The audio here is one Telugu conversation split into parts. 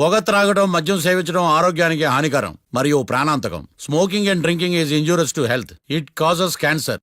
పొగ త్రాగడం, మద్యం సేవించడం ఆరోగ్యానికి హానికరం మరియు ప్రాణాంతకం. Smoking and drinking is injurious to health. It causes cancer.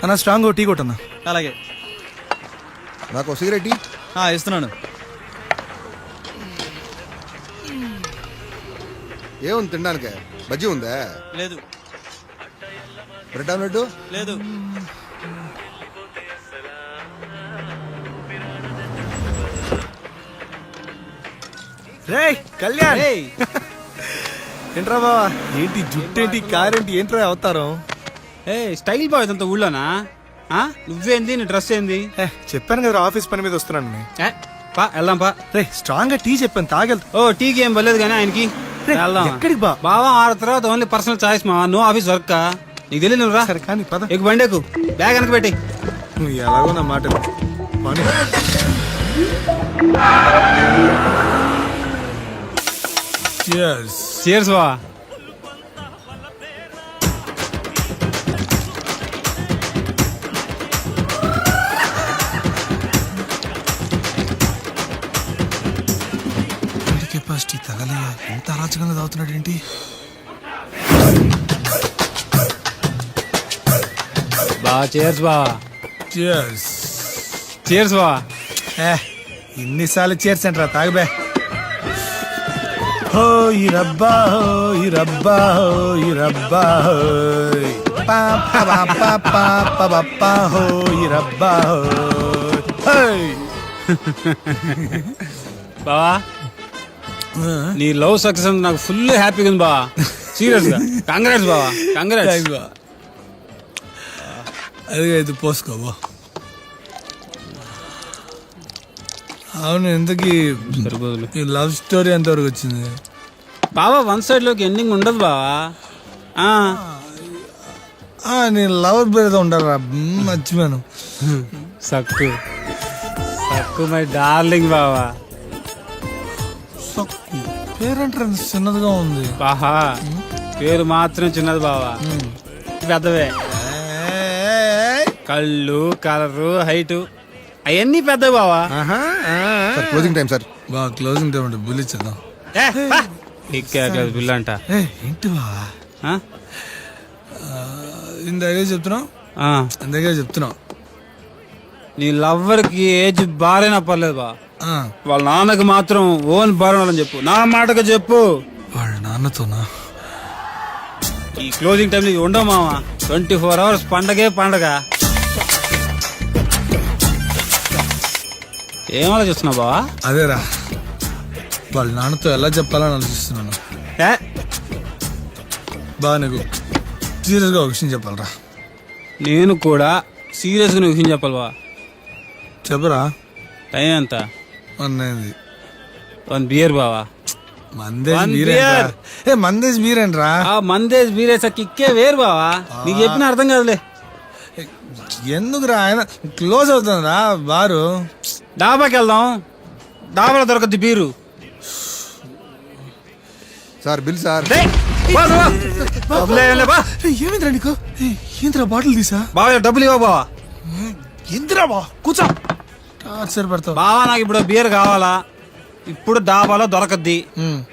అన్న స్ట్రాంగ్ టీ కొట్టన్నా. అలాగే. నాకు సిగరెట్ ఇస్తున్నాను. ఏముంది తినడానికి? బజ్జీ ఉందా? లేదు. బ్రెడ్ ఆమ్లెట్ లేదు. రే కళ్యాణ్, ఏంట్రా బావా? ఏంటి జుట్టేంటి, కారేంటి, ఏంట్రా అవతారం? స్టైల్ బాయ్ అంత ఊళ్ళోనా? నువ్వేంది, నీ డ్రెస్ ఏంది? చెప్పాను కదా ఆఫీస్ పని మీద వస్తున్నాను. వెళ్దాం పా. రే స్ట్రాంగ్ గా టీ చెప్పాను, తాగెళ్తా. ఓ టీకి ఏం పర్లేదు కానీ ఆయనకి. ఎక్కడికి బా? బావా ఆడ తర్వాత ఓన్లీ పర్సనల్ చాయిస్ మా, నో ఆఫీస్ వర్క్. నీకు తెలియదు, నువ్వు రా. సరే కానీ పద. ఎక్కువ బండి ఎక్కు, బ్యాగ్ వెనక పెట్టి. నువ్వు ఎలాగో నా మాట పని. Cheers బా. కెపాసిటీ తగలయ్యా, ఎంత అరాచకంగా తాగుతున్నాడు ఏంటి? బా చేర్స్ బా. Cheers. చేర్స్ బా. ఇన్నిసార్లు చేర్చండి తాగబే హో ఈ రబ్బా హో ఈ రబ్బా హో ఈ రబ్బా హోయ్. పా పా పా పా పా పా పా పా హో ఈ రబ్బా హోయ్. బావా నీ లవ్ సక్సెస్ నాకు ఫుల్ హ్యాపీగా ఉంది బావా. సీరియస్ గా కంగ్రాట్స్ బావా, కంగ్రాట్స్. అదిగా ఇది పోసుకోబో. అవును, ఇంతకీ సరిపోదులే. ఈ లవ్ స్టోరీ ఎంతవరకు వచ్చింది? బావా వన్ సైడ్ లోకి ఎండింగ్ ఉండదు బావా. నేను లవర్ పేరుతో ఉండాలా, మర్చిపోయాను. సక్కు సక్కు మై డార్లింగ్ బావా. సక్కు పేరంటారు చిన్నదిగా ఉంది. బాహా పేరు మాత్రం చిన్నది బావా, పెద్దవే. కళ్ళు, కలరు, హైట్ అవన్నీ పెద్దవి బావా. Closing time sir. బాగా క్లోజింగ్ టైం అంటే బిల్ ఇచ్చేద్దాం. బిల్ అంట. ఏంటి బావా ఇందాకే చెప్తున్నావు, ఇందాకే చెప్తున్నావు. నీ లవ్వర్ కి ఏజ్ బారైనా పర్లేదు బా, వాళ్ళ నాన్నకి మాత్రం ఓన్ బారని చెప్పు. నా మాటగా చెప్పు. వాళ్ళ నాన్నతోనా? ఈ క్లోజింగ్ టైం ఉండవు మామ. 24 hours పండగే పండగ. ఏం ఆలోచిస్తున్నావు బావా? అదేరా, వాళ్ళ నాన్నతో ఎలా చెప్పాలని ఆలోచిస్తున్నాను. బాగా నీకు సీరియస్గా ఒక విషయం చెప్పాలరా. నేను కూడా సీరియస్గా నువ్వు విషయం చెప్పాలి బా. చెప్పరా. టైం ఎంత? 1 బియర్ బావా. మందేజ్ మీరేంట్రా? మందేజ్ బీరేసా కిక్కే వేరు బావా. నీకు చెప్పిన అర్థం కాదులే. ఎందుకురా, ఆయన క్లోజ్ అవుతుందిరా బారు. డాబాకి వెళ్దాం, డాబాలో దొరకద్ది బీరు. Sir bill sir. ఏమిందిరా నీకు? ఏంద్రా బాటిల్ తీసా? బావా డబ్బులు ఇవ్వ బావా. ఎందురా బా, కూర్చో. టార్చర్ పెడతావు బావా. నాకు ఇప్పుడు బీర్ కావాలా, ఇప్పుడు డాబాలో దొరకద్ది.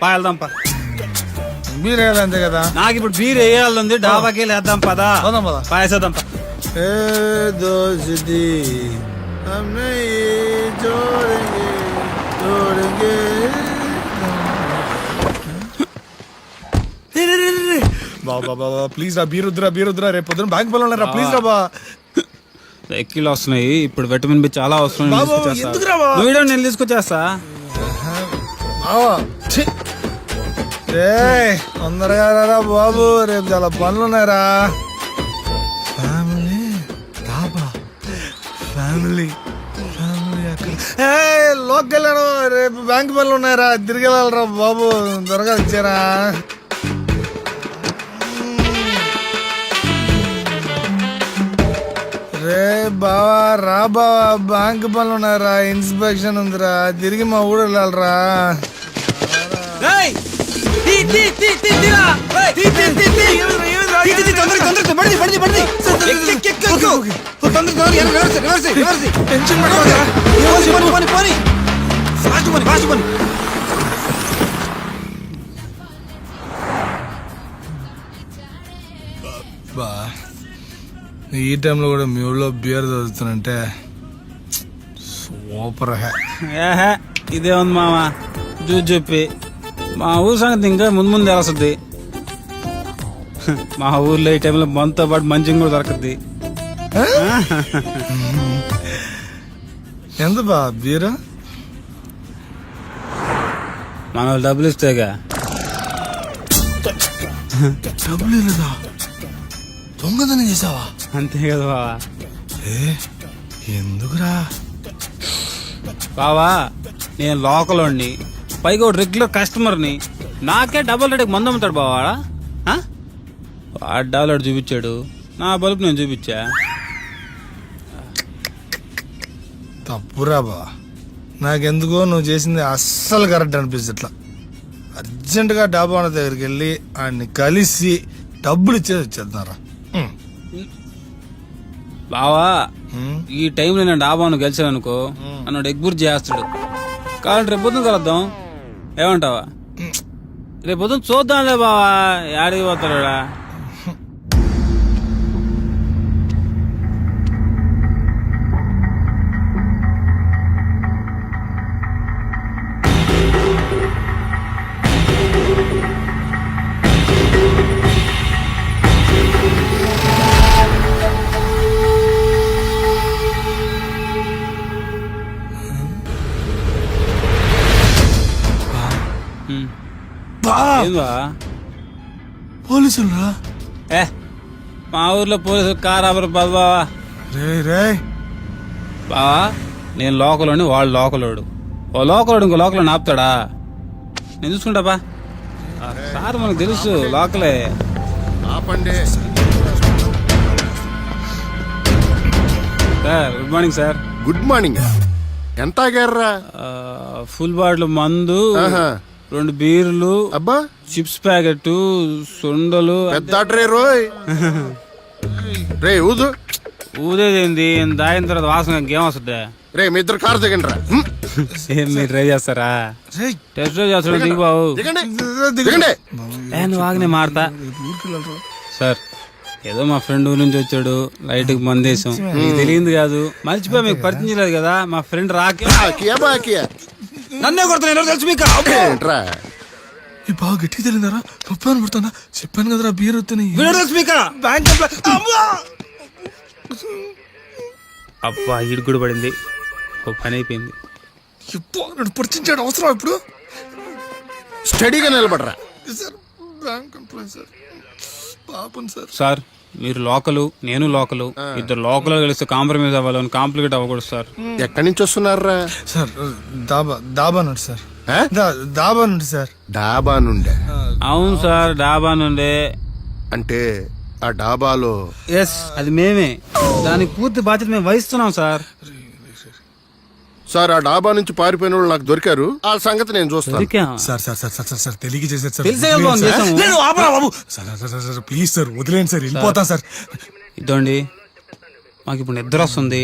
వెళ్దాం పా. బీర్ వేయాలి అంతే కదా. నాకు ఇప్పుడు బీర్ వేయాలంది, డాబాకి వేద్దాం పదా. పోదాం పదా. పాయేసేద్దాం పా. ఏ దోస్తి హమ్నే యే జోడేంగే జోడేంగే. బాబా బాబా ప్లీజ్ రా, బీర్ వద్దురా, బీర్ వద్దురా. రేపు పొద్దున బ్యాంక్ పనులు ఉన్నారా, ప్లీజ్ రా బా. ఎక్కిలు వస్తున్నాయి ఇప్పుడు, విటమిన్ బి చాలా అవసరం. బాబు, ఎందుకురా బా? నేను తీసుకొచ్చేస్తా. తొందరగా రా బాబు, రేపు చాలా పనులు ఉన్నాయరా. ఫ్యామిలీ డాబా, ఫ్యామిలీ ఫ్యామిలీ అక్కడ లోకి వెళ్ళాను. రేపు బ్యాంక్ పనులు ఉన్నాయరా, తిరిగి వెళ్ళాలరా బాబు. త్వరగా వచ్చారా. రే బావా రా బావా, బ్యాంక్ పనులు ఉన్నారా, ఇన్స్పెక్షన్ ఉందిరా, తిరిగి మా ఊరు వెళ్ళాలరా. బా ఈ టైంలో కూడా మీ ఊళ్ళో బియర్ చదువుతానంటే సూపర్ హ్యా. ఇదే ఉంది మామ చూసి చెప్పి. మా ఊరు సంగతి ఇంకా ముందు ముందు తెలుస్తుంది. మా ఊర్లో ఈ టైంలో మనతో పాటు మంచిగా కూడా దొరకద్ది. ఎంత బా బీరు? మన వాళ్ళు డబ్బులు ఇస్తేగా. డబ్బులు లేదా? దొంగతనం చేసావా? అంతే కదా బావా. ఎందుకురా బావా, నేను లోకల్ వాడిని, పైగా ఒక రెగ్యులర్ కస్టమర్ని. నాకే డబుల్ రేటుకి మందు అమ్ముతాడు బావాడా. వాడు డబుల్ చూపించాడు, నా బల్బు నేను చూపించా. తప్పురా బా, నాకెందుకో నువ్వు చేసింది అస్సలు కరెక్ట్ అనిపిస్తుంది. ఇట్లా అర్జెంటుగా డాబా వాళ్ళ దగ్గరికి వెళ్ళి ఆయన్ని కలిసి డబ్బులు ఇచ్చేది వచ్చేద్దారా. బావా ఈ టైంలో నేను డాబాను గెలిచాను అనుకో, నన్ను ఎగ్బుర్ చేస్తాడు. కాబట్టి రేపు పొద్దున కలుద్దాం, ఏమంటావా? రేపు పొద్దున చూద్దాంలే బావా, యాడికి పోతాడా. బా ఏందా పోలీసులు రా. ఏ మా ఊర్లో పోలీసులు కారు ఆపరు బావా. రే రే బావా నేను లోకలోని వాడు లోకలోడు. ఓ లోకలోడు ఇంకో లోకల్ ఆపుతాడా? నేను చూసుకుంటా బా. సార్ మనకు తెలుసు లోకలే. ఆపండి. Sir good morning sir. Good morning. ఎంత ఆగారా? ఫుల్ బాటిల్ మందు, ఆహా. 2 బీర్లు, అబ్బా చిప్స్ ప్యాకెట్, సొండలు. పెద్ద రే రోయ్. రే ఊదు. ఊదేదేంది దాయిన తర్వాత వాసన ఇంకేం వస్తుంది? రే మీ ఇద్దరు కారు దిగండి రా. ఏం మీరు ట్రై చేస్తారా? రేయ్, టెస్ట్ డ్రైవ్ చేస్తాడు దిగు బాబు. దిగండి దిగండి. నువ్వు ఆగనే మారతా. సార్ ఏదో మా ఫ్రెండ్ ఊరి నుంచి వచ్చాడు, లైట్ కి మందేశం మీకు తెలియదు కాదు, మర్చిపోయి మీకు పరిచయం చేయలేదు కదా. మా ఫ్రెండ్ రాకే ఆకియా బాకియా. నన్నే కొడుతున్నా తెలుసు మీకు. ఏంట్రా? ఈ బాగా గట్టి తెలియదారా? పప్పాను పుడతానా? చెప్పాను కదరా బీర్ వద్దని. తెలుసు మీకు. బ్యాంక్ అబ్బా ఇడు కూడా పడింది. ఓ పని అయిపోయింది. నన్ను పరిచించాడు అవసరం ఇప్పుడు. స్టడీగా నిలబడరా. సార్ బ్యాంక్ ఎంప్లాయ్ సార్, పాపం సార్. సార్ మీరు లోకలు, నేను లోకలు, ఇద్దరు లోకల్ కలిస్తే కాంప్రమైజ్ అవ్వాలని కాంప్లికేట్ అవ్వకూడదు సార్. ఎక్కడి నుంచి వస్తున్నారా? సార్ దాబా నుండి సార్. దాబా నుండి సార్. డాబా నుండే. అవును సార్ డాబా నుండే. అంటే ఆ డాబాలో ఎస్ అది మేమే. దానికి పూర్తి బాధ్యత మేము వహిస్తున్నాం సార్. సార్ ఆ డాబా నుంచి పారిపోయిన వాళ్ళు నాకు దొరికారు. ఆ సంగతి నేను చూస్తాను. దొరికాం. Sir sir sir sir sir sir తెలియక చేసేది సార్. తెలిసే కదా ఫోన్ చేశాము. నేను ఆపరా బాబు. Sir sir sir sir please sir వదిలేండి సార్, వెళ్ళిపోతాం సార్. ఇదండి మాకు ఇప్పుడు నిద్ర వస్తుంది,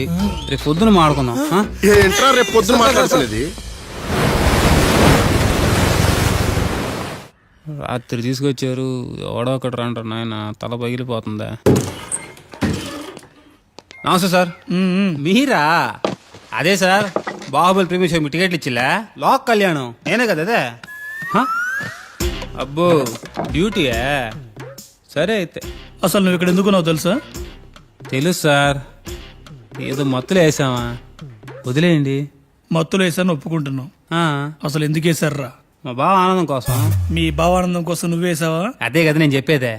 రేపు పొద్దున మాడుకుందాం. ఏంట్రా రేపు పొద్దున మాట్లాడుతున్నది? రాత్రి తీసుకొచ్చారు, ఎవడో ఒకటి రంటారు నాయన, తల పగిలిపోతుందా. నమస్తే సార్. మీరా? అదే sir Baahubali premiere show me టికెట్లు ఇచ్చిలే, లోక్ కళ్యాణం నేనే కదా అదే. అబ్బో డ్యూటీయా? సరే అయితే. అసలు నువ్వు ఇక్కడ ఎందుకున్నావు తెలుసా? తెలుసు సార్, ఏదో మత్తులో వేసామా, వదిలేయండి. మత్తులో వేసాను ఒప్పుకుంటున్నావు. ఆ, అసలు ఎందుకు వేసారా? మా బావ ఆనందం కోసం. మీ భావానందం కోసం నువ్వు వేసావా? అదే కదా నేను చెప్పేదే.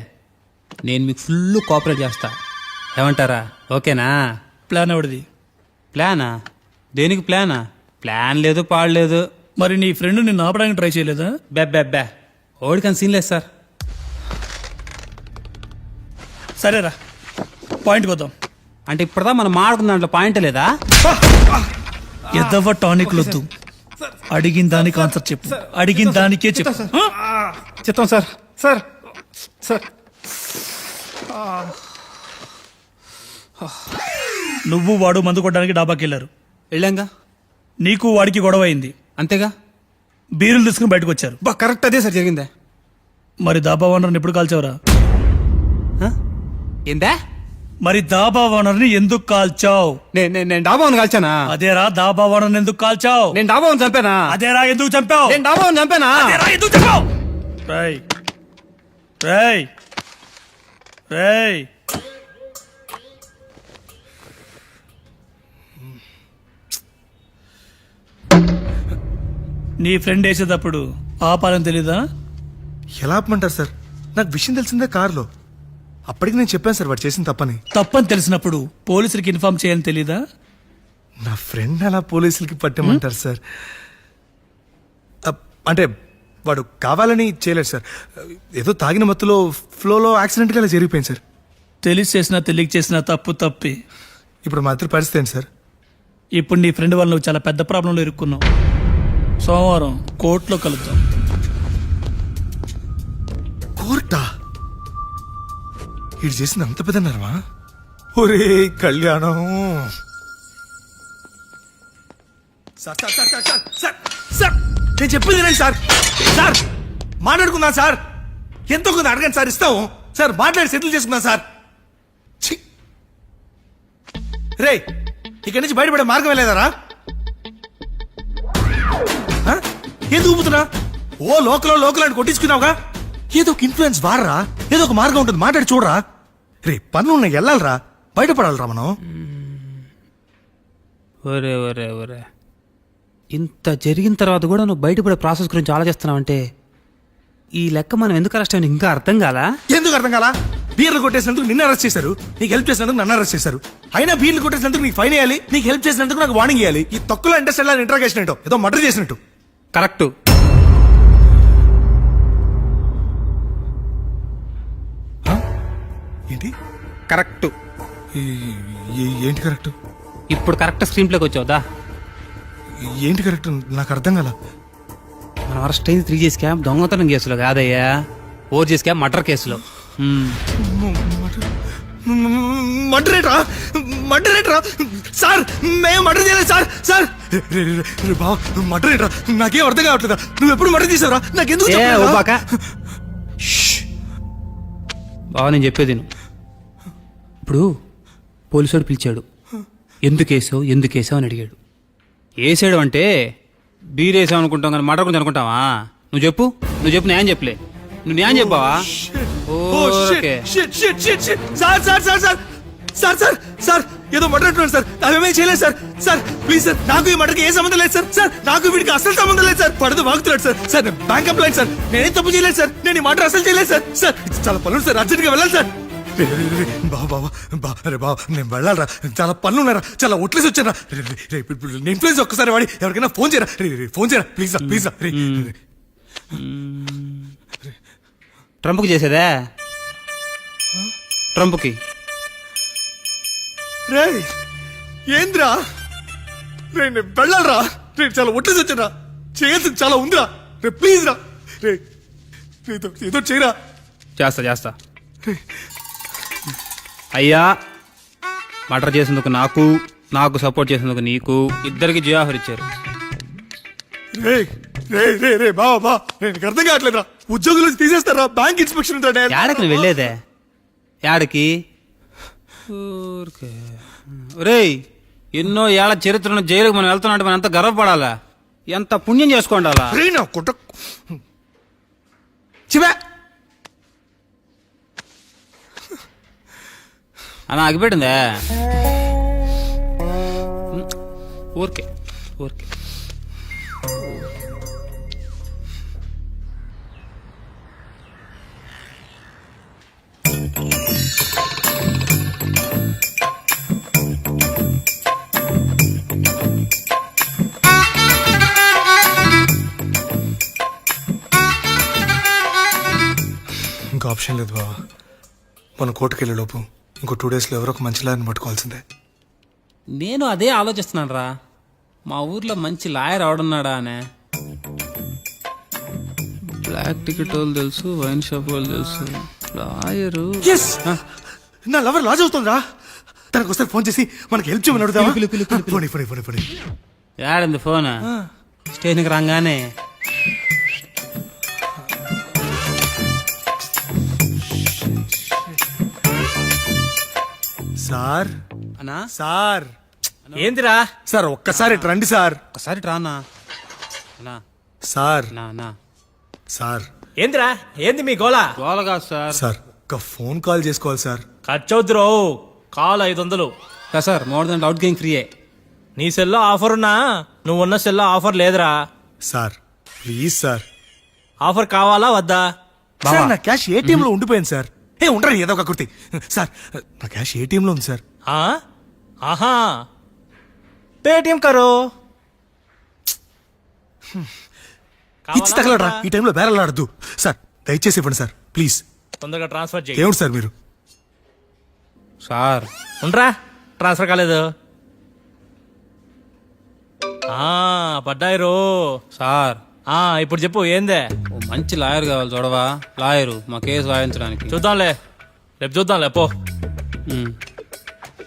నేను మీకు ఫుల్ కోఆపరేట్ చేస్తా, ఏమంటారా? ఓకేనా? ప్లాన్ ఎవడిది? ప్లానా? దేనికి ప్లానా? ప్లాన్ లేదు పాడలేదు. మరి నీ ఫ్రెండ్ నిన్ను ఆపడానికి ట్రై చేయలేదా? బెబ్బెబ్బే ఓడికని సీన్ లేదు సార్. సరేరా పాయింట్కి వద్దాం. అంటే ఇప్పుడుదా మనం మాడుకున్న దాంట్లో పాయింట్ లేదా? ఎద్దవ టానిక్ వద్దు, అడిగిన దానికి ఆన్సర్ చెప్పు, అడిగిన దానికే చెప్పు. చెప్తాం సార్. సార్ సార్ నువ్వు వాడు మందు కొట్టడానికి డాబాకి వెళ్ళారు. వెళ్ళాంగా. నీకు వాడికి గొడవ అయింది, అంతేగా. బీరులు తీసుకుని బయటకు వచ్చారు. బా కరెక్ట్ అదే సార్ జరిగిందే. మరి దాబా ఓనర్ని ఎప్పుడు కాల్చావురా? ఏందా? మరి దాబా ఓనర్ని ఎందుకు కాల్చావు? నేను డాబాను కాల్చానా? అదేరా దాబా ఓనర్ని ఎందుకు కాల్చావు? నేను డాబాను చంపానా? అదేరా ఎందుకు చంపావు? నేను డాబాను చంపానా? అదేరా ఎందుకు చంపావు? రేయ్ రేయ్ రేయ్ నీ ఫ్రెండ్ వేసేటప్పుడు ఆపాలని తెలీదా? ఎలా ఆపమంటారు సార్? నాకు విషయం తెలిసిందే కారులో. అప్పటికి నేను చెప్పాను సార్ వాడు చేసిన తప్పని. తప్పని తెలిసినప్పుడు పోలీసులకి ఇన్ఫార్మ్ చేయాలని తెలీదా? నా ఫ్రెండ్ అలా పోలీసులకి పట్టమంటారు సార్? అంటే వాడు కావాలని చేయలేదు సార్, ఏదో తాగిన మత్తులో ఫ్లోలో యాక్సిడెంట్గా అలా జరిగిపోయింది సార్. తెలిసి చేసినా తెలియక చేసినా తప్పు తప్పి. ఇప్పుడు మా ఇద్దరి పరిస్థితి ఏంటి సార్? ఇప్పుడు నీ ఫ్రెండ్ వల్ల నువ్వు చాలా పెద్ద ప్రాబ్లంలో ఇరుక్కున్నావు. సోమవారం కోర్టులో కలుద్దాం. కోర్టా? ఇది చేసింది అంత పెద్దన్నారమా? ఒరే కళ్యాణం. Sir sir sir sir sir sir నేను చెప్పింది రండి సార్. సార్ మాట్లాడుకుందాం సార్, ఎంతో కొంత అడగండి సార్, ఇస్తాము సార్, మాట్లాడి సెటిల్ చేసుకుందాం సార్. రే ఇక్కడి నుంచి బయటపడే మార్గం లేదారా? ఎందుకు ఊపుతున్నా? ఓ లోకల్ అని కొట్టించుకున్నావుగా, ఏదో ఒక ఇన్ఫ్లుయెన్స్ వాడరా, ఏదో ఒక మార్గం ఉంటుంది, మాట్లాడి చూడరా. రే పనులు ఉన్నాయి, వెళ్ళాలరా, బయటపడాలరా మనం. ఒరే ఒరే ఒరే, ఇంత జరిగిన తర్వాత కూడా నువ్వు బయటపడే ప్రాసెస్ గురించి ఆలోచిస్తున్నావంటే ఈ లెక్క మనం ఎందుకు అరెస్ట్ అయ్యాం ఇంకా అర్థం కాలా? ఎందుకు అర్థం కాలా? బీర్లు కొట్టేసినందుకు నిన్ను అరెస్ట్ చేశారు, నీకు హెల్ప్ చేసినందుకు నన్ను అరెస్ట్ చేశారు. అయినా బీర్లు కొట్టేసినందుకు నీకు ఫైన్ వేయాలి, నీకు హెల్ప్ చేసినందుకు నాకు వార్నింగ్ ఇవ్వాలి. ఈ తక్కువ ఇంటర్స్టెల్లార్ ఇంట్రాగేషన్ ఏంటో ఏదో మర్డర్ చేసినట్టు. కరెక్ట్. ఏంటి కరెక్ట్. ఏంటి కరెక్ట్? ఇప్పుడు కరెక్ట్ స్క్రీన్ ప్లేకి వచ్చావుదా? ఏంటి కరెక్ట్? నాకు అర్థం కాల. మనం అరెస్ట్ అయింది 3G స్కామ్ దొంగతనం కేసులో కాదయ్యా, 4G స్కామ్ మర్డర్ కేసులో. మర్డరేట్రా, మర్డరేట్రా సార్, మేము మర్డర్ చేయలేదు సార్. సార్ బావ, మర్డరేట్రా, నాకేం అర్థం కావట్లేదా? నువ్వు ఎప్పుడు మర్డర్ చేసావురా? నాకెందుకు చెప్పలేదా? బావ నేను చెప్పేది విను. ఇప్పుడు పోలీసుడు పిలిచాడు, ఎందుకేసావు ఎందుకేసావు అని అడిగాడు. వేసాడు అంటే బీరేసావు అనుకుంటాం కానీ మర్డర్ గురించి అనుకుంటావా? నువ్వు చెప్పు న్యాయం చెప్పలే, నువ్వు న్యాయం చెప్పావా? Okay. Sir sir sir sir sir sir sir ఏదో మర్డర్ అంటున్నాడు సార్, అవేమేం చేయలేదు సార్. సార్ ప్లీజ్ సార్, నాకు ఈ మర్డర్కి ఏ సంబంధం లేదు సార్. సార్ నాకు వీడికి అసలు సంబంధం లేదు సార్, పడదు వాగుతున్నాడు సార్. సార్ నేను బ్యాంక్ ఎంప్లాయ్ సార్, నేనేం తప్పు చేయలేదు సార్, నేను ఈ మర్డర్ అసలు చేయలేదు సార్. సార్ చాలా పనులు సార్, అర్జెంట్ గా వెళ్ళాలి సార్. బాబా నేను వెళ్ళాలరా, చాలా పనులు ఉన్నారా, చాలా ఒట్లేసి వచ్చారా. నేను ప్లీజ్ ఒక్కసారి వాడి ఎవరికైనా ఫోన్ చేయరా, ఫోన్ చేయరా ప్లీజ్ ప్లీజ్. ట్రంప్కి చేసేదా? ట్రంప్కి రే ఏంద్రా, రే నేను వెళ్ళాలరా, రే చాలా ఒట్లేసి వచ్చారా, చేయాల్సింది చాలా ఉందిరా. రే ప్లీజ్ రా, రే ఏదో చేయరా. చేస్తా అయ్యా. మర్డర్ చేసేందుకు నాకు సపోర్ట్ చేసేందుకు నీకు, ఇద్దరికి జియాఫర్ ఇచ్చారు. రే రే రే రే బాబా, నేను అర్థం కావట్లేదురా, ఉద్యోగులు తీసేస్తారా, బ్యాంక్ ఇన్స్పెక్షన్ ఉంటాడు. యాడకి నువ్వు వెళ్ళేదే? యాడకి? రేయ్, ఎన్నో ఏళ్ల చరిత్రను జైలుకు మనం వెళ్తున్నట్టు మనం ఎంత గర్వపడాలా, ఎంత పుణ్యం చేసుకోండాలా. చివా అలా ఆగిపెట్టిందే. ఊరికే ఇంకా ఆప్షన్ లేదు బాబా, మనం కోర్టుకు వెళ్ళే లోపు ఇంకో 2 days ఎవరో ఒక మంచి లాయర్ని పట్టుకోవాల్సిందే. నేను అదే ఆలోచిస్తున్నాను రా, మా ఊర్లో మంచి లాయర్ ఎవడున్నాడా అనే. బ్లాక్ టికెట్ వాళ్ళు తెలుసు, వైన్ షాప్ వాళ్ళు తెలుసు, లాయరు. నా లవర్ లాజ్ అవుతుందిరా, తనకు వస్తే ఫోన్ చేసి మనకి హెల్ప్ చేయమని అడుగుతావా? యాడింది ఫోన్? స్టేషన్కి రాగానే. సార్ అన్నా సార్ ఏందిరా? సార్ ఒక్కసారి ఇటు రండి సార్. ఒకసారి రానా సార్. నా సార్ ఏందిరా, ఏంది మీ గోళ? గోల కాదు సార్. సార్ ఒక ఫోన్ కాల్ చేసుకోవాలి సార్. ఖర్చవుద్దురో, call 500. Sir more than outgoing ఫ్రీయే. నీ సెల్లో ఆఫర్ ఉన్నా నువ్వున్న సెల్లో ఆఫర్ లేదురా. Sir please sir. ఆఫర్ కావాలా వద్దా? సార్ నా క్యాష్ ఏటీఎం లో ఉండిపోయింది సార్. ఉండరా ఏదో ఒక కుర్తి. సార్ నా క్యాష్ ఏటీఎం లో ఉంది సార్. ఆహా, పేటిఎం కరో. ఇచ్చి తగలరా, ఈ టైంలో బేరలాడద్దు సార్, దయచేసి ఇవ్వండి సార్ ప్లీజ్. తొందరగా ట్రాన్స్ఫర్ చేయి. ఏమిటి సార్ మీరు? సార్ ఉండరా, ట్రాన్స్ఫర్ కాలేదు. పడ్డాయి రో సార్. ఇప్పుడు చెప్పు ఏందే? ఓ మంచి లాయర్ కావాలి చూడవా, లాయరు మా కేసు వాయించడానికి. చూద్దాంలే, రేపు చూద్దాంలే పో.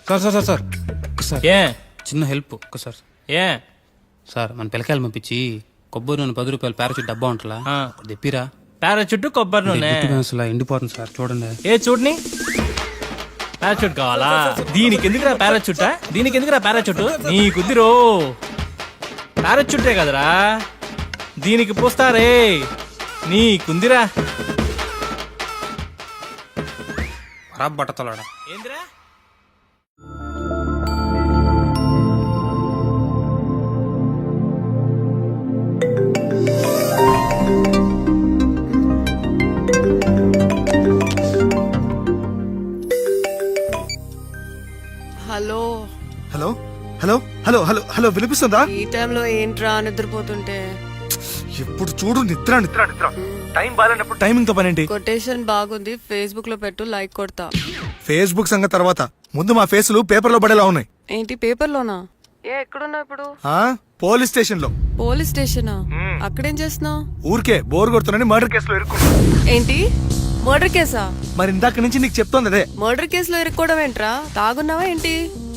Sir sir sir sir sir ఏ చిన్న హెల్ప్ ఒక్కసారి. ఏ సార్ మన పిల్లకాయలు పంపించి కొబ్బరి నూనె 10 రూపాయలు పారాచూట్ డబ్బా ఉంటుందా, తెప్పిరా. పారాచుట్టు కొబ్బరి నూనె అసలు ఎండిపోతుంది సార్, చూడండి. ఏ చూడని పారాచూట్ కావాలా? దీనికి ఎందుకురా పారాచూట్? దీనికి ఎందుకురా పారాచూట్? నీ కుదిరో పారాచూటే కదరా, దీనికి పోస్తారే. నీ కుందిరా ఖరాబ్ బట్టతలాడా. ఏందిరా? హలో హలో హలో వినిపిస్తుందా? ఈ టైంలో ఏంట్రా నిద్రపోతుంటే? ఎప్పుడు చూడు నిద్ర నిద్ర నిద్ర. టైం బాగాలేనప్పుడు టైమింగ్ తో పనేంటి? కొటేషన్ బాగుంది, ఫేస్బుక్ లో పెట్టు, లైక్ కొడతా. ఫేస్బుక్ సంగతి తర్వాత, ముందు మా ఫేసులు పేపర్ లో పడేలా ఉన్నాయి. ఏంటి పేపర్లోనా? ఎక్కడున్నావు ఇప్పుడు? పోలీస్ స్టేషన్ లో. పోలీస్ స్టేషనా? అక్కడేం చేస్తున్నావు? ఊరికే బోర్ కొడుతున్నాని మర్డర్ కేసులో ఇరుక్కున్నా. ఏంటి మర్డర్ కేసా? మరి ఇందాక నుంచి నీకు చెప్తోంది అదే. మర్డర్ కేసులో ఇరుక్కోవడం ఏంట్రా? తాగున్నావా ఏంటి?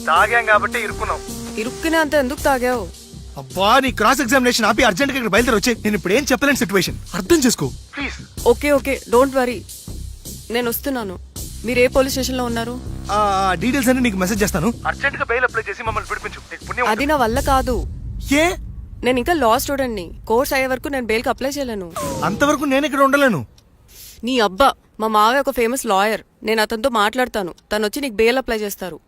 తాగాం కాబట్టి ఇరుక్కున్నాం. ఇరుక్కునే అంత ఎందుకు తాగావు? అబ్బా నీ క్రాస్ ఎగ్జామినేషన్ ఆపి అర్జెంట్ గా ఇక్కడ బయలుదేరి వచ్చే. నేను ఇప్పుడు ఏం చెప్పలేని సిచ్యువేషన్, అర్థం చేసుకో please. Okay okay, don't worry, నేను వస్తున్నాను. మీరు ఏ పోలీస్ స్టేషన్ లో ఉన్నారు? ఆ డీటెయిల్స్ అన్ని నీకు మెసేజ్ చేస్తాను. అర్జెంట్ గా బెయిల్ అప్లై చేసి మమ్మల్ని విడిపించు. నీకు పుణ్యం అది నా వల్ల కాదు. ఏ? నేను ఇంకా లా స్టూడెంట్ ని. కోర్స్ అయ్యే వరకు నేను బెయిల్ కి అప్లై చేయలేను. అంతవరకు నేను ఇక్కడ ఉండలేను. నీ అబ్బా, మా మావయ్య ఒక ఫేమస్ లాయర్, నేను అతనితో మాట్లాడతాను. తను వచ్చి నీకు బెయిల్ అప్లై చేస్తారు.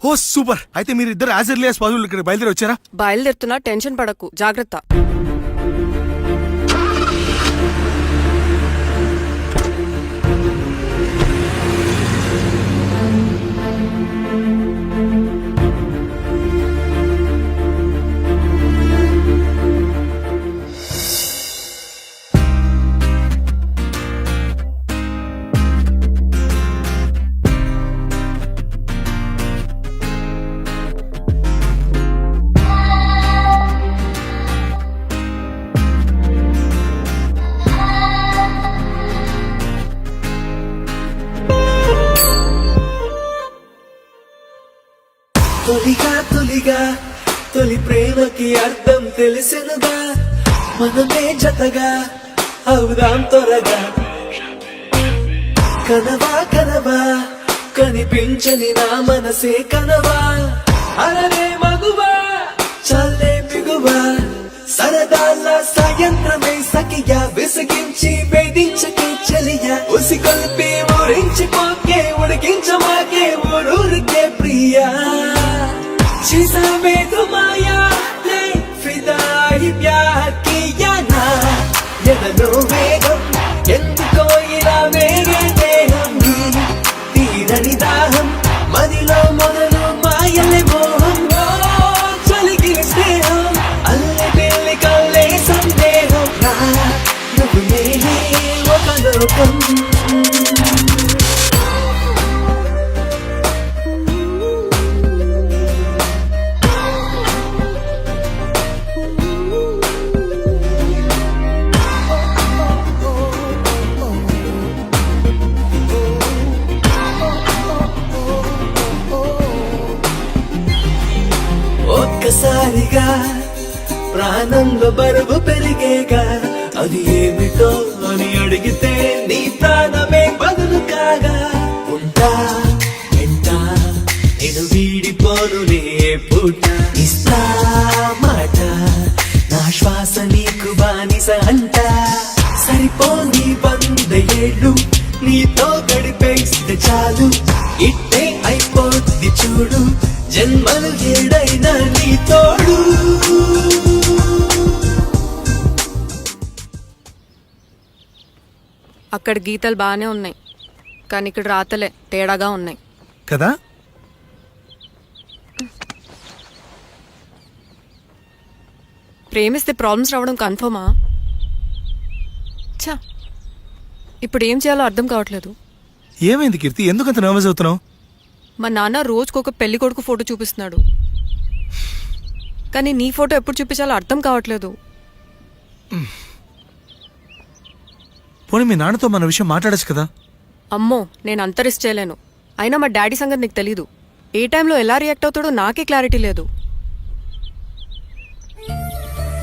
ఓ సూపర్. అయితే మీరు ఇద్దరు యాజ్ ఎర్లీ యాజ్ పాసిబుల్ ఇక్కడ బయలుదేరి వచ్చారా? బయలుదేరుతున్నా, టెన్షన్ పడకు, జాగ్రత్త. తొలిగా తొలి ప్రేమకి అర్థం తెలిసెనుగా, మనమే జతగా అవుదాం త్వరగా. కనవా కనిపించని నా మనసే కనవా, అలనే మగువా చల్లే పిగువా. సరదాల సాయంత్రమే సఖియా, విసిగించి వేధించకే చలియా. ఉసిగొల్పి ఊరించిపోకే, ఉడికించమాకే ఊరూరికే ప్రియా. शीशा माया ले फिदाई प्यार किया ना, ఎదలో వేగం ఎందుకో ఇలా వేగే దేహం. తీరని దాహం మదిలో మొదలు మాయలే మోహం. చలికి స్నేహం అల్లె పెళ్లి కల్లే సందేహం. నువ్వు నేనే ఒక లోకం. ఒక్కసారిగా ప్రాణంలో బరువు పెరిగేగా, అది ఏమిటో అని అడిగితే నీ ప్రాణమే బదులు కాగా. ఉంటా ఎంటా నేను వీడిపోనులే పూట. ఇస్తా మాట నా శ్వాస నీకు బానిస అంట. సరిపోని 100 ఏళ్ళు నీతో గడిపేస్తే చాలు, ఇట్టే అయిపోద్ది చూడు జన్మలు ఏడైనా నీ తోడు. అక్కడ గీతలు బాగానే ఉన్నాయి, కానీ ఇక్కడ రాతలే తేడాగా ఉన్నాయి కదా. ప్రేమిస్తే ప్రాబ్లమ్స్ రావడం కన్ఫర్మా? ఛా, ఇప్పుడు ఏం చేయాలో అర్థం కావట్లేదు. ఏమైంది కీర్తి, ఎందుకంత నర్వస్ అవుతున్నావు? మా నాన్న రోజుకొక పెళ్లి కొడుకు ఫోటో చూపిస్తున్నాడు, కానీ నీ ఫోటో ఎప్పుడు చూపించాలో అర్థం కావట్లేదు. పోనీ మీ నాన్నతో మన విషయం మాట్లాడచ్చు కదా. అమ్మో, నేను అంత రిస్క్ చేయలేను. అయినా మా డాడీ సంగతి నీకు తెలీదు. ఏ టైంలో ఎలా రియాక్ట్ అవుతాడో నాకే క్లారిటీ లేదు.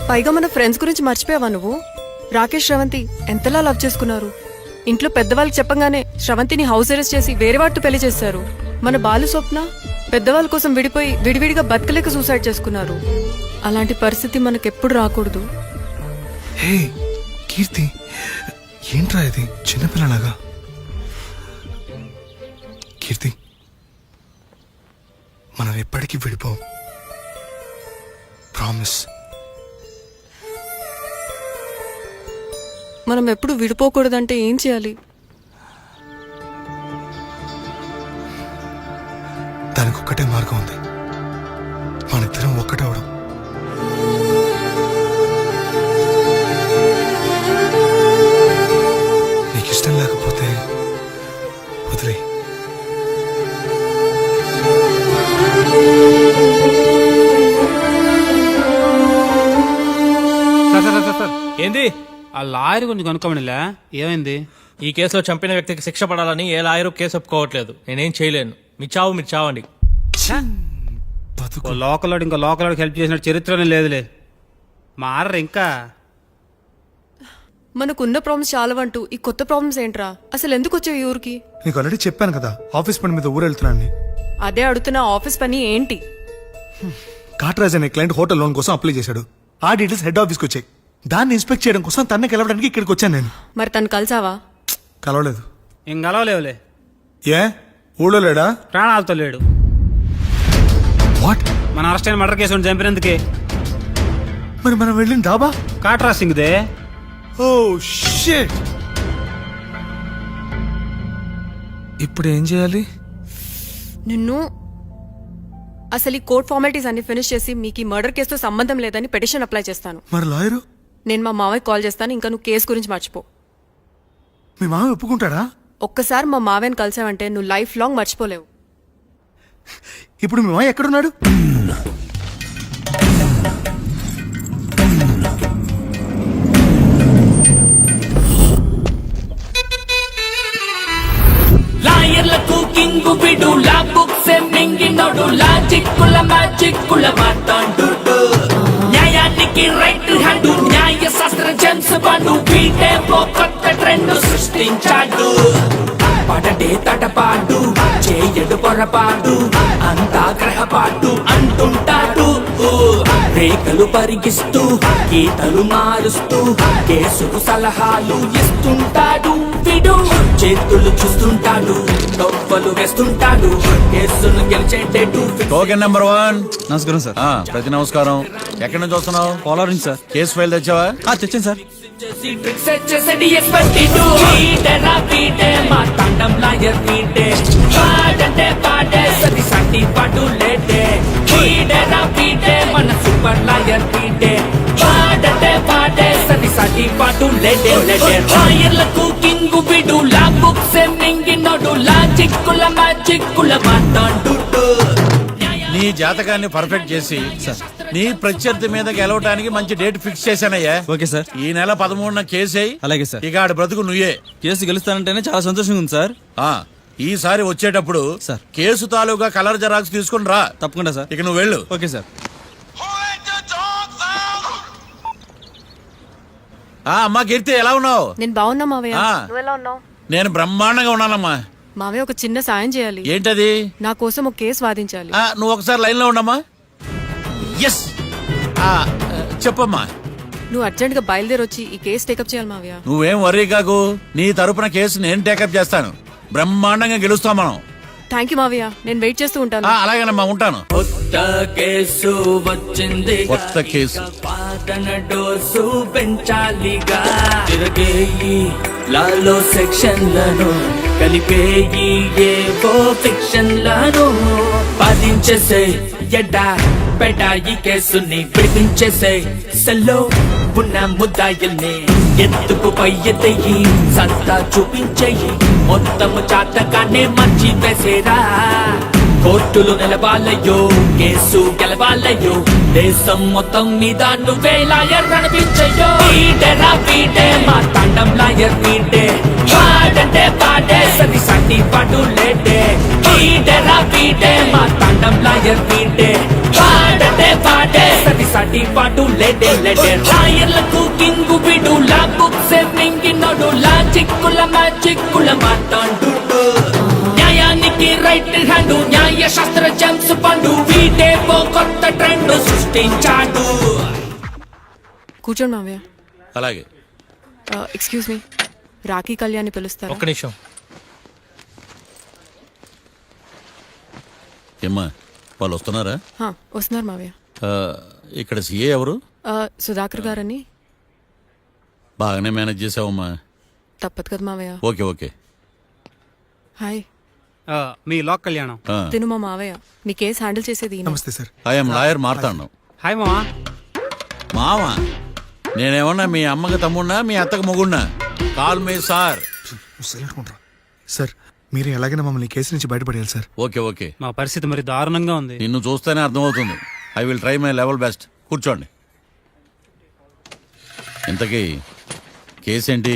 పైగా మన ఫ్రెండ్స్ గురించి మర్చిపోయావా నువ్వు? రాకేష్ శ్రవంతి ఎంతలా లవ్ చేసుకున్నారు. ఇంట్లో పెద్దవాళ్ళకి చెప్పగానే శ్రవంతిని హౌస్ అరెస్ట్ చేసి వేరే వాటితో పెళ్లి చేశారు. మన బాలు స్వప్న పెద్దవాళ్ళ కోసం విడిపోయి విడివిడిగా బతకలేక సూసైడ్ చేసుకున్నారు. అలాంటి పరిస్థితి మనకెప్పుడు రాకూడదు. హే కీర్తి, ఏంట్రా ఇది చిన్నపిల్లలాగా? కీర్తి, మనం ఎప్పటికీ విడిపోం, ప్రామిస్. మనం ఎప్పుడు విడిపోకూడదంటే ఏం చేయాలి? దానికి ఒక్కటే మార్గం ఉంది. మనిద్దరం ఒక్కటి ఏంది? ఆ లాయర్ గురించి కనుక్కోమనిలే, ఏమైంది? ఈ కేసులో చంపిన వ్యక్తికి శిక్ష పడాలని ఏ లాయరు కేసు ఒప్పుకోవట్లేదు. నేనేం చేయలేను. మీరు చావండి. ఓ లోకల్ ఇంకో లోకల్ హెల్ప్ చేసిన చరిత్రనే లేదులే. మారరు ఇంకా. మనకున్న ప్రాబ్లమ్స్ చాలవంటూ ఈ కొత్త ప్రాబ్లమ్స్ ఏంట్రా? అసలు ఎందుకు వచ్చావు ఈ ఊరికి? నీకు ఆల్రెడీ చెప్పాను కదా ఆఫీస్ పని మీద ఊరు వెళ్తున్నాను. అదే అడుగుతున్న ఆఫీస్ పని ఏంటి? కాట్రాజ్ అనే క్లయింట్ హోటల్ లోన్ కోసం అప్లై చేశాడు. ఆ డీటెయిల్స్ హెడ్ ఆఫీస్కి వచ్చాయి. దాన్ని ఇన్స్పెక్ట్ చేయడం కోసం తనని కలవడానికి ఇక్కడికి వచ్చాను నేను. మరి తను కలిసావా? కలవలేదు. ఏం గలవలేవులే. ఏ ఊళ్ళో లేడా? ప్రాణాలతో లేడు. వాట్? మన అరెస్ట్ అయిన మర్డర్ కేసు చంపినందుకే. మరి మనం వెళ్ళిన డాబా? కాట్రా సింగ్దే. Oh shit. ఇప్పుడు ఏం చేయాలి? నిన్ను అసలు ఈ కోర్ట్ ఫార్మాలిటీస్ అన్ని ఫినిష్ చేసి మీకు ఈ మర్డర్ కేసుతో సంబంధం లేదని పిటిషన్ అప్లై చేస్తాను. మరి లాయరు? నేను మా మావయ్య కాల్ చేస్తాను. ఇంకా నువ్వు కేసు గురించి మర్చిపో. మీ మామ ఒప్పుకుంటాడా? ఒక్కసారి మా మావయ్యని కలిసావంటే నువ్వు లైఫ్ లాంగ్ మర్చిపోలేవు. ఇప్పుడు మీ మామ ఎక్కడున్నాడు? లాయర్లకు కింగు విడు లా బుక్స్ మింగినోడు లాజిక్కుల మ్యాజిక్కుల మాట్లాడు న్యాయానికి రైట్ హ్యాండ్ న్యాయ శాస్త్ర జెమ్స్ బాండు వీటే ఓ కొత్త ట్రెండ్ సృష్టించాడు. పడటే తటపాటు చేయడు పొరపాటు అంతా గ్రహపాటు అంటుంటాడు. రేఖలు పరిగిస్తూ గీతలు మారుస్తూ కేసుకు సలహాలు ఇస్తుంటాడు. విడు చేతులు చూస్తుంటాడు, తొప్పలు వేస్తుంటాడు, కేసులు గెలిచేటట్టు. Token number 1. నమస్కారం సార్. ప్రతి నమస్కారం. ఎక్కడి నుంచి వస్తున్నావు? పోలవరం నుంచి సార్. కేసు ఫైల్ తెచ్చావా? తెచ్చాను సార్. ట్రిక్స్ చేసేది ఎక్స్పర్ట్ ఇటు. వీడేరా వీడే మా తండం లాయర్ వీడే. పాడంటే పాడే సది సటి పాటు లేటే. వీడేరా వీడే మన సూపర్ లాయర్ వీడే. పాడంటే పాడే సది సటి పాటు లేటే లేటే. లాయర్లకు కింగు విడు లా బుక్స్ మింగినోడు లాజిక్కుల మ్యాజిక్కుల మాట్లాడు. నీ జాతకాన్ని పర్ఫెక్ట్ చేసి నీ ప్రత్యర్థి మీద గెలవడానికి మంచి డేట్ ఫిక్స్ చేశానయ్యా. Okay sir. ఈ నెల 13న కేసు అయ్యి అలాగే సార్. ఇక ఆడి బ్రతుకు నువ్వే. కేసు గెలుస్తానంటేనే చాలా సంతోషంగా ఉంది సార్. ఈసారి వచ్చేటప్పుడు సార్. కేసు తాలూకా కలర్ జెరాక్స్ తీసుకుని రా. తప్పకుండా సార్. ఇక నువ్వు వెళ్ళు. Okay sir. అమ్మా కీర్తి, ఎలా ఉన్నావు? నేను బాగున్నా మావయ్య. ఆ. నువ్వు ఎలా ఉన్నావు? నేను బ్రహ్మాండంగా ఉన్నానమ్మా. మావయ్య ఒక చిన్న సాయం చేయాలి. ఏంటది? నా కోసం ఒక కేసు వాదించాలి. నువ్వు ఒకసారి లైన్ లో ఉండమ్మా. ఎస్, చెప్పమ్మా. నువ్వు అర్జెంట్ గా బయలుదేరి వచ్చి ఈ కేసు టేకప్ చేయాలి మావయ్య. నువ్వేం వర్రీ కాకు. నీ తరపున కేసు నేను టేకప్ చేస్తాను. బ్రహ్మాండంగా గెలుస్తాం మనం. థ్యాంక్ యూ మావయ్య. నేను వెయిట్ చేస్తూ ఉంటాను. అలాగేనమ్మా, ఉంటాను. కొత్త కేసు వచ్చింది, కొత్త కేసు. పాతన డోసు పెంచాలిగా. తిరగేయి లాలో సెక్షన్లను, కలిపేయి ఏవో ఫిక్షన్లను. బాధించేసే ఎడ్డా బెడా ఈ కేసుని విడిపించేసే. సెల్లో ఉన్న ముద్దాయిల్ని ఎత్తుకు పై ఎత్తయి, సత్తా చూపించేయి. మొత్తము చాటగానే మంచి వేసేరా. కోర్టులు నిలవాలయ్యో, కేసు గెలవాలయ్యో, దేశం మొత్తం మీద నువ్వే లాయర్ అనిపించయ్యో. వీడేరా వీడే మా తండం లాయర్ వీడే. పాడంటే పాడే సది సటి పాటు లేటే. వీడేరా వీడే మా తండం లాయర్ వీడే. పాడంటే పాడే సది సటి పాటు లేటే లేటే. లాయర్లకు కింగు విడు లా బుక్స్ మింగినోడు లాజిక్కుల మ్యాజిక్కుల మాట్లాడు. న్యాయానికి రైట్ హ్యాండ్ న్యాయ శాస్త్ర జెమ్స్ పండు వీడే ఓ కొత్త ట్రెండ్ సృష్టించాడు. కూర్చోండి మావయ్య. అలాగే. ఎక్స్క్యూజ్ మీ, రాఖీ కళ్యాణ్ పిలుస్తారు. ఒక్క నిమిషం. ఏమ్మా, వాళ్ళు వస్తున్నారా? వస్తున్నారు మావయ్య. ఇక్కడ సీఏ ఎవరు? సుధాకర్ గారని. బాగానే మేనేజ్ చేసావమ్మా. తప్పదు కదా మావయ్య. Okay okay. హాయ్. మీ లోక్ కళ్యాణం. తిను మా మావయ్య. మీ కేసు హ్యాండిల్ చేసేది ఈయన. నమస్తే sir. I'm lawyer Marthandam. Hi మామా. మావా, నేనేమన్నా మీ అమ్మకి తమ్ముడినా మీ అత్తకు మొగుడినా? Call me sir. సార్, మీరు ఎలాగైనా మమ్మల్ని కేసు నుంచి బయటపడేయాలి సార్. Okay okay. మా పరిస్థితి మరి దారుణంగా ఉంది. నిన్ను చూస్తేనే అర్థమవుతుంది. I will try my level best. కూర్చోండి. ఇంతకీ కేసేంటి?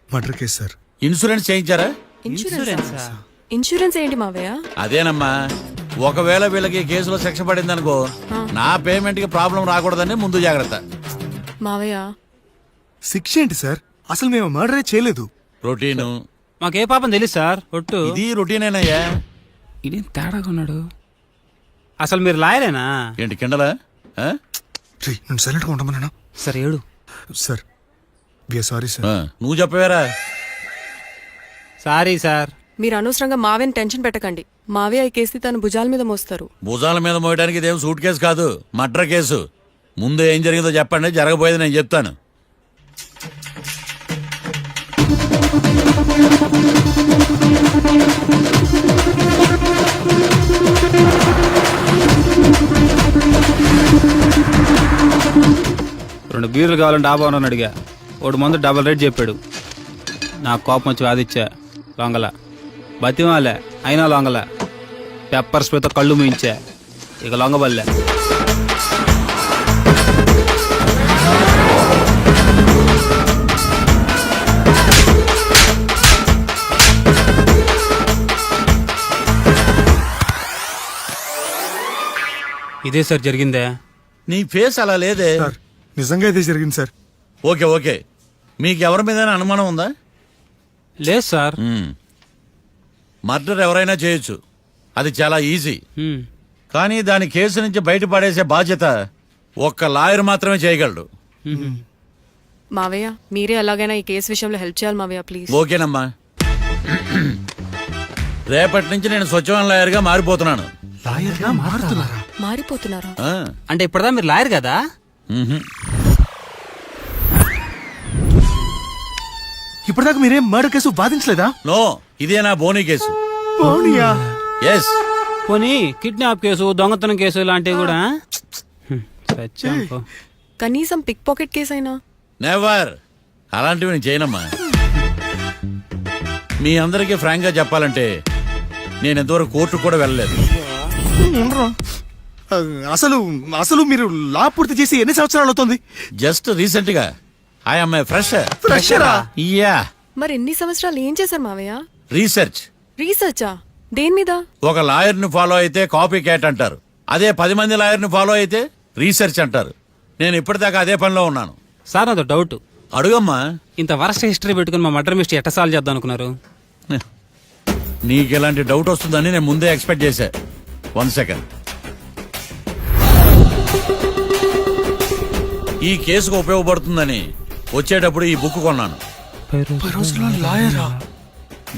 Murder case sir. ఇన్సూరెన్స్ చేయించారా? ఇన్సూరెన్స్ ఏంటి మావయ్య? అదేనమ్మా, ఒకవేళ వీళ్ళకి కేసులో శిక్ష పడిందనుకో, నా పేమెంట్ కి ప్రాబ్లం రాకూడదని ముందు జాగ్రత్త. మావయ్య శిక్ష ఏంటి సార్? అసలు మేము మర్డరే చేయలేదు. రొటీను మాకే పాపం తెలుసు సార్. ఒట్టు ఇది రొటీనేనయ్యా. ఇదేం తేడాగా ఉన్నాడు. అసలు మీరు లాయరేనా? ఏంటి కిండలా? ఆ? నేను సైలెంట్గా ఉండమన్నా సరే ఏడు. సార్. We're sorry sir. నువ్వు చెప్పవేరా? Sorry sir. మీరు అనవసరంగా మావయ్యని టెన్షన్ పెట్టకండి. మావయ్య ఈ కేసు తన భుజాల మీద మోస్తారు. భుజాల మీద మోయడానికి ఇదేం సూట్ కేసు కాదు, మర్డర్ కేసు. ముందు ఏం జరిగిందో చెప్పండి, జరగబోయేది నేను చెప్తాను. రెండు బీర్లు కావాలని డాబా అని అడిగా. ఒకటి మందు డబల్ రేట్ చెప్పాడు. నాకు కోపం వచ్చి వాదిచ్చా. లొంగల బతిమాలే, అయినా లొంగల. పెప్పర్ స్ప్రేతో కళ్ళు మూయించా. ఇక లొంగబల్లే. ఇదే సార్ జరిగిందే. నీ ఫేస్ అలా లేదే. సార్ నిజంగా ఇదే జరిగింది సార్. ఓకే ఓకే, మీకు ఎవరి మీద అనుమానం ఉందా? లేదు సార్. మర్డర్ ఎవరైనా చేయొచ్చు, అది చాలా ఈజీ. హ్మ్. కానీ దాని కేసు నుంచి బయటపడేసే బాధ్యత ఒక్క లాయర్ మాత్రమే చేయగలడు. మావయ్య మీరే ఎలాగైనా ఈ కేసు విషయంలో హెల్ప్ చేయాలి మావయ్య ప్లీజ్. ఓకేనమ్మా. రేపటి నుంచి నేను స్వచ్ఛమైన లాయర్గా మారిపోతున్నాను. లాయర్గా మారుతున్నారా? మారిపోతున్నారా? ఆ, అంటే ఇప్పటిదా మీరు లాయర్ కదా? మ్హూ. ఇప్పటిదాకా మీరేం మర్డర్ కేసు వాదించలేదా? నో, ఇదే నా బోనీ కేసు. అవునియా? ఎస్. పోనీ కిడ్నాప్ కేసు, దొంగతనం కేసు ఇలాంటివి కూడా? సత్యం పో. కనీసం పిక్ పాకెట్ కేసు అయినా? నెవర్. అలాంటివి నేను చేయనమ్మా. మీ అందరికీ ఫ్రాంక్ గా చెప్పాలంటే నేను ఎంతవరకు కోర్టు కూడా వెళ్ళలేదు. అసలు అసలు మీరు లా పూర్తి చేసి ఎన్ని సంవత్సరాలు అవుతుంది? జస్ట్ రీసెంట్ గా ఐఎమ్ ఏ ఫ్రెషర్. ఫ్రెషరా? యా. మరి ఎన్ని సంవత్సరాలు ఏం చేశారు మావయ్య? రీసెర్చ్. రీసెర్చా? దేని మీద? ఒక లాయర్ ని ఫాలో అయితే కాపీ క్యాట్ అంటారు, అదే 10 మంది లాయర్ ని ఫాలో అయితే రీసెర్చ్ అంటారు. నేను ఇప్పటిదాకా అదే పనిలో ఉన్నాను. సార్ నాతో డౌట్. అడుగమ్మా. ఇంత వరస్ట్ హిస్టరీ పెట్టుకుని మా మర్డర్ మిస్టరీ ఎట్ట సాల్వ్ చేద్దాం అనుకున్నారు? నీకు ఇలాంటి డౌట్ వస్తుందని నేను ముందే ఎక్స్పెక్ట్ చేశా. 1 సెకండ్. ఈ కేసుకు ఉపయోగపడుతుందని వచ్చేటప్పుడు ఈ బుక్ కొన్నాను.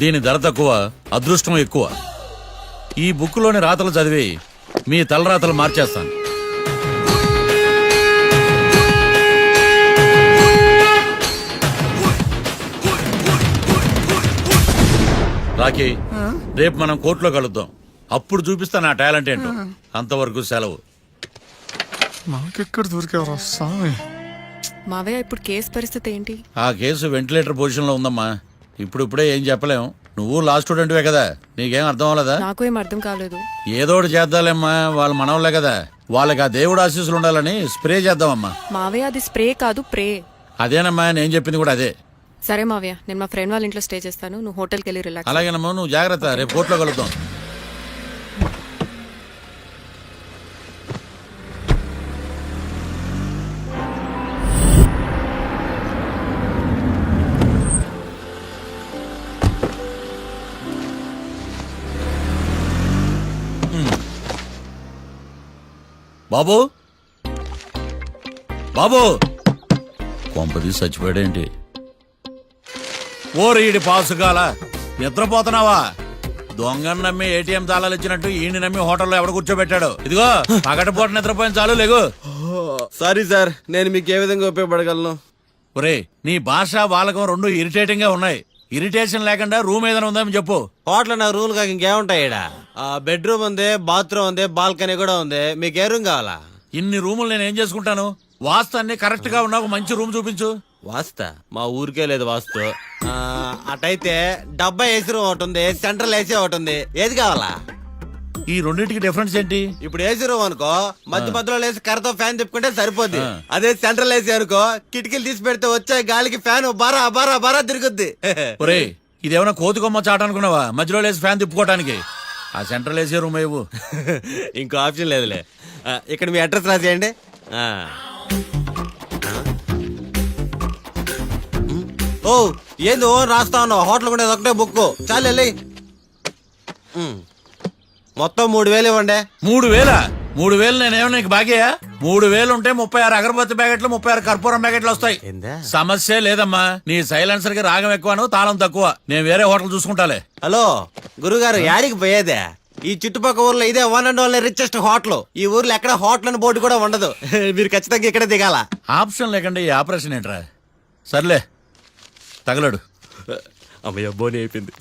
దీని ధర తక్కువ, అదృష్టం ఎక్కువ. ఈ బుక్ లోని రాతలు చదివి మీ తలరాతలు మార్చేస్తాను. రాకీ, రేపు మనం కోర్టులో కలుద్దాం. అప్పుడు చూపిస్తా నా టాలెంట్ ఏంటో. అంతవరకు సెలవు. నాకెక్కడ దొరికేవరా స్వామి? మావయ్య ఇప్పుడు కేసు పరిస్థితి ఏంటి? ఆ కేసు వెంటిలేటర్ పొజిషన్ లో ఉందమ్మా. ఇప్పుడే ఏం చెప్పలేం. నువ్వు లా స్టూడెంట్వే కదా, నీకేం అర్థం అవ్వలేదా? నాకు ఏం అర్థం కాలేదు. ఏదో ఒకటి చేద్దాలేమ్మా, వాళ్ళు మనవలే కదా. వాళ్ళకి ఆ దేవుడు ఆశీస్సులు ఉండాలని స్ప్రే చేద్దామమ్మా. మావయ్య అది స్ప్రే కాదు, ప్రే. అదేనమ్మా, నేను చెప్పింది కూడా అదే. సరే మావయ్య, నేను మా ఫ్రెండ్ వాళ్ళ ఇంట్లో స్టే చేస్తాను. నువ్వు హోటల్కి వెళ్ళి రిలాక్స్. అలాగేనమ్మా, నువ్వు జాగ్రత్త. రేపు కోర్టులో కలుద్దాం. బాబు, బాబు, కొంపది చచ్చిపోయాడేంటి? ఓరీడి పాసుగాల, నిద్రపోతున్నావా? దొంగను నమ్మి ఏటీఎం తాళాలు ఇచ్చినట్టు ఈయన నమ్మి హోటల్లో ఎవడ కూర్చోబెట్టాడు? ఇదిగో పగటిపూట నిద్రపోయిన చాలు, లేగు. సారీ సార్, నేను మీకు ఏ విధంగా ఉపయోగపడగలను? ఒరే, నీ భాష వాలకం రెండు ఇరిటేటింగ్ గా ఉన్నాయి. ఇరిటేషన్ లేకుండా రూమ్ ఏదైనా ఉందని చెప్పు. హోటల్ నా రూల్ కాక ఇంకేముంటాయి? బెడ్రూమ్ ఉంది, బాత్రూమ్ ఉంది, బాల్కనీ కూడా ఉంది. మీకు ఏ రూమ్ కావాలా? ఇన్ని రూములు నేను ఏం చేసుకుంటాను? వాస్తు అన్ని కరెక్ట్ గా ఉన్న ఒక మంచి రూమ్ చూపించు. వాస్తా? మా ఊరికే లేదు వాస్తు. అటైతే డబ్బా ఏసీ రూమ్ ఒకటి ఉంది, సెంట్రల్ ఏసీ ఒకటి ఉంది. ఏది కావాలా? ఈ రెండింటికి డిఫరెన్స్ ఏంటి? ఇప్పుడు ఏసీ రూమ్ అనుకో మధ్య మధ్యలో లేసి కర్రతో ఫ్యాన్ తిప్పుకుంటే సరిపోద్ది. అదే సెంట్రల్ ఏసీ అనుకో కిటికీలు తీసి పెడితే వచ్చే గాలికి ఫ్యాన్ బారా బారా బారా తిరుగుద్ది. ఒరే ఇదేమన్నా కోతి కొమ్మ చాట అనుకున్నావా మధ్యలో లేసి ఫ్యాన్ తిప్పుకోవడానికి? ఆ సెంట్రల్ ఏసీ రూమ్ ఇవ్వు. ఇంకో ఆప్షన్ లేదులే. ఇక్కడ మీ అడ్రస్ రాసేయండి. ఓ ఏంది ఓ రాస్తా ఉన్నావు? హోటల్ కూడా ఒకటే బుక్ చాలు వెళ్ళి. మొత్తం 3000 ఇవ్వండి. 3000? 3000 నేనేమో నీకు బాగేయా? 3000 ఉంటే 36 అగరబత్తి ప్యాకెట్లు 36 కర్పూరం ప్యాకెట్లు వస్తాయి. ఏందా? సమస్య లేదమ్మా. నీ సైలెన్సర్ కి రాగం ఎక్కువను తాళం తక్కువ. నేను వేరే హోటల్ చూసుకుంటాలే. హలో గురుగారు యాడికి పోయేదే? ఈ చుట్టుపక్కల ఊర్లో ఇదే one and only richest hotel. ఈ ఊర్లో ఎక్కడ హోటల్ అని బోర్డు కూడా ఉండదు. మీరు ఖచ్చితంగా ఇక్కడే దిగాల. ఆప్షన్ లేకుండా ఈ ఆపరేషన్ ఏంట్రా? సర్లే తగలడు. అమ్మయ్య బోని అయిపోయింది.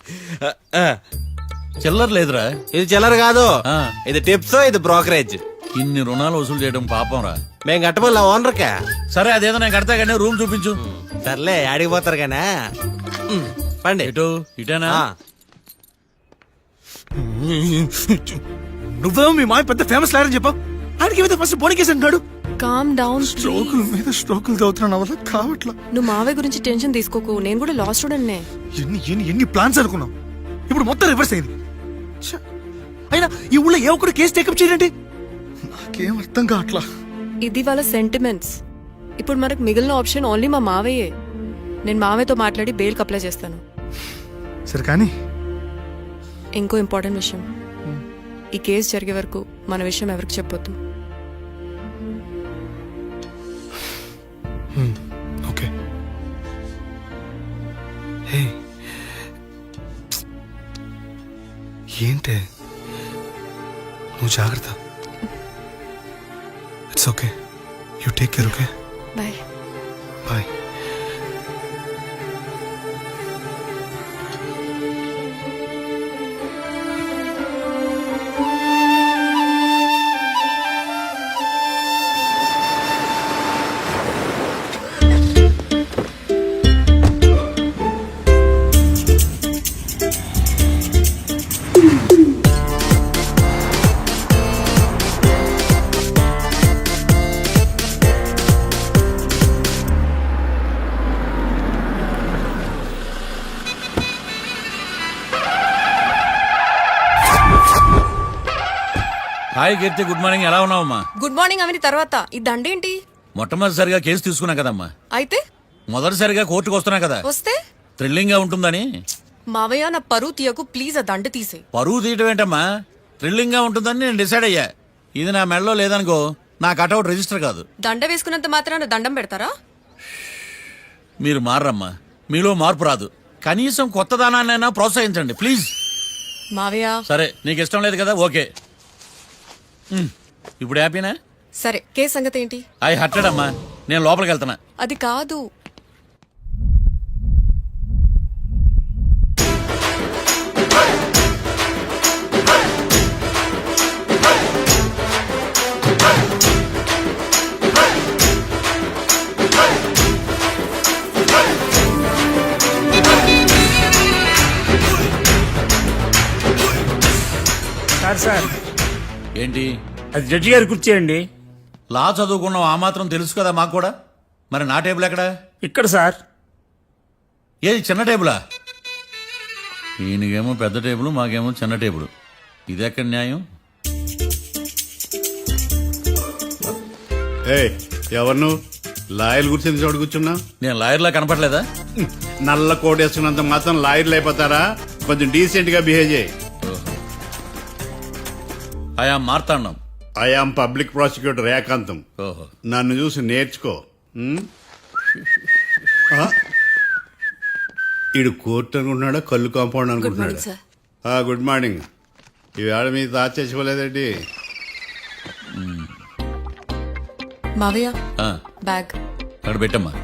చిల్లర లేదురా. ఇది చిల్లర కాదు, ఆ. ఇది టిప్స్, ఇది బ్రోకరేజ్. ఇన్ని రుణాలు వసూలు చేయడం పాపం రా. మేము కట్టబోలే ఓనర్కే. సరే అదేదో నేను కడతా కానీ రూమ్ చూపించు. సర్లే యాడికి పోతారు కానీ పండి. ఎటు ఇటేనా? నువ్వేమో మీ మాయ పెద్ద ఫేమస్ లాయర్ అని చెప్పావు. ఆయనకి ఏమైతే ఫస్ట్ బోర్డు కేసు అంటాడు. Calm down. స్ట్రోకుల మీద స్ట్రోకులు తవ్వుతున్నా వల్ల కావట్లా. నువ్వు మావయ్య గురించి టెన్షన్ తీసుకోకు. నేను కూడా లా స్టూడెంట్నే. ఎన్ని ప్లాన్స్ అనుకున్నావు, ఇప్పుడు మొత్తం రివర్స్ అయింది. ఛ! అయినా ఈ ఊళ్ళో ఏ ఒక్కడు కేసు టేకప్ చేయండి. నాకేం అర్థం కావట్లా. ఇది వాళ్ళ సెంటిమెంట్స్. ఇప్పుడు మనకు మిగిలిన ఆప్షన్ ఓన్లీ మా మావయ్యే. నేను మావయ్యతో మాట్లాడి బెయిల్కి అప్లై చేస్తాను. సరే కానీ ఇంకో ఇంపార్టెంట్ విషయం, ఈ కేసు జరిగే వరకు మన విషయం ఎవరికి చెప్పొద్దు. ఓకే. హే ఏంటే నువ్వు జాగ్రత్త. It's okay. You take care. Okay bye. Bye. Hi Keerthi, good morning. ఎలా ఉన్నావమ్మా? గుడ్ మార్నింగ్ అవని తర్వాత ఈ దండేంటి? మొట్టమొదటిసారిగా కేసు తీసుకున్నా కదమ్మా. అయితే మొదటిసారిగా కోర్టుకు వస్తున్నా కదా, వస్తే థ్రిల్లింగ్ గా ఉంటుందని. మావయ్య నా పరువు తీయకు ప్లీజ్. ఆ దండ తీసే. పరువు తీయటం ఏంటమ్మా, థ్రిల్లింగ్ గా ఉంటుందని నేను డిసైడ్ అయ్యా. ఇది నా మెడలో లేదనుకో నా కటౌట్ రిజిస్టర్ కాదు. దండ వేసుకున్నంత మాత్రాన దండం పెడతారా? మీరు మారమ్మా, మీలో మార్పు రాదు. కనీసం కొత్త దానాన్నైనా ప్రోత్సహించండి ప్లీజ్. మావయ్య సరే నీకు ఇష్టం లేదు కదా, ఓకే. ఇప్పుడు హ్యాపీనా? సరే కేసు సంగతి ఏంటి? ఐ హర్టెడ్ అమ్మా, నేను లోపలికి వెళ్తున్నా. అది కాదు. సార్ ఏంటి? అది జడ్జి గారి కుర్చీ అండి. లా చదువుకున్నావు, ఆ మాత్రం తెలుసు కదా మాకు కూడా. మరి నా టేబుల్ ఎక్కడ? ఇక్కడ సార్. ఏది చిన్న టేబులా? ఈయనకేమో పెద్ద టేబుల్, మాకేమో చిన్న టేబుల్. ఇదెక్కడ న్యాయం? ఎవరు నువ్వు? లాయర్ కూర్చొని చోటు కూర్చున్నా? నేను లాయర్లా కనపడలేదా? నల్ల కోట్ వేసుకున్నంత మాత్రం లాయర్లు అయిపోతారా? కొంచెం డీసెంట్ గా బిహేవ్ చేయి. ఆయా Marthandam. I am public prosecutor Rekantham. ఓహో, నన్ను చూసి నేర్చుకో. ఈడు కోర్టు అనుకుంటున్నాడా, కళ్ళు కాంపౌండ్ అనుకుంటున్నాడా? Good morning. ఈవేళ మీ తాత చచ్చిపోలేదండి. మావయ్య ఆ, బ్యాగ్ అక్కడ పెట్టమ్మా.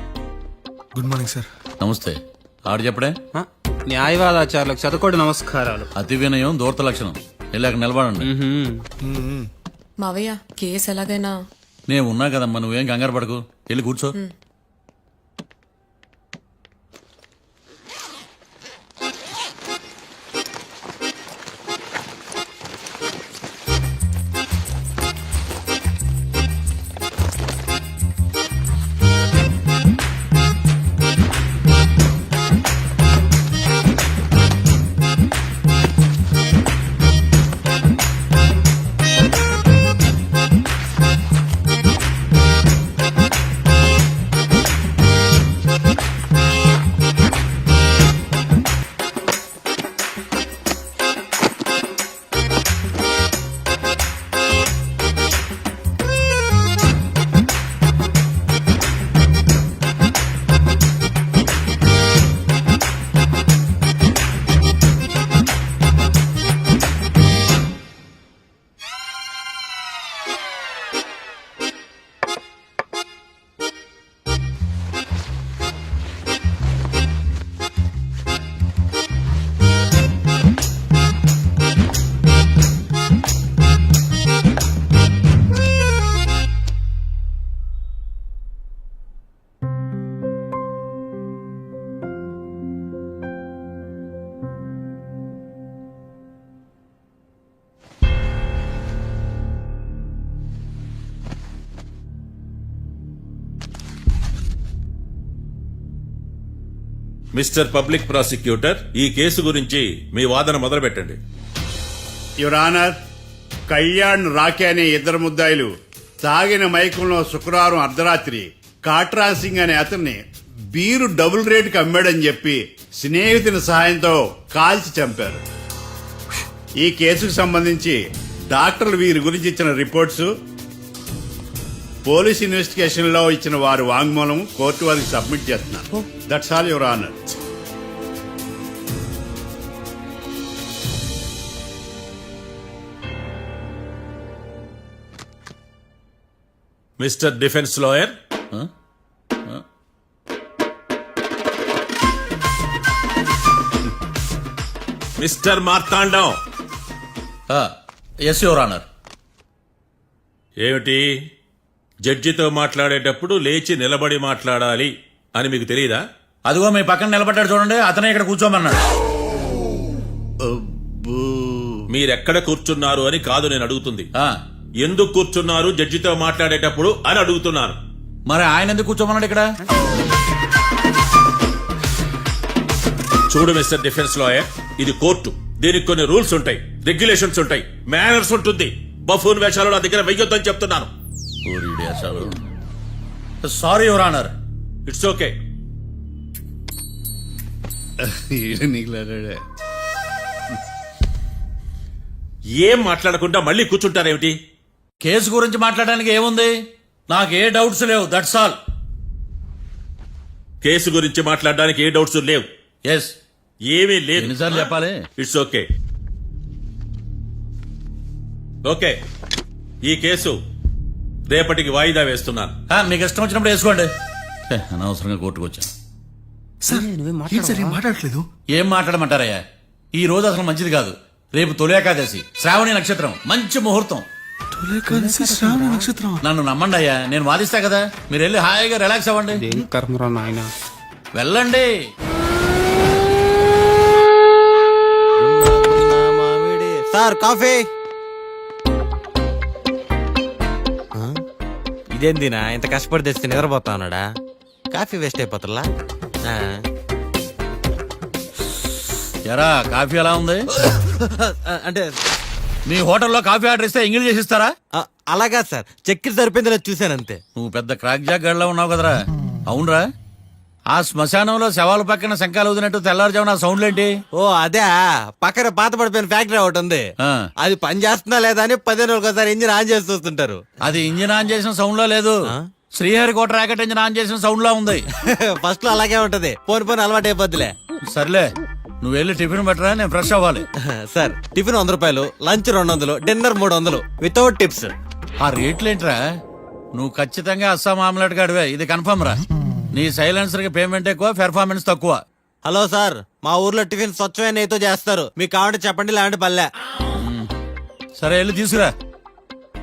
Good morning sir. నమస్తే. ఆడు చెప్పడే. న్యాయవాదాచారులకు శతకోటి నమస్కారాలు. అతి వినయం దూరత లక్షణం. వెళ్ళాక నిలబడండి. మావయ్య కేసు ఎలాగైనా. నేను ఉన్నా కదమ్మా, నువ్వేం కంగారు పడకు. వెళ్ళి కూర్చో. మిస్టర్ పబ్లిక్ ప్రాసిక్యూటర్, ఈ కేసు గురించి మీ వాదన మొదలు పెట్టండి. యువర్ ఆనర్, కళ్యాణ్ రాకే అనే ఇద్దరు ముద్దాయిలు తాగిన మైకంలో శుక్రవారం అర్ధరాత్రి కాట్రా సింగ్ అనే అతన్ని బీరు డబుల్ రేటుకి అమ్మాడని చెప్పి స్నేహితుని సహాయంతో కాల్చి చంపారు. ఈ కేసుకు సంబంధించి డాక్టర్లు వీరి గురించి ఇచ్చిన రిపోర్ట్స్, పోలీస్ ఇన్వెస్టిగేషన్ లో ఇచ్చిన వారి వాంగ్మూలం కోర్టు వారికి సబ్మిట్ చేస్తున్నారు. That's all your honour. Mister defence lawyer, mister Marthandam. Yes your honour. ఏమిటి, జడ్జితో మాట్లాడేటప్పుడు లేచి నిలబడి మాట్లాడాలి అని మీకు తెలియదా? అదిగో మీ పక్కన నిలబడ్డాడు చూడండి, అతనే ఇక్కడ కూర్చోమన్నాడు. మీరెక్కడ కూర్చున్నారు అని కాదు నేను అడుగుతుంది. ఎందుకు కూర్చున్నారు జడ్జితో మాట్లాడేటప్పుడు అని అడుగుతున్నాను. మరి ఆయన ఎందుకు కూర్చోమన్నాడు ఇక్కడ? చూడు మిస్టర్ డిఫెన్స్ లాయర్, ఇది కోర్టు. దీనికి కొన్ని రూల్స్ ఉంటాయి, రెగ్యులేషన్స్ ఉంటాయి, మేనర్స్ ఉంటుంది. బఫూన్ వేషాలు నా దగ్గర వెయ్యొద్దని చెప్తున్నాను. Sorry your honour. It's okay. ఏం మాట్లాడకుండా మళ్ళీ కూర్చుంటారేమిటి? కేసు గురించి మాట్లాడడానికి ఏముంది? నాకు ఏ డౌట్స్ లేవు, దట్స్ ఆల్. కేసు గురించి మాట్లాడడానికి ఏ డౌట్స్ లేవు? ఎస్. ఏమీ లేదు. ఎన్నిసార్లు చెప్పాలి? It's okay. ఓకే, ఈ కేసు రేపటికి వాయిదా వేస్తున్నాను. మీకు ఇష్టం వచ్చినప్పుడు వేసుకోండి. అనవసరంగా కోర్టుకు వచ్చాను. మాట్లాడట్లేదు. ఏం మాట్లాడమంటారయ్యా? ఈ రోజు అసలు మంచిది కాదు. రేపు తొలి ఏకాదశి, శ్రావణి నక్షత్రం, మంచి ముహూర్తం. నక్షత్రం. నన్ను నమ్మండి అయ్యా, నేను వాదిస్తా కదా. మీరు వెళ్ళి హాయిగా రిలాక్స్ అవ్వండి. వెళ్ళండి. Sir coffee. ఇదేందినా ఇంత కష్టపడి తెస్తే నిద్రపోతా ఉన్నాడా? కాఫీ వేస్ట్ అయిపోతుందా? ఎరా కాఫీ ఎలా ఉంది? అంటే మీ హోటల్లో కాఫీ ఆర్డర్ ఇస్తే ఎంగిల్ చేసి ఇస్తారా? అలాగా సార్, చక్కెర సరిపోయింది చూశానంతే. నువ్వు పెద్ద క్రాక్ జాక్ గడిలో ఉన్నావు కదరా. అవునరా, ఆ శ్మశానంలో శవాల పక్కన శంఖాలు వదినట్టు తెల్లారుజామున సౌండ్లేంటి? ఓ అదే, పక్కన పాత పడిపోయిన ఫ్యాక్టరీ ఒకటి ఉంది. అది పని చేస్తున్నా లేదా అని 15 రోజులు ఒకసారి ఇంజిన్ ఆన్ చేసి చూస్తుంటారు. అది ఇంజిన్ ఆన్ చేసిన సౌండ్ లో లేదు, శ్రీహరికోట రాకెట్ ఇంజిన్ ఆన్ చేసిన సౌండ్ లో ఉంది. ఫస్ట్ లో అలాగే ఉంటది, పోని అలవాటు అయిపోద్దిలే. సర్లే, నువ్వు వెళ్ళి టిఫిన్ పెట్టరా, నేను ఫ్రెష్ అవ్వాలి. సార్ టిఫిన్ 100 రూపాయలు, లంచ్ 200, డిన్నర్ 300 వితౌట్ టిప్స్. ఆ రేట్లేంట్రా? నువ్వు ఖచ్చితంగా అస్సాం ఆమ్లెట్ గాడివే, ఇది కన్ఫర్మ్ రా. నీ సైలెన్సర్ కి పేమెంట్ ఎక్కువ, పెర్ఫార్మెన్స్ తక్కువ. హలో సార్, మా ఊర్లో టిఫిన్ స్వచ్ఛమైన నెయ్యితో చేస్తారు. మీకు కావాలంటే చెప్పండి, లేదంటే పల్లె. సరే వెళ్ళి తీసుకురా,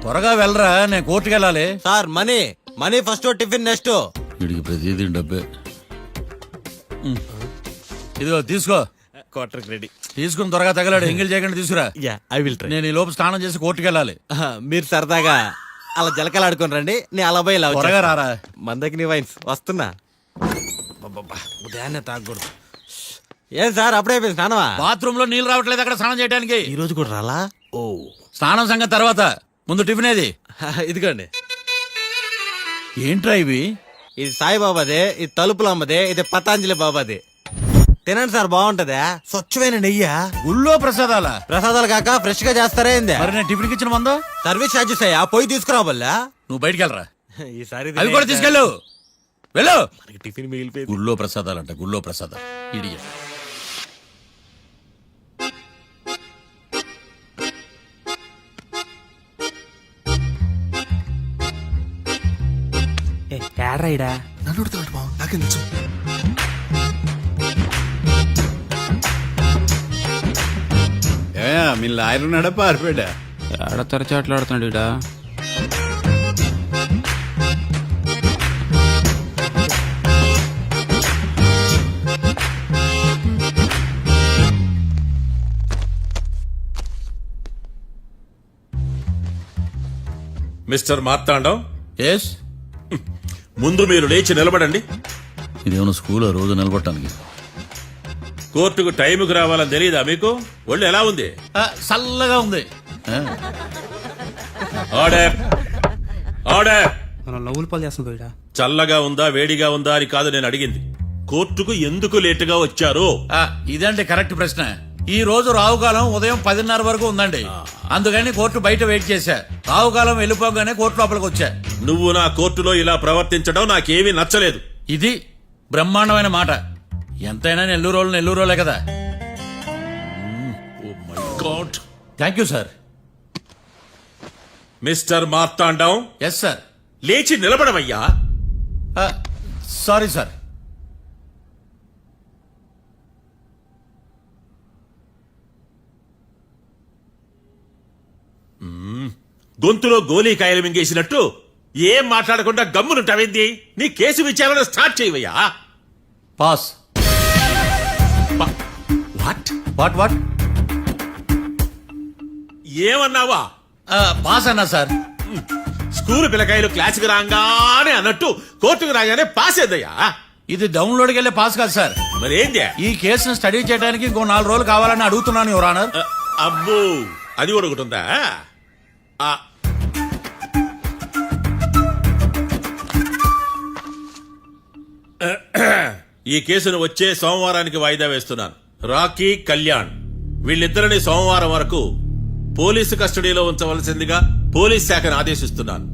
త్వరగా వెళ్ళరా, నేను కోర్టుకు వెళ్ళాలి. Sir money first, tiffin next. వీడికి ప్రతిదీ డబ్బే. ఇదిగో తీసుకో. Quarter ready. తీసుకుని త్వరగా తగలాడు, ఎంగిల్ చేయకుండా తీసుకురా. I will try. నేను ఈ లోపు స్నానం చేసి కోర్టుకు వెళ్ళాలి. మీరు సరదాగా అలా జలకలాడుకుని రండి, నేను అలా పోయి త్వరగా రారా. మందకి నీ వైన్స్ వస్తున్నా. ఉదయాన్నే తాగకూడదు. ఏం సార్ అప్పుడే అయిపోయింది స్నానమా? బాత్రూమ్ లో నీళ్ళు రావట్లేదు అక్కడ స్నానం చేయడానికి. ఈ రోజు కూడా రాలా? ఓ, స్నానం సంగతి తర్వాత, ముందు టిఫిన్ ఏది? ఇదిగోండి. ఏంట్రా ఇవి? ఇది సాయిబాబాదే, ఇది తలుపులమ్మదే, ఇది పతాంజలి బాబాది. తినండి సార్, బాగుంటదా? స్వచ్ఛమైన నెయ్యా? గుళ్ళో ప్రసాదాలా? ప్రసాదాలు కాక ఫ్రెష్ గా చేస్తారా ఏంది? మరి నేను టిఫిన్ ఇచ్చిన మందో సర్వీస్ ఛార్జెస్ అయ్యా, పోయి తీసుకురాబల్లా. నువ్వు బయటికి వెళ్ళరా. ఈసారి అవి కూడా తీసుకెళ్ళు. వెళ్ళు. టిఫిన్ మిగిలిపోయింది. గుళ్ళో ప్రసాదాలంట, గుళ్ళో ప్రసాదాలు. ఇడియ ఏడ్రాయిడా? నన్ను అడుగుతాడు బావ, నాకేం తెలుసు? మీ లాయర్ ఉన్నాడా పారిపోయాడా? ఆడ తెరచాట్లాడుతున్నాడు ఇడా. Mister Marthandam, yes. ముందు మీరు లేచి నిలబడండి. ఇదేమన్నా స్కూల్ రోజు నిలబడటానికి? కోర్టుకు టైంకి రావాలని తెలియదా మీకు? ఒళ్ళు ఎలా ఉంది? చల్లగా ఉంది. Order order. మనం నవ్వులు పాలు చేస్తుంది. చల్లగా ఉందా వేడిగా ఉందా అని కాదు నేను అడిగింది. కోర్టుకు ఎందుకు లేటుగా వచ్చారు? ఇదండి కరెక్ట్ ప్రశ్న. ఈ రోజు రావుకాలం ఉదయం 10:30 వరకు ఉందండి. అందుకని కోర్టు బయట వెయిట్ చేశా. రావుకాలం వెళ్ళిపోగానే కోర్టు లోపలికి వచ్చా. నువ్వు నా కోర్టులో ఇలా ప్రవర్తించడం నాకేమీ నచ్చలేదు. ఇది బ్రహ్మాండమైన మాట. ఎంతైనా నెల్లూరోలే కదా. Oh my god. Thank you sir. Mister Marthandam, yes sir. లేచి నిలబడమయ్యా. Sorry sir. గొంతులో గోలీకాయలు మింగేసినట్టు ఏం మాట్లాడకుండా గమ్మునుంటావేంది? నీ కేసు విచారణ స్టార్ట్ చేయవయ్యా. పాస్. వాట్ వాట్ వాట్ ఏమన్నావా? పాస్ అన్నా సార్. స్కూల్ పిల్లకాయలు క్లాసుకు రాగానే అన్నట్టు కోర్టుకు రాగానే పాస్ ఏదయ్యా? ఇది డౌన్లోడ్కి వెళ్ళే పాస్ కాదు సార్. మరేంది? ఈ కేసును స్టడీ చేయడానికి ఇంకో 4 రోజులు కావాలని అడుగుతున్నాను యువర్ ఆనర్. అబ్బో, అది కూడా ఒకటి ఉందా? ఈ కేసును వచ్చే సోమవారానికి వాయిదా వేస్తున్నాను. రాకీ, కళ్యాణ్ వీళ్ళిద్దరిని సోమవారం వరకు పోలీసు కస్టడీలో ఉంచవలసిందిగా పోలీస్ శాఖను ఆదేశిస్తున్నాను.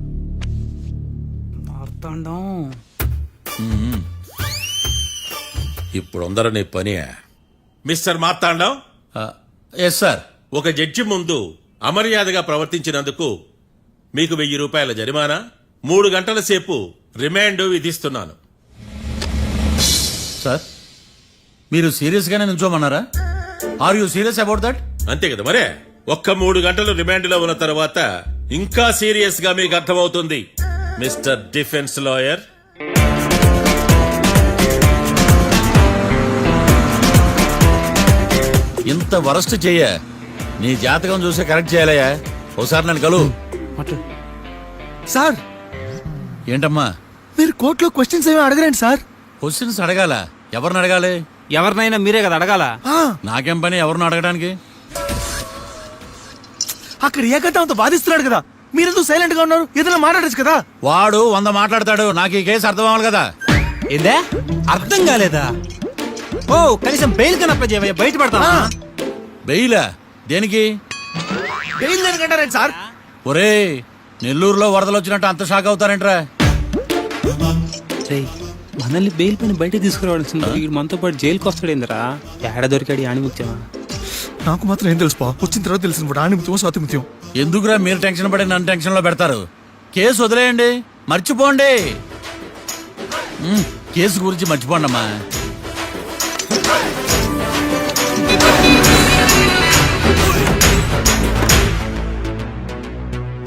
ఇప్పుడు అందరూ నీ పని. మిస్టర్ మార్తాండం. Yes sir. ఒక జడ్జి ముందు అమర్యాదగా ప్రవర్తించినందుకు మీకు 1000 రూపాయల జరిమానా, 3 గంటల సేపు రిమాండ్ విధిస్తున్నాను. సార్, మీరు సీరియస్ గానే నిల్చోమన్నారా? Are you serious about that? అంతే కదా మరే. ఒక్క 3 గంటలు రిమాండ్ లో ఉన్న తర్వాత ఇంకా సీరియస్ గా మీకు అర్థమవుతుంది. Mister defence lawyer. ఇంత వరస్ట్ చెయ్య నీ జాతకం చూసే కరెక్ట్ చేయాలయ్యా. ఒకసారి నన్ను కలు. సార్, ఏంటమ్మా? మీరు కోర్టులో క్వశ్చన్స్ ఏమీ అడగరండి సార్. క్వశ్చన్స్ అడగాల? ఎవరిని అడగాలి? ఎవరినైనా మీరే కదా అడగాల. నాకేం పని ఎవరిని అడగడానికి? అక్కడ ఏకతాంతో బాధిస్తున్నాడు కదా, మీరెందుకు సైలెంట్ గా ఉన్నారు? ఏదైనా మాట్లాడచ్చు కదా. వాడు 100 మాట్లాడతాడు. నాకు ఈ కేసు అర్థం అవ్వాలి కదా. ఏందే అర్థం కాలేదా? ఓ, కనీసం బెయిల్ కనప్ప బయట పడతా. బెయిలా? దేనికి? బెయిల్ దేనికంటారండి సార్? ఒరే, నెల్లూరులో వరదలు వచ్చినట్టు అంత షాక్ అవుతారేంట్రా? మనల్ని బెయిల్ పైన బయట తీసుకురావాల్సింది. వీడు మనతో పాటు జైలుకి వస్తాడేందిరా? ఏడ దొరికాడు ఆణిముత్యమా? నాకు మాత్రం ఏం తెలుసు, వచ్చిన తర్వాత తెలిసిన ఆణిముత్యం స్వాతిముత్యం. ఎందుకురా మీరు టెన్షన్ పడి నన్ను టెన్షన్ లో పెడతారు? కేసు వదిలేయండి, మర్చిపోండి. కేసు గురించి మర్చిపోండి అమ్మా.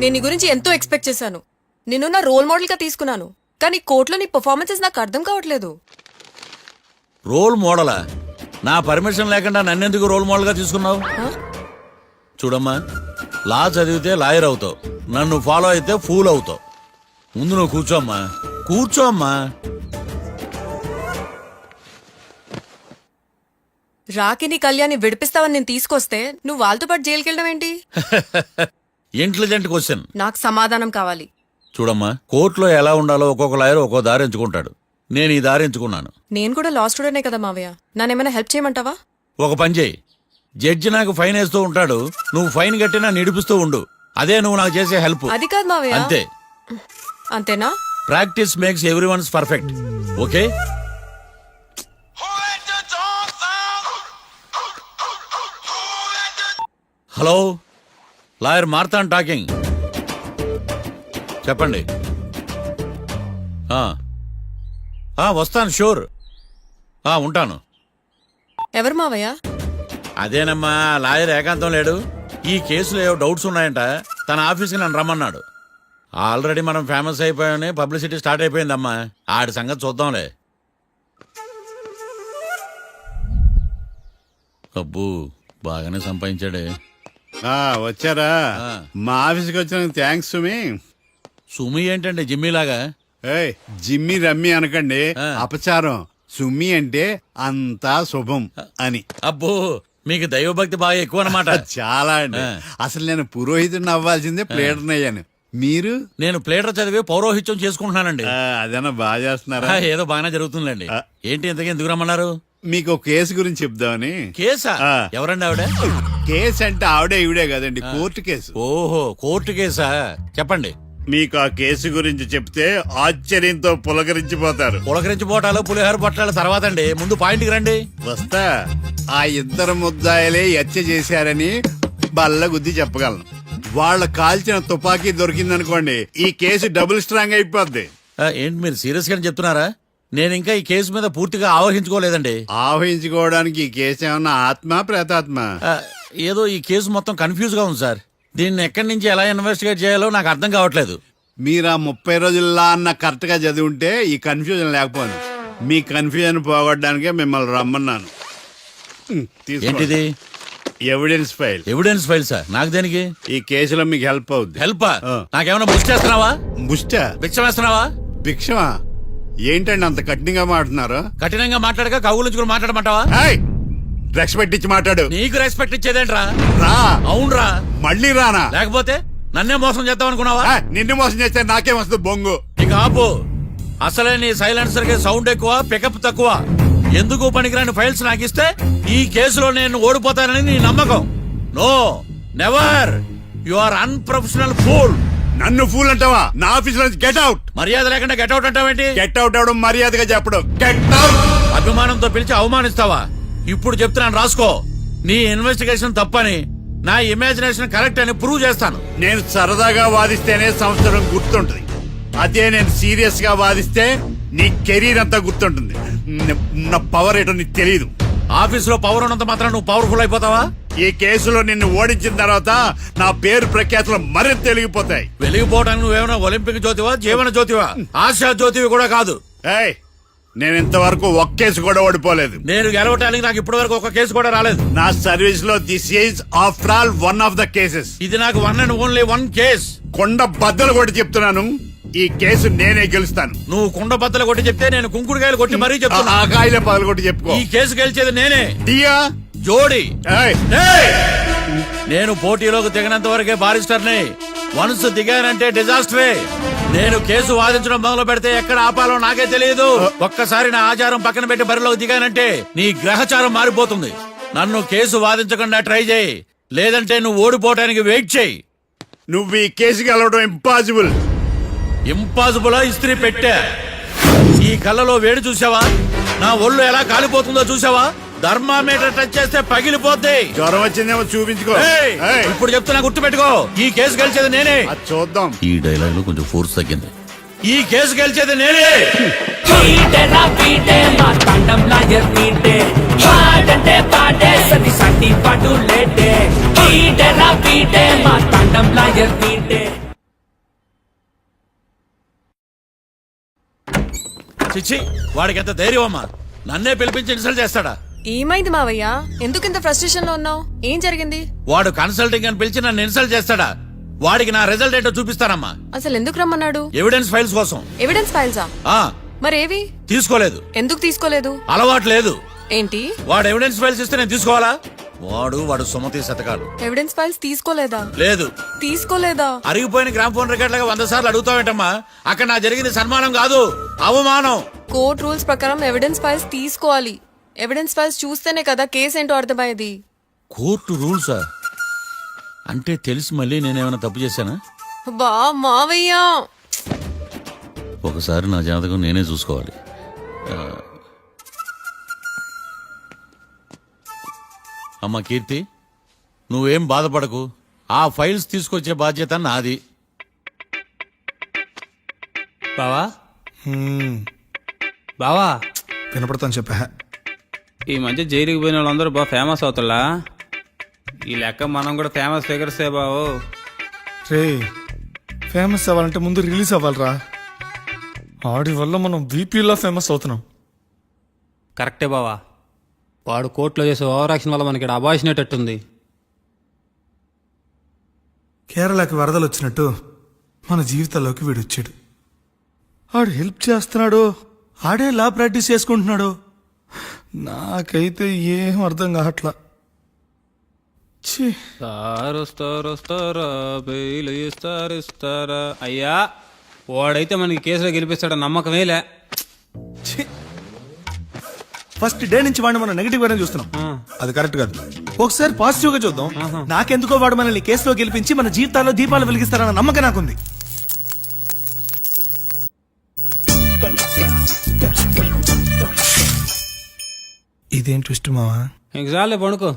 నేను నీ గురించి ఎంతో ఎక్స్పెక్ట్ చేశాను. నిన్ను నా రోల్ మోడల్ గా తీసుకున్నాను. కానీ కోర్టులో నీ పర్ఫార్మెన్సెస్ నాకు అర్థం కావట్లేదు. రోల్ మోడలా? నా పర్మిషన్ లేకుండా నన్నెందుకు రోల్ మోడల్ గా తీసుకున్నావు? చూడమ్మా, లా చదివితే లాయర్ అవుతావు, నన్ను ఫాలో అయితే ఫూల్ అవుతావు. ముందు నువ్వు కూర్చోమ్మా, కూర్చోమ్మా. రాకిని కళ్యాణి విడిపిస్తావని నేను తీసుకొస్తే నువ్వు వాళ్ళతో పాటు జైలుకి వెళ్ళడం ఏంటి? Intelligent question. నాకు సమాధానం కావాలి. చూడమ్మా, కోర్టులో ఎలా ఉండాలో ఒక్కొక్క లాయర్ ఒక్కో దారి ఎంచుకుంటాడు. నేను ఈ దారి ఎంచుకున్నాను. నేను కూడా లా స్టూడెంటే కదా మావయ్య, నన్నేమైనా హెల్ప్ చేయమంటావా? ఒక పని చేయి, జడ్జి నాకు ఫైన్ వేస్తూ ఉంటాడు, నువ్వు ఫైన్ కట్టినా నిడిపిస్తూ ఉండు. అదే నువ్వు నాకు చేసే హెల్ప్. అది కాదు మావయ్య. అంతే. అంతేనా? Practice makes everyone's perfect. Okay. Hello, lawyer Marthan talking. చెప్పండి. వస్తాను, షూర్. ఉంటాను. ఎవరు మావయ్య? అదేనమ్మా, లాయర్ ఏకాంతం లేడు. ఈ కేసులో ఏవో డౌట్స్ ఉన్నాయంట, తన ఆఫీస్కి నన్ను రమ్మన్నాడు. ఆల్రెడీ మనం ఫేమస్ అయిపోయామని పబ్లిసిటీ స్టార్ట్ అయిపోయిందమ్మా. ఆడి సంగతి చూద్దాంలే. అబ్బు, బాగానే సంపాదించాడే. వచ్చారా? మా ఆఫీస్కి వచ్చినందుకు థ్యాంక్స్ సుమి. సుమి ఏంటండి జిమ్మీలాగా? జిమ్మి రమ్మి అనకండి, అపచారం. సుమ్మి అంటే అంతా శుభం అని. అబ్బో మీకు దైవభక్తి బాగా ఎక్కువ అన్నమాట. చాలా అండి. అసలు నేను పురోహితుడిని అవ్వాల్సిందే ప్లేటర్ని అయ్యాను. మీరు? నేను ప్లేటర్ చదివి పౌరోహిత్యం చేసుకుంటున్నానండి. అదేనా బాగా చేస్తున్నారా? ఏదో బాగానే జరుగుతుందండి. ఏంటి ఇంతకీ ఎందుకు రమ్మన్నారు? మీకు ఒక కేసు గురించి చెప్దామని. కేసా? ఆ. ఎవరండి ఆవిడ? కేసు అంటే ఆవిడే ఈవిడే కదండి, కోర్టు కేసు. ఓహో, కోర్టు కేసా? చెప్పండి. మీకు ఆ కేసు గురించి చెప్తే ఆశ్చర్యంతో పులకరించిపోతారు. పులకరించిపోటాలు పులిహోర పొట్టాలు తర్వాత అండి, ముందు పాయింట్కి రండి. వస్తా. ఆ ఇద్దరు ముద్దాయలే హత్య చేశారని బల్ల గుద్ది చెప్పగలను. వాళ్ళ కాల్చిన తుపాకీ దొరికిందనుకోండి, ఈ కేసు డబుల్ స్ట్రాంగ్ అయిపోద్ది. ఏంటి మీరు సీరియస్ గానే చెప్తున్నారా? నేను ఇంకా ఈ కేసు మీద పూర్తిగా ఆవహించుకోలేదండి. ఆవహించుకోవడానికి ఈ కేసు ఏమన్నా ఆత్మ ప్రేతాత్మ? ఏదో ఈ కేసు మొత్తం కన్ఫ్యూజ్ గా ఉంది సార్. దీన్ని ఎక్కడి నుంచి ఎలా ఇన్వెస్టిగేట్ చేయాలో నాకు అర్థం కావట్లేదు. మీరు ఆ 30 రోజుల్లా అన్న కరెక్ట్ గా చదివి ఉంటే ఈ కన్ఫ్యూజన్ లేకపోను. మీ కన్ఫ్యూజన్ పోగొట్టడానికే మిమ్మల్ని రమ్మన్నాను. ఏంటిది? Evidence file. Evidence file sir? నాకు దేనికి? ఈ కేసులో మీకు హెల్ప్ అవుద్ది. హెల్ప్? నాకేమైనా బుక్ చేస్తున్నావా? ముష్ట భిక్ష వేస్తున్నావా? భిక్షమా? ఏంటండి అంత కఠినంగా మాట్లాడుతున్నారు? కఠినంగా మాట్లాడక కవులు మాట్లాడమంటావా? రెస్పెక్ట్ ఇచ్చి మాట్లాడు. నీకు రెస్పెక్ట్ ఇచ్చేదేంట్రా? రా. అవునరా. మళ్ళీ రానా? లేకపోతే నన్నే మోసం చేద్దాం అనుకున్నావా? నిన్ను మోసం చేస్తే నాకేం వస్తుంది బొంగు? ఇక ఆపు. అసలే నీ సైలెన్సర్ కి సౌండ్ ఎక్కువ, పికప్ తక్కువ. ఎందుకు పనికిరాని ఫైల్స్ నాకు ఇస్తే ఈ కేసులో నేను ఓడిపోతానని నీ నమ్మకం. No, never. You are unprofessional fool. నన్ను ఫూల్ అంటావా? నా ఆఫీస్ నుంచి గెట్ అవుట్. మర్యాద లేకుండా గెట్ అవుట్ అంటావేంటి? గెట్ అవుట్ అవడం మర్యాదగా చెప్పడం. Get out. అభిమానంతో పిలిచి అవమానిస్తావా? ఇప్పుడు చెప్తున్నాను రాసుకో. నీ ఇన్వెస్టిగేషన్ తప్పని, నా ఇమాజినేషన్ కరెక్ట్ అని ప్రూవ్ చేస్తాను. నేను సరదాగా వాదిస్తేనే సంవత్సరం గుర్తుంటుంది. అదే నేను సీరియస్ గా వాదిస్తే నీ కెరీర్ అంతా గుర్తుంటుంది. నా పవర్ ఏంటో నీకు తెలియదు. ఆఫీసులో పవర్ ఉన్నంత మాత్రం నువ్వు పవర్ఫుల్ అయిపోతావా? ఈ కేసులో నిన్ను ఓడించిన తర్వాత నా పేరు ప్రఖ్యాతులు మరింత వెలిగిపోతాయి. వెలిగిపోవడానికి నువ్వేమైనా ఒలింపిక్ జ్యోతివా, జీవన జ్యోతివా? ఆశా జ్యోతివి కూడా కాదు. ఏయ్, నేను ఇంతవరకు ఒక్క కేసు కూడా ఓడిపోలేదు. నేను గెలవటానికి నాకు ఇప్పటి వరకు ఒక కేసు కూడా రాలేదు. నా సర్వీస్ లో this is after all one of the cases. ఇది నాకు one and only one case. కొండ బద్దలు కొట్టి చెప్తున్నాను, ఈ కేసు నేనే గెలుస్తాను. నువ్వు కుండ బద్దలు కొట్టి చెప్తే నేను కుంకుడుకాయలు కొట్టి మరీ చెప్తున్నా. ఆ కాయలే పగలు కొట్టి చెప్పుకో. ఈ కేసు గెలిచేది నేనే. డియా జోడి. ఏయ్. నేను పోటీలోకి దిగినంత వరకే బారిస్టర్ని. వన్స్ దిగానంటే డిజాస్టరే. నేను కేసు వాదించడం మొదలు పెడితే ఎక్కడ ఆపాలో నాకే తెలియదు. ఒక్కసారి నా ఆచారం పక్కన పెట్టి బరిలోకి దిగానంటే నీ గ్రహచారం మారిపోతుంది. నన్ను కేసు వాదించకుండా ట్రై చేయి, లేదంటే నువ్వు ఓడిపోవటానికి వెయిట్ చేయి. నువ్వు ఈ కేసు గెలవడం ఇంపాసిబుల్. ఇంపాసిబుల్ ఇస్త్రీ పెట్టా. ఈ కళ్ళలో వేడి చూసావా? నా ఒళ్ళు ఎలా కాలిపోతుందో చూసావా? థర్మామీటర్ టచ్ చేస్తే పగిలిపోద్ది. జ్వరం వచ్చిందేమో చూపించుకో. ఇప్పుడు చెప్తున్నా, గుర్తు పెట్టుకో. ఈ కేసు గెలిచేది నేనే. చూద్దాం. ఈ డైలాగ్ లో కొంచెం ఫోర్స్ తగ్గింది. ఈ కేసు గెలిచేది నేనే. చిచ్చి, వాడికి ఎంత ధైర్యం అమ్మా! నన్నే పిలిపించి ఇన్సల్ట్ చేస్తాడా? ఏమైంది మావయ్య? ఎందుకు ఇంత ఫ్రస్ట్రేషన్ లో ఉన్నావు? ఏం జరిగింది? వాడు కన్సల్టింగ్ అని పిలిచి నన్ను ఇన్సల్ట్ చేస్తాడా? వాడికి నా రిజల్ట్ ఏంటో చూపిస్తానమ్మా. అసలు ఎందుకు రమ్మన్నాడు? ఎవిడెన్స్ ఫైల్స్ కోసం. ఎవిడెన్స్ ఫైల్సా? మరేవి? తీసుకోలేదు. ఎందుకు తీసుకోలేదు? అలవాటు లేదు. ఏంటి? వాడు ఎవిడెన్స్ ఫైల్స్ ఇస్తే నేను తీసుకోవాలా? వాడు సుమతి శతకాలు. ఎవిడెన్స్ ఫైల్స్ తీసుకోలేదా? లేదు. తీసుకోలేదా? అరిగిపోయిన గ్రామ్ ఫోన్ రికార్డ్ లాగా 100 సార్లు అడుగుతావేంటమ్మా? అక్కడ నా జరిగింది సన్మానం కాదు, అవమానం. కోర్ట్ రూల్స్ ప్రకారం ఎవిడెన్స్ ఫైల్స్ తీసుకోవాలి. ఎవిడెన్స్ ఫైల్స్ చూస్తేనే కదా కేసు ఏంటో అర్థమయ్యేది. కోర్టు రూల్సా? అంటే తెలిసి మళ్ళీ నేనేమైనా తప్పు చేశానా? బా మావయ్య, ఒకసారి నా జాతకం నేనే చూసుకోవాలి. అమ్మా కీర్తి, నువ్వేం బాధపడకు. ఆ ఫైల్స్ తీసుకొచ్చే బాధ్యత నాది. బావా బావా వినపడతాను చెప్పా. ఈ మధ్య జైలుకి పోయిన వాళ్ళందరూ బాగా ఫేమస్ అవుతులా. ఈ లెక్క మనం కూడా ఫేమస్ ఫిగర్సే బావు. రే, ఫేమస్ అవ్వాలంటే ముందు రిలీజ్ అవ్వాలిరా. ఆడి వల్ల మనం బీపీలో ఫేమస్ అవుతున్నాం. కరెక్టే బావా. వాడు కోర్టులో చేసే ఓవర్ యాక్షన్ వల్ల మనకి అబాయిసినట్టుంది. కేరళకి వరదలు వచ్చినట్టు మన జీవితాల్లోకి వీడు వచ్చాడు. ఆడు హెల్ప్ చేస్తున్నాడు ఆడే లా ప్రాక్టీస్ చేసుకుంటున్నాడు. నాకైతే ఏం అర్థం కావట్లా. ఛీ, వస్తారా బెయిల్ ఇస్తారా అయ్యా, వాడైతే మనకి కేసులో గెలిపిస్తాడన్న నమ్మకమేలే. ఛీ. ఫస్ట్ డే నుంచి వాడిని మనం నెగిటివ్ గానే చూస్తున్నాం. అది కరెక్ట్ కాదు. ఒకసారి పాజిటివ్ గా చూద్దాం. నాకెందుకో వాడు మనల్ని కేసులో గెలిపించి మన జీవితాల్లో దీపాలు వెలిగిస్తారన్న నమ్మకం నాకుంది. ఇదేం ట్విస్ట్ మావా? ఇంక చాలే పడుకో.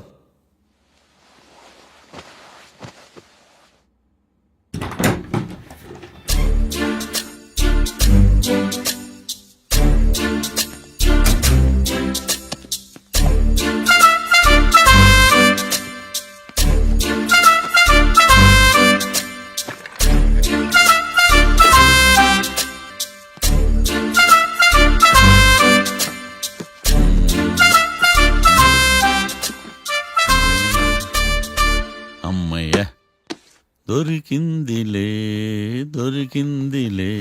అమ్మయ్య దొరికిందిలే దొరికిందిలే.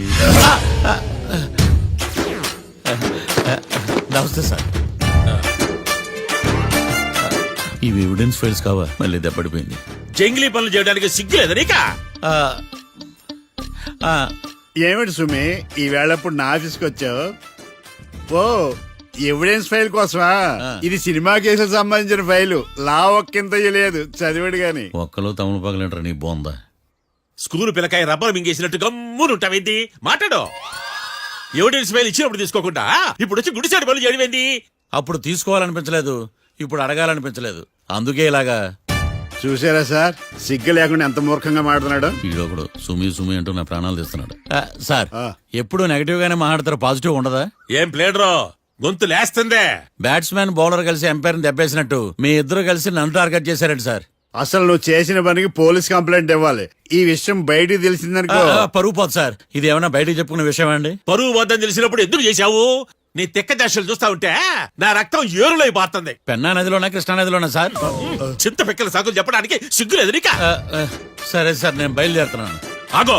నమస్తే సార్. ఇవి ఎవిడెన్స్ ఫైల్స్ కావా? మళ్ళీ దెబ్బడిపోయింది. జంగిలీ పనులు చేయడానికి సిగ్గులేదు నీకా? ఏమిటి సుమి ఈ వేళప్పుడు నా ఆఫీస్కి వచ్చావు? ఓ ఎవిడెన్స్ ఫైల్ కోసమా? ఇది సినిమా కేసులకు సంబంధించిన ఫైలు. లా ఒక్కింత లేదు, చదివాడు గాని. ఒక్కలో తమను పగలంటారా నీ బోందా? School పిల్లకాయ rubber మింగేసినట్టు గమ్మునుంటావేంది? మాట్లాడు. ఎవిడెన్స్ ఫైల్ ఇచ్చినప్పుడు తీసుకోకుండా ఇప్పుడు వచ్చి గుడిసాడు పనులు చేయడమేంది? అప్పుడు తీసుకోవాలనిపించలేదు, ఇప్పుడు అడగాలనిపించలేదు, అందుకే ఇలాగా. చూసారా సార్, సిగ్గు లేకుండా ఎంత మూర్ఖంగా మాట్లాడుతున్నాడు. ఈడొకడు సుమి సుమి అంటూ నా ప్రాణాలు తీస్తున్నాడు. సార్, ఎప్పుడు నెగటివ్ గానే మాట్లాడతారు, పాజిటివ్ ఉండదా? ఏం ప్లేడరో గొంతు లేస్తుందే. బ్యాట్స్మెన్ బౌలర్ కలిసి ఎంపైర్ దెబ్బేసినట్టు మీ ఇద్దరు కలిసి నన్ను టార్గెట్ చేశారండి సార్. అసలు నువ్వు చేసిన పనికి పోలీస్ కంప్లైంట్ ఇవ్వాలి. ఈ విషయం బయటికి తెలిసిందనుకో పరువు పోదు సార్. ఇది ఏమైనా బయటికి చెప్పుకునే విషయం అండి? పరువు వద్దని తెలిసినప్పుడు ఎందుకు చేశావు? నీ తెక్క దశలు చూస్తా ఉంటే నా రక్తం ఏరులై పారుతుంది. పెన్నా నదిలోనా కృష్ణా నదిలోనా సార్? చింత పిక్కల సాకులు చెప్పడానికి సిగ్గులేదు నీకా? సరే సార్, నేను బయలుదేరుతున్నాను. ఆగో,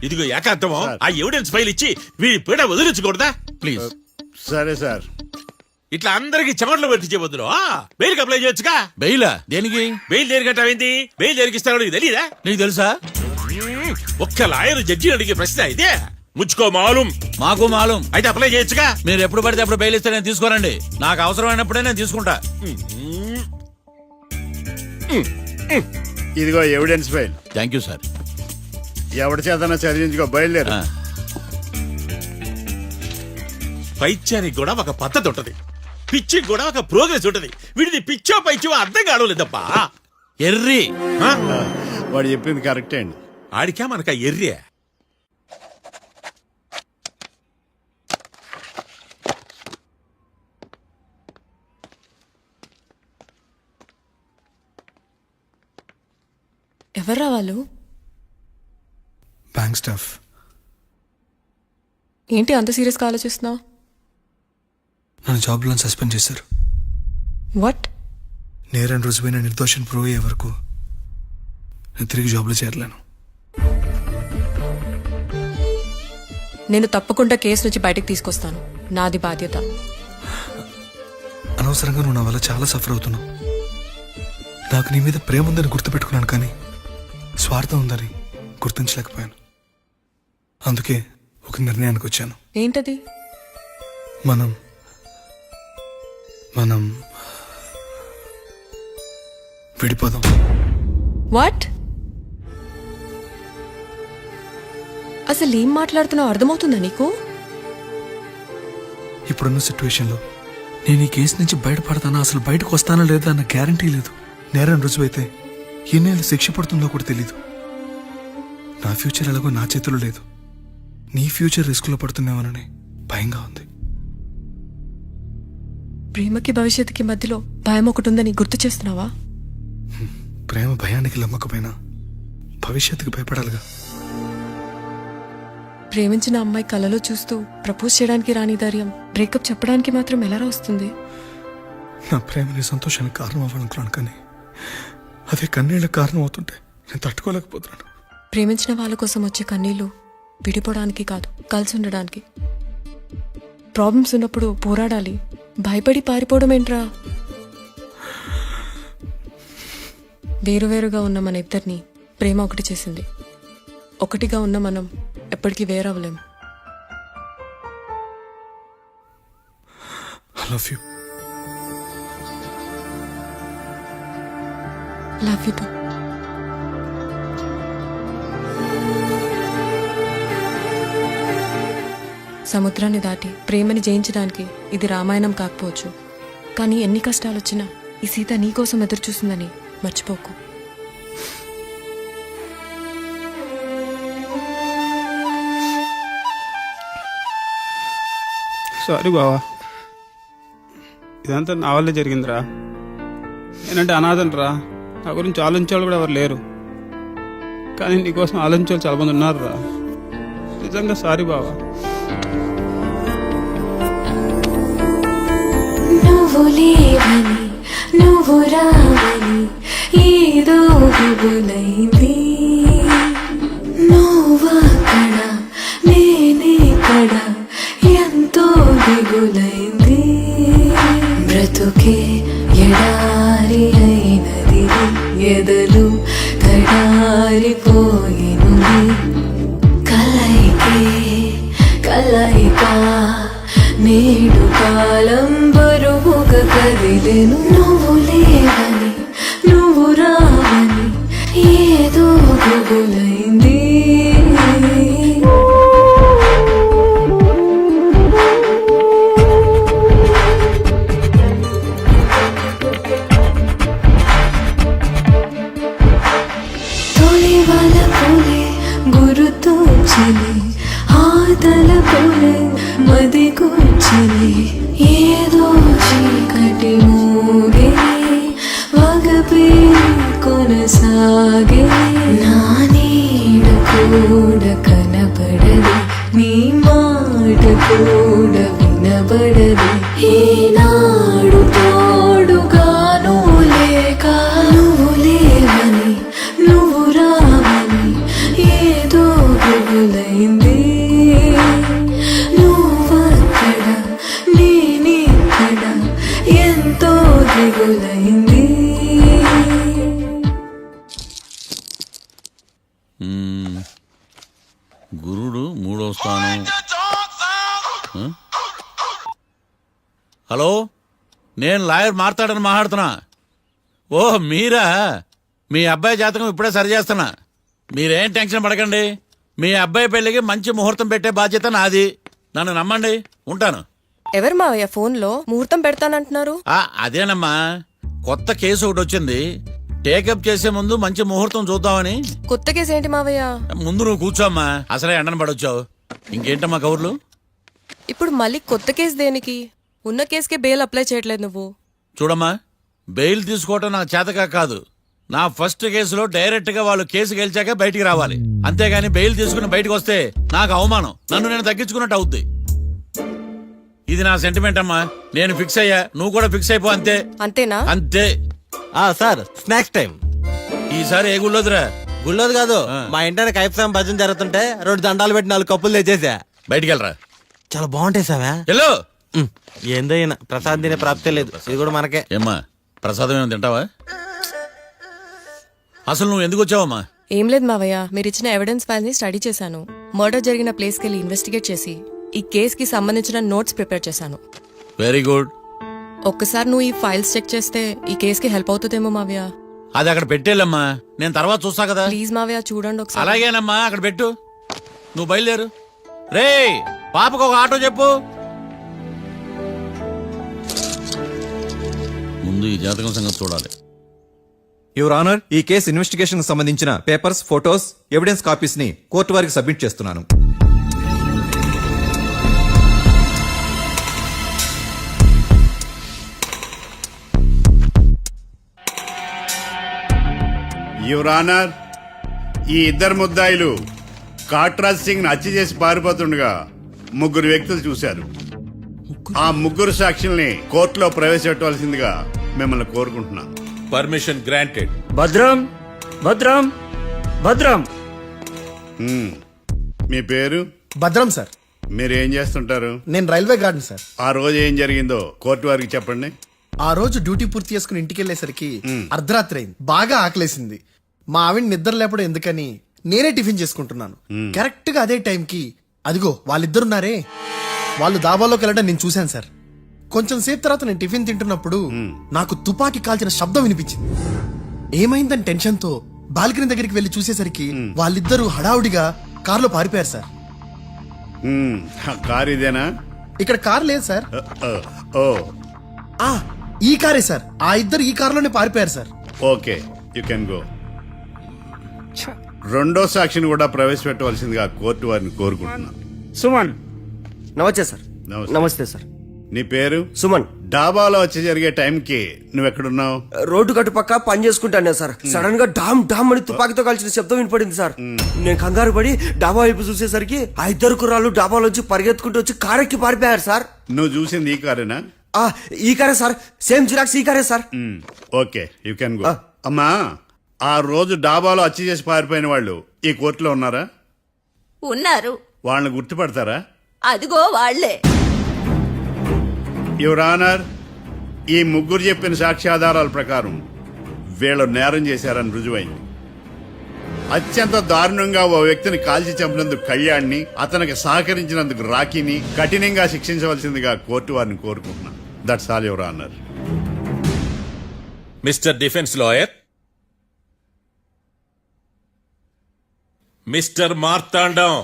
ఇదిగో ఏకాంతమో ఆ ఎవిడెన్స్ ఫైల్ ఇచ్చి వీడి పీడ వదిలించకూడదా? ప్లీజ్. సరే సార్. ఇట్లా అందరికి చెమటలు పెట్టించే బదులు బెయిల్కి అప్లై చేయొచ్చుగా. బెయిలా? దేనికి? బెయిల్ దేనికంటావేంది? బెయిల్ దేనికి ఇస్తాడో నీకు తెలియదా? నీకు తెలుసా? ఒక్క లాయర్ జడ్జి అడిగే ప్రశ్న ఇదే. ముచ్చుకో మాలూం. మాకు మాలూం. అయితే అప్లై చేయొచ్చుగా. మీరు ఎప్పుడు పడితే అప్పుడు బెయిల్ ఇస్తే నేను తీసుకోనండి. నాకు అవసరమైనప్పుడే నేను తీసుకుంటా. ఇదిగో evidence file. Thank you sir. ఎవరి చేతనా చదివించుకో, బయలుదేరు. పైత్యానికి కూడా ఒక పద్ధతి ఉంటది, పిచ్చికి కూడా ఒక ప్రోగ్రెస్ ఉంటది. వీడిది పిచ్చో పైచో అర్థం కావలేదప్పా. ఎర్రి. వాడు చెప్పింది కరెక్టే అండి. ఆడికా మనక ఎర్రే. ఎవర్రా వాళ్ళు? Bank staff. ఏంటి అంత సీరియస్గా ఆలోచిస్తున్నావు? నన్ను జాబ్లో సస్పెండ్ చేశారు. వాట్? నేరం రుజువైన నిర్దోషం ప్రూవ్ అయ్యే వరకు నేను తిరిగి జాబ్లో చేరలేను. నేను తప్పకుండా కేసు నుంచి బయటకు తీసుకొస్తాను, నాది బాధ్యత. అనవసరంగా నువ్వు నా వల్ల చాలా సఫర్ అవుతున్నావు. నాకు నీ మీద ప్రేమ ఉందని గుర్తుపెట్టుకున్నాను, కానీ స్వార్థం ఉందని గుర్తించలేకపోయాను. అందుకే ఒక నిర్ణయానికి వచ్చాను. ఏంటది? మనం మనం విడిపోదాం. వాట్? అసలు ఏం మాట్లాడుతున్నావు అర్థమవుతుందా నీకు? ఇప్పుడున్న సిచ్యువేషన్లో నేను ఈ కేసు నుంచి బయటపడతానా, అసలు బయటకు వస్తానా లేదా అన్న గ్యారంటీ లేదు. నేరం రుజువైతే ఎన్నేళ్ళు శిక్ష పడుతుందో కూడా తెలీదు. నా ఫ్యూచర్ ఎలాగో నా చేతిలో లేదు. నీ ఫ్యూచర్ రిస్క్లో పడుతున్నామని భయంగా ఉంది. ప్రేమకి భవిష్యత్తుకి మధ్యలో భయం ఒకటి ఉందని గుర్తు చేస్తున్నావా? ప్రేమ భయానికి లమ్మకపోయినా భవిష్యత్తుకి భయపడాలిగా. ప్రేమించిన అమ్మాయి కలలో చూస్తూ ప్రపోజ్ చేయడానికి రాని ధైర్యం బ్రేకప్ చెప్పడానికి మాత్రం ఎలా వస్తుంది? నా ప్రేమని సంతోషానికి కారణం అవ్వాలనుకున్నాను, కానీ అదే కన్నీళ్ళకి కారణం అవుతుంటే నేను తట్టుకోలేకపోతున్నాను. ప్రేమించిన వాళ్ళ కోసం వచ్చే కన్నీళ్లు విడిపోవడానికి కాదు, కలిసి ఉండడానికి. ప్రాబ్లమ్స్ ఉన్నప్పుడు పోరాడాలి, భయపడి పారిపోవడం ఏంట్రా? వేరువేరుగా ఉన్న మన ఇద్దరిని ప్రేమ ఒకటి చేసింది. ఒకటిగా ఉన్న మనం ఎప్పటికీ వేరవ్వలేం. I love you. Love you too. సముద్రాన్ని దాటి ప్రేమని జయించడానికి ఇది రామాయణం కాకపోవచ్చు, కానీ ఎన్ని కష్టాలు వచ్చినా ఈ సీత నీకోసం ఎదురు చూసిందని మర్చిపోకు. సారీ బావా, ఇదంతా నా వల్లే జరిగిందిరా. నేనంటే అనాథనరా, నా గురించి ఆలోచించేవాళ్ళు కూడా ఎవరు లేరు. కానీ నీకోసం ఆలోచించే వాళ్ళు చాలా మంది ఉన్నారు రా. నిజంగా సారీ బావా. నువ్వు లేవని నువ్వు రావని ఏదో గుబులైంది. నువ్వక్కడ నేనేక్కడ ఎంతో దిగులైంది. బ్రతుకే ఎడారి అయినది, ఎదలు కడారిపోయిను. కలయికే కలయిక నేడు కాలం బరువుగా కదిలేను. నువ్వు లేవని నువ్వు రావని ఏదో గుబులైంది. తొలి వలపులే గురుతూచని, ఆతల పులే మది కూర్చని, ఏదో చీకటి మూగే వగపే కొనసాగే. నా నీడ కూడా కనబడదు, నీ మాట కూడా వినబడదు. ఏనాడు తోడుగాను లేక నువ్వు లేవని నువ్వు రావని ఏదో గుబులైంది. నువ్వక్కడ నేనిక్కడ ఎంతో దిగులైంది. గురుడు 3వ స్థానం. హలో, నేను లాయర్ మాట్లాడని మాట్లాడుతున్నా. ఓ మీరా? మీ అబ్బాయి జాతకం ఇప్పుడే సరి చేస్తున్నా. మీరేం టెన్షన్ పడకండి. మీ అబ్బాయి పెళ్లికి మంచి ముహూర్తం పెట్టే బాధ్యత నాది. నన్ను నమ్మండి. ఉంటాను. ఎవరు మావయ్య ఫోన్లో ముహూర్తం పెడతానంటున్నారు? అదేనమ్మా, కొత్త కేసు ఒకటి వచ్చింది. టేకప్ చేసే ముందు మంచి ముహూర్తం చూద్దామని. కొత్త కేసు ఏంటి మావయ్య? ముందు నువ్వు కూర్చోమ్మా, అసలే ఎండను పడొచ్చావు. ఇంకేంటమ్మా కబుర్లు? ఇప్పుడు మళ్ళీ కొత్త కేసు దేనికి? ఉన్న కేసుకే బెయిల్ అప్లై చేయట్లేదు నువ్వు. చూడమ్మా, బెయిల్ తీసుకోవటం నాకు చేతగా కాదు. నా ఫస్ట్ కేసులో డైరెక్ట్ గా వాళ్ళు కేసు గెలిచాక బయటికి రావాలి. అంతేగాని బెయిల్ తీసుకుని బయటకు వస్తే నాకు అవమానం, నన్ను నేను తగ్గించుకున్నట్టు అవుద్ది. ఇది నా సెంటిమెంట్ అమ్మా. నేను ఫిక్స్ అయ్యా, నువ్వు కూడా ఫిక్స్ అయిపో. అంతే. అంతేనా? అంతే. Sir, snacks time. ఈసారి ఏ గుళ్ళోదిరా? గుళ్ళోది కాదు, మా ఇంటర్ కైప్సాం భజన జరుగుతుంటే 2 దండాలు పెట్టి 4 కప్పులు తెచ్చేసా. బయటికి వెళ్ళరా. చాలా బాగుంటాయి సావా. హలో, ఏందైనా ప్రసాద్ తినే ప్రాప్తే లేదు, ఇది కూడా మనకే. ఏమ్మా, ప్రసాదం ఏమైనా తింటావా? అసలు నువ్వు ఎందుకు వచ్చావమ్మా? ఏం లేదు మావయ్య, మీరు ఇచ్చిన ఎవిడెన్స్ ఫైల్స్ ని స్టడీ చేశాను. మర్డర్ జరిగిన ప్లేస్ కెళ్ళి ఇన్వెస్టిగేట్ చేసి ఈ కేస్ కి సంబంధించిన నోట్స్ ప్రిపేర్ చేశాను. Very good. ఒక్కసారి నువ్వు ఈ ఫైల్స్ చెక్ చేస్తే ఈ కేస్ కి హెల్ప్ అవుతుందేమో మావయ్య. అది అక్కడ పెట్టేళ్ళమ్మా, నేను తర్వాత చూస్తా కదా. ప్లీజ్ మావయ్య చూడండి ఒకసారి. అలాగేనమ్మా, అక్కడ పెట్టు. నువ్వు బయలుదేరు. రే, పాపకు ఒక ఆటో చెప్పు. ముందు ఈ జాతకం సంగతి చూడాలి. యువర్ ఆనర్, ఈ కేసు ఇన్వెస్టిగేషన్ కు సంబంధించిన పేపర్స్, ఫోటోస్, ఎవిడెన్స్ కాపీస్ ని కోర్టు వారికి సబ్మిట్ చేస్తున్నాను. యువర్ ఆనర్, ఈ ఇద్దరు ముద్దాయిలు కాట్రాజ్ సింగ్ హత్య చేసి పారిపోతుండగా 3 వ్యక్తులు చూశారు. ఆ 3 సాక్షుల్ని కోర్టులో ప్రవేశపెట్టవలసిందిగా మిమ్మల్ని కోరుకుంటున్నాను. Permission granted. భద్రం భద్రం భద్రం. మీ పేరు? భద్రం సార్. మీరు ఏం చేస్తుంటారు? నేను రైల్వే గార్డెన్ సార్. ఆ రోజు ఏం జరిగిందో కోర్టు వారికి చెప్పండి. ఆ రోజు డ్యూటీ పూర్తి చేసుకుని ఇంటికి వెళ్ళేసరికి అర్ధరాత్రి అయింది. బాగా ఆకలేసింది. మా ఆవిడ నిద్ర లేపడం ఎందుకని నేనే టిఫిన్ చేసుకుంటున్నాను. కరెక్ట్ గా అదే టైంకి అదిగో వాళ్ళిద్దరున్నారే, వాళ్ళు దాబాలోకి వెళ్ళడం నేను చూశాను సార్. కొంచెం సేపు తర్వాత నేను టిఫిన్ తింటున్నప్పుడు నాకు తుపాకీ కాల్చిన శబ్దం వినిపించింది. ఏమైందని టెన్షన్ తో బాల్కనీ దగ్గరికి వెళ్లి చూసేసరికి వాళ్ళిద్దరూ హడావుడిగా కారులో పారిపోయారు సార్. కారు ఇదేనా? ఇక్కడ కార్ లేదు సార్. ఓ ఈ కారే సార్. ఆ ఇద్దరు ఈ కారులోనే పారిపోయారు sir. Okay, you can go. రెండో సాక్షిని కూడా ప్రవేశపెట్టవలసిందిగా కోర్టు వారిని కోరుకుంటున్నాను. సుమన్. నమస్తే సార్. నమస్తే సార్. నీ పేరు? సుమన్. డాబాలో వచ్చి జరిగే టైంకి నువ్వెక్కడున్నావు? రోడ్డు కట్టు పక్క పని చేసుకుంటాను సార్. సడన్ గా డామ్ డామ్ అని తుపాకీతో కాల్చిన శబ్దం వినపడింది సార్. నేను కంగారు పడి డాబా వైపు చూసేసరికి ఆ ఇద్దరు కుర్రాళ్ళు డాబాలోంచి పరిగెత్తుకుంటూ వచ్చి కారెక్కి పారిపోయారు సార్. నువ్వు చూసింది ఈ కారేనా? ఈ కారే సార్. సేమ్ జిరాక్స్ ఈ కారే sir. Okay, you can go. అమ్మా, ఆ రోజు డాబాలో అచ్చి చేసి పారిపోయిన వాళ్ళు ఈ కోర్టులో ఉన్నారా? ఉన్నారు. వాళ్ళని గుర్తుపడతారా? అదిగో వాళ్లే. యువర్ ఆనర్, ఈ ముగ్గురు చెప్పిన సాక్ష్యాధారాల ప్రకారం వీళ్ళు నేరం చేశారని రుజువైంది. అత్యంత దారుణంగా ఓ వ్యక్తిని కాల్చి చంపినందుకు కళ్యాణ్ని, అతనికి సహకరించినందుకు రాకీని కఠినంగా శిక్షించవలసిందిగా కోర్టు వారిని కోరుకుంటున్నాను. That's all your honour. Mister defence lawyer, mister Marthandam,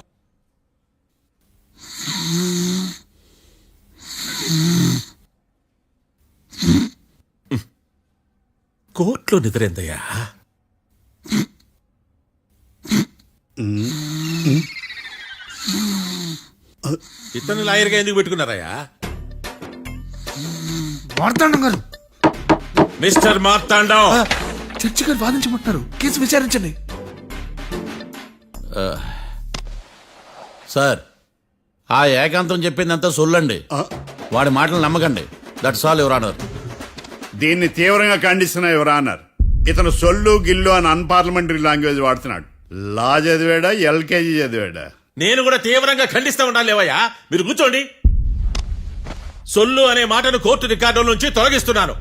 కోర్టులో నిద్రేందయ్యా? ఇతను లాయర్గా ఎందుకు పెట్టుకున్నారయ్యా? మార్తాండం గారు, మిస్టర్ మార్తాండం, చర్చి గారు వాదించమంటున్నారు. కేసు విచారించండి. సార్, ఆ ఏకాంతం చెప్పిందంతా సొల్లండి. వాడి మాటలు నమ్మకండి. That's all your honour. దీన్ని తీవ్రంగా ఖండిస్తున్నా యువర్ ఆనర్. ఇతను సొల్లు గిల్లు అని అన్పార్లమెంటరీ లాంగ్వేజ్ వాడుతున్నాడు. లా చదివాడా, ఎల్కేజీ చదివాడా? నేను కూడా తీవ్రంగా ఖండిస్తా ఉండాలి. లేవయ్యా, మీరు కూర్చోండి. సొల్లు అనే మాటను కోర్టు రికార్డుల నుంచి తొలగిస్తున్నాను.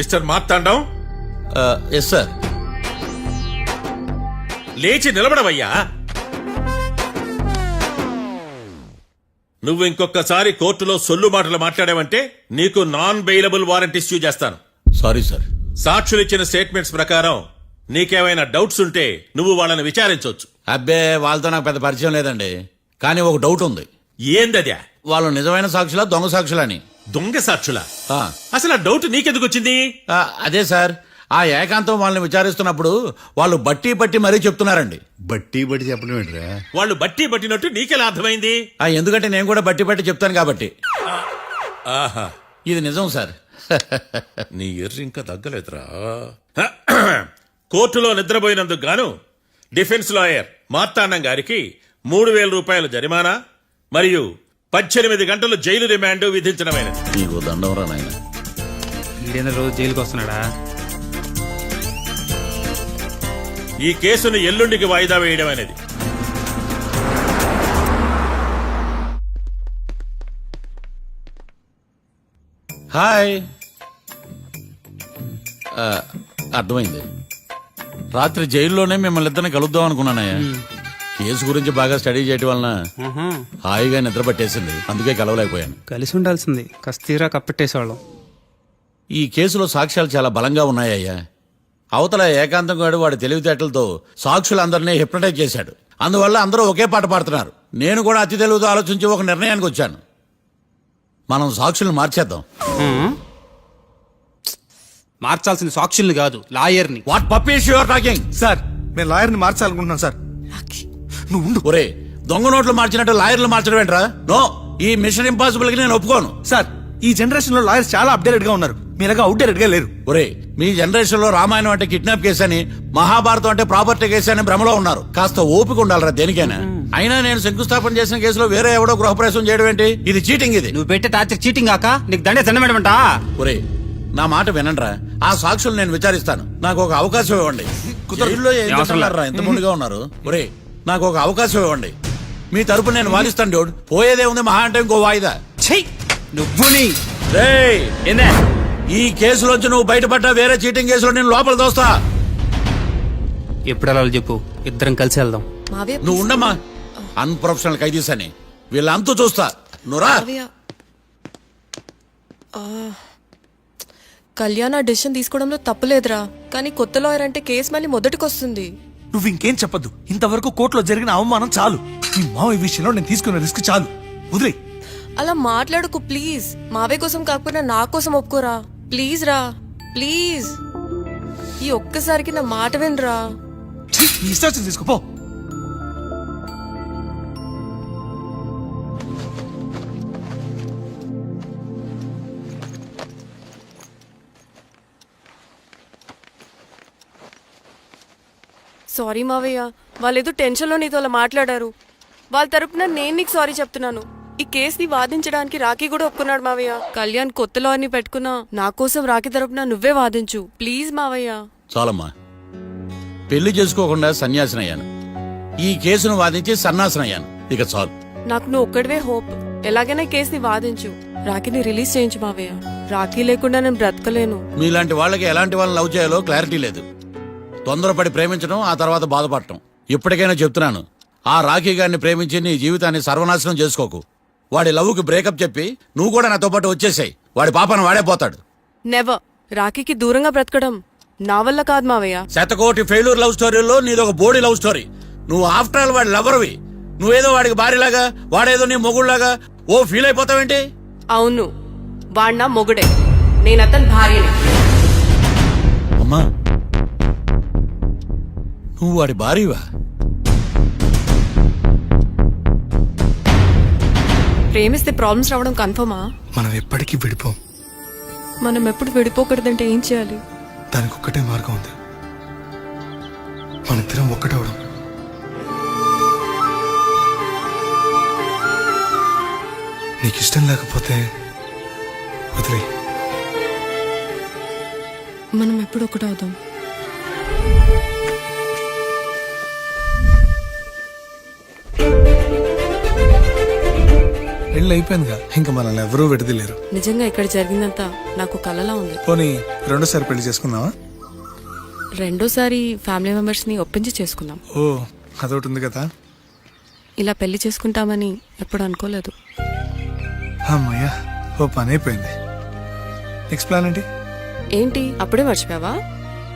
Mister Marthandam, yes sir. లేచి నిలబడవయ్యా. నువ్వు ఇంకొకసారి కోర్టులో సొల్లు మాటలు మాట్లాడావంటే నీకు నాన్ బెయిలబుల్ వారెంట్ ఇష్యూ చేస్తాను. Sorry sir. సాక్షులు ఇచ్చిన స్టేట్మెంట్స్ ప్రకారం నీకేమైనా డౌట్స్ ఉంటే నువ్వు వాళ్ళని విచారించవచ్చు. అబ్బే, వాళ్ళతో నాకు పెద్ద పరిచయం లేదండి. కానీ ఒక డౌట్ ఉంది. ఏందద్యా? వాళ్ళు నిజమైన సాక్షులా, దొంగ సాక్షులని? దొంగ సాక్షులా? అసలు ఆ డౌట్ నీకెందుకు వచ్చింది? అదే సార్, ఆ ఏకాంతం వాళ్ళని విచారిస్తున్నప్పుడు వాళ్ళు బట్టి బట్టి మరీ చెప్తున్నారండి. బట్టి బట్టి చెప్పడం ఏంట్రా? వాళ్ళు బట్టి బట్టినట్టు నీకెలా అర్థమైంది? ఎందుకంటే నేను కూడా బట్టి బట్టి చెప్తాను కాబట్టి. ఆహా, ఇది నిజం సార్. నీ ఎర్రి ఇంకా తగ్గలేదురా. కోర్టులో నిద్రపోయినందుకు గాను డిఫెన్స్ లాయర్ మార్తాండం గారికి 3,000 రూపాయల జరిమానా మరియు 18 గంటలు జైలు రిమాండ్ విధించడమైనది. నీకు దండంరా నాయన. ఈడేంద్ర రోజు జైలుకి వస్తున్నాడా? ఈ కేసును ఎల్లుండికి వాయిదా వేయడం అనేది. హాయ్. అర్థమైంది. రాత్రి జైల్లోనే మిమ్మల్ని ఇద్దరిని కలుద్దాం అనుకున్నానయ్యా. కేసు గురించి బాగా స్టడీ చేయటం వలన హాయిగా నిద్ర పట్టేసింది. అందుకే కలవలేకపోయాను. కలిసి ఉండాల్సింది. కస్తీరా కప్పెట్టేసేవాళ్ళం. ఈ కేసులో సాక్ష్యాలు చాలా బలంగా ఉన్నాయ్యా. అవతల ఏకాంతం గాడు వాడి తెలివితేటలతో సాక్షులందరినీ హిప్నటైజ్ చేశాడు. అందువల్ల అందరూ ఒకే పాట పాడుతున్నారు. నేను కూడా అతి తెలివితో ఆలోచించి ఒక నిర్ణయానికి వచ్చాను. మనం సాక్షులను మార్చేద్దాం. మార్చాల్సిన సాక్షుల్ని కాదు, లాయర్ని. What puppies you are talking? Sir, నేను లాయర్ని మార్చాలనుకుంటున్నాను సార్. నువ్వు ఉండు. ఒరే, దొంగ నోట్లు మార్చినట్టు లాయర్లు మార్చడం ఏంట్రా? నో, ఈ మిషన్ ఇంపాసిబుల్ కి నేను ఒప్పుకోను. సార్, ఈ జనరేషన్ లో లాయర్స్ చాలా అప్డేటెడ్ గా ఉన్నారు. మీరుగా అవుట్డేటెడ్ గా లేరు. ఒరే, మీ జనరేషన్ లో రామాయణం అంటే కిడ్నాప్ కేసు అని, మహాభారతం అంటే ప్రాపర్టీ కేసు అని భ్రమలో ఉన్నారు. కాస్త ఓపిక ఉండాలరా దేనికైనా. అయినా నేను శంకుస్థాపన చేసిన కేసులో వేరే ఎవడో గృహప్రవేశం చేయడం ఏంటి? ఇది చీటింగ్. ఇది నువ్వు పెట్టే టార్చర్ చీటింగ్ కాక నీకు దండే దండమేడమంటా? ఒరే, నా మాట వినండిరా. ఆ సాక్షులు నేను విచారిస్తాను. నాకు ఒక అవకాశం ఇవ్వండి. జైల్లో ఏం చేస్తున్నారా? ఎంత ముందుగా ఉన్నారు. ఒరే, నాకు ఒక అవకాశం ఇవ్వండి. మీ తరపు నేను వాదిస్తాను డోడ్. పోయేదే ఉంది మహా అంటే ఇంకో వాయిదా. నువ్వు రేయ్, ఈ కేసులోంచి నువ్వు బయటపడ్డా వేరే చీటింగ్ కేసులో నేను లోపల దోస్తా. ఎప్పుడు వెళ్ళాలి చెప్పు, ఇద్దరం కలిసి వెళ్దాం. మావయ్య నువ్వు ఉండమ్మా, అన్ప్రొఫెషనల్ ఖైదీస్ అని వీళ్ళంతా చూస్తా. నువ్వురా. మావయ్య కళ్యాణ్ ఆ డెసిషన్ తీసుకోవడంలో తప్పులేదురా, కానీ కొత్త లాయర్ అంటే కేసు మళ్ళీ మొదటికొస్తుంది. నువ్వు ఇంకేం చెప్పొద్దు. ఇంతవరకు కోర్టులో జరిగిన అవమానం చాలు. ఈ మావయ్య విషయంలో నేను తీసుకున్న రిస్క్ చాలు. వదిలే. అలా మాట్లాడుకు ప్లీజ్. మావయ్య కోసం కాకపోయినా నా కోసం ఒప్పుకోరా ప్లీజ్ రా, ప్లీజ్. ఈ ఒక్కసారికి నా మాట వినరా. ఇష్టం తీసుకోపో. సారీ మావయ్య, వాళ్ళేదో టెన్షన్లో నీతో అలా మాట్లాడారు. వాళ్ళ తరపున నేను నీకు సారీ చెప్తున్నాను. ఈ కేసుని వాదించడానికి రాఖీ కూడా ఒప్పుకున్నాడు మావయ్య. కళ్యాణ్ కొత్త లాయర్ని పెట్టుకున్నా నా కోసం రాఖీ తరపున నువ్వే వాదించు ప్లీజ్ మావయ్య. చాలమ్మా, పెళ్లి చేసుకోకుండా సన్యాసినయ్యాను, ఈ కేసును వాదించి సన్నాసనయ్యాను, ఇక చాలు. నాకు నువ్వు ఒక్కడివే హోప్. ఎలాగైనా ఈ కేసుని వాదించు, రాఖీని రిలీజ్ చేయించు మావయ్య. రాఖీ లేకుండా నేను బ్రతకలేను. మీలాంటి వాళ్ళకి ఎలాంటి వాళ్ళని లవ్ చేయాలో క్లారిటీ లేదు. తొందరపడి ప్రేమించడం, ఆ తర్వాత బాధపడటం. ఇప్పటికైనా చెప్తున్నాను, ఆ రాఖీ గారిని ప్రేమించి నీ జీవితాన్ని సర్వనాశనం చేసుకోకు. వాడి లవ్కి బ్రేకప్ చెప్పి నువ్వు కూడా నాతో పాటు వచ్చేసాయి. వాడి పాపను వాడే పోతాడు. నెవర్. రాఖీకి దూరంగా బ్రతకడం నా వల్ల కాదు మావయ్య. శతకోటి ఫెయిల్యూర్ లవ్ స్టోరీలో నీదొక బోడీ లవ్ స్టోరీ. నువ్వు ఆఫ్టర్ ఆల్ వాడి లవర్వి. నువ్వేదో వాడికి భార్యలాగా, వాడేదో నీ మొగుళ్లాగా ఓ ఫీల్ అయిపోతావేంటి? అవును, వాడు నా మొగుడే, నేను అతని భార్యని. అమ్మా, నువ్వు వాడి భార్యవా? ప్రేమిస్తే ప్రాబ్లమ్స్ రావడం కన్ఫర్మా? మనం ఎప్పటికీ విడిపోం. మనం ఎప్పుడు విడిపోకూడదంటే ఏం చేయాలి? దానికి ఒక్కటే మార్గం ఉంది. మనిద్దరం ఒక్కటవడం. నీకు ఇష్టం లేకపోతే వదిలే. మనం ఎప్పుడు ఒకటవుదాం. పెళ్ళి అయిపోయిందిగా, ఇంకా మనల్ని ఎవరూ విడదలేరు. నిజంగా ఇక్కడ జరిగిందంతా నాకు కలలా ఉంది. పోనీ రెండోసారి పెళ్లి చేసుకుందామా? రెండోసారి ఫ్యామిలీ మెంబర్స్ ని ఒప్పించి చేసుకుందాం. ఓ, అదొకటి ఉంది కదా. ఇలా పెళ్లి చేసుకుంటామని ఎప్పుడు అనుకోలేదు. అమ్మయ్యా, ఓ పని అయిపోయింది. నెక్స్ట్ ప్లాన్ ఏంటి? ఏంటి అప్పుడే మర్చిపోయావా?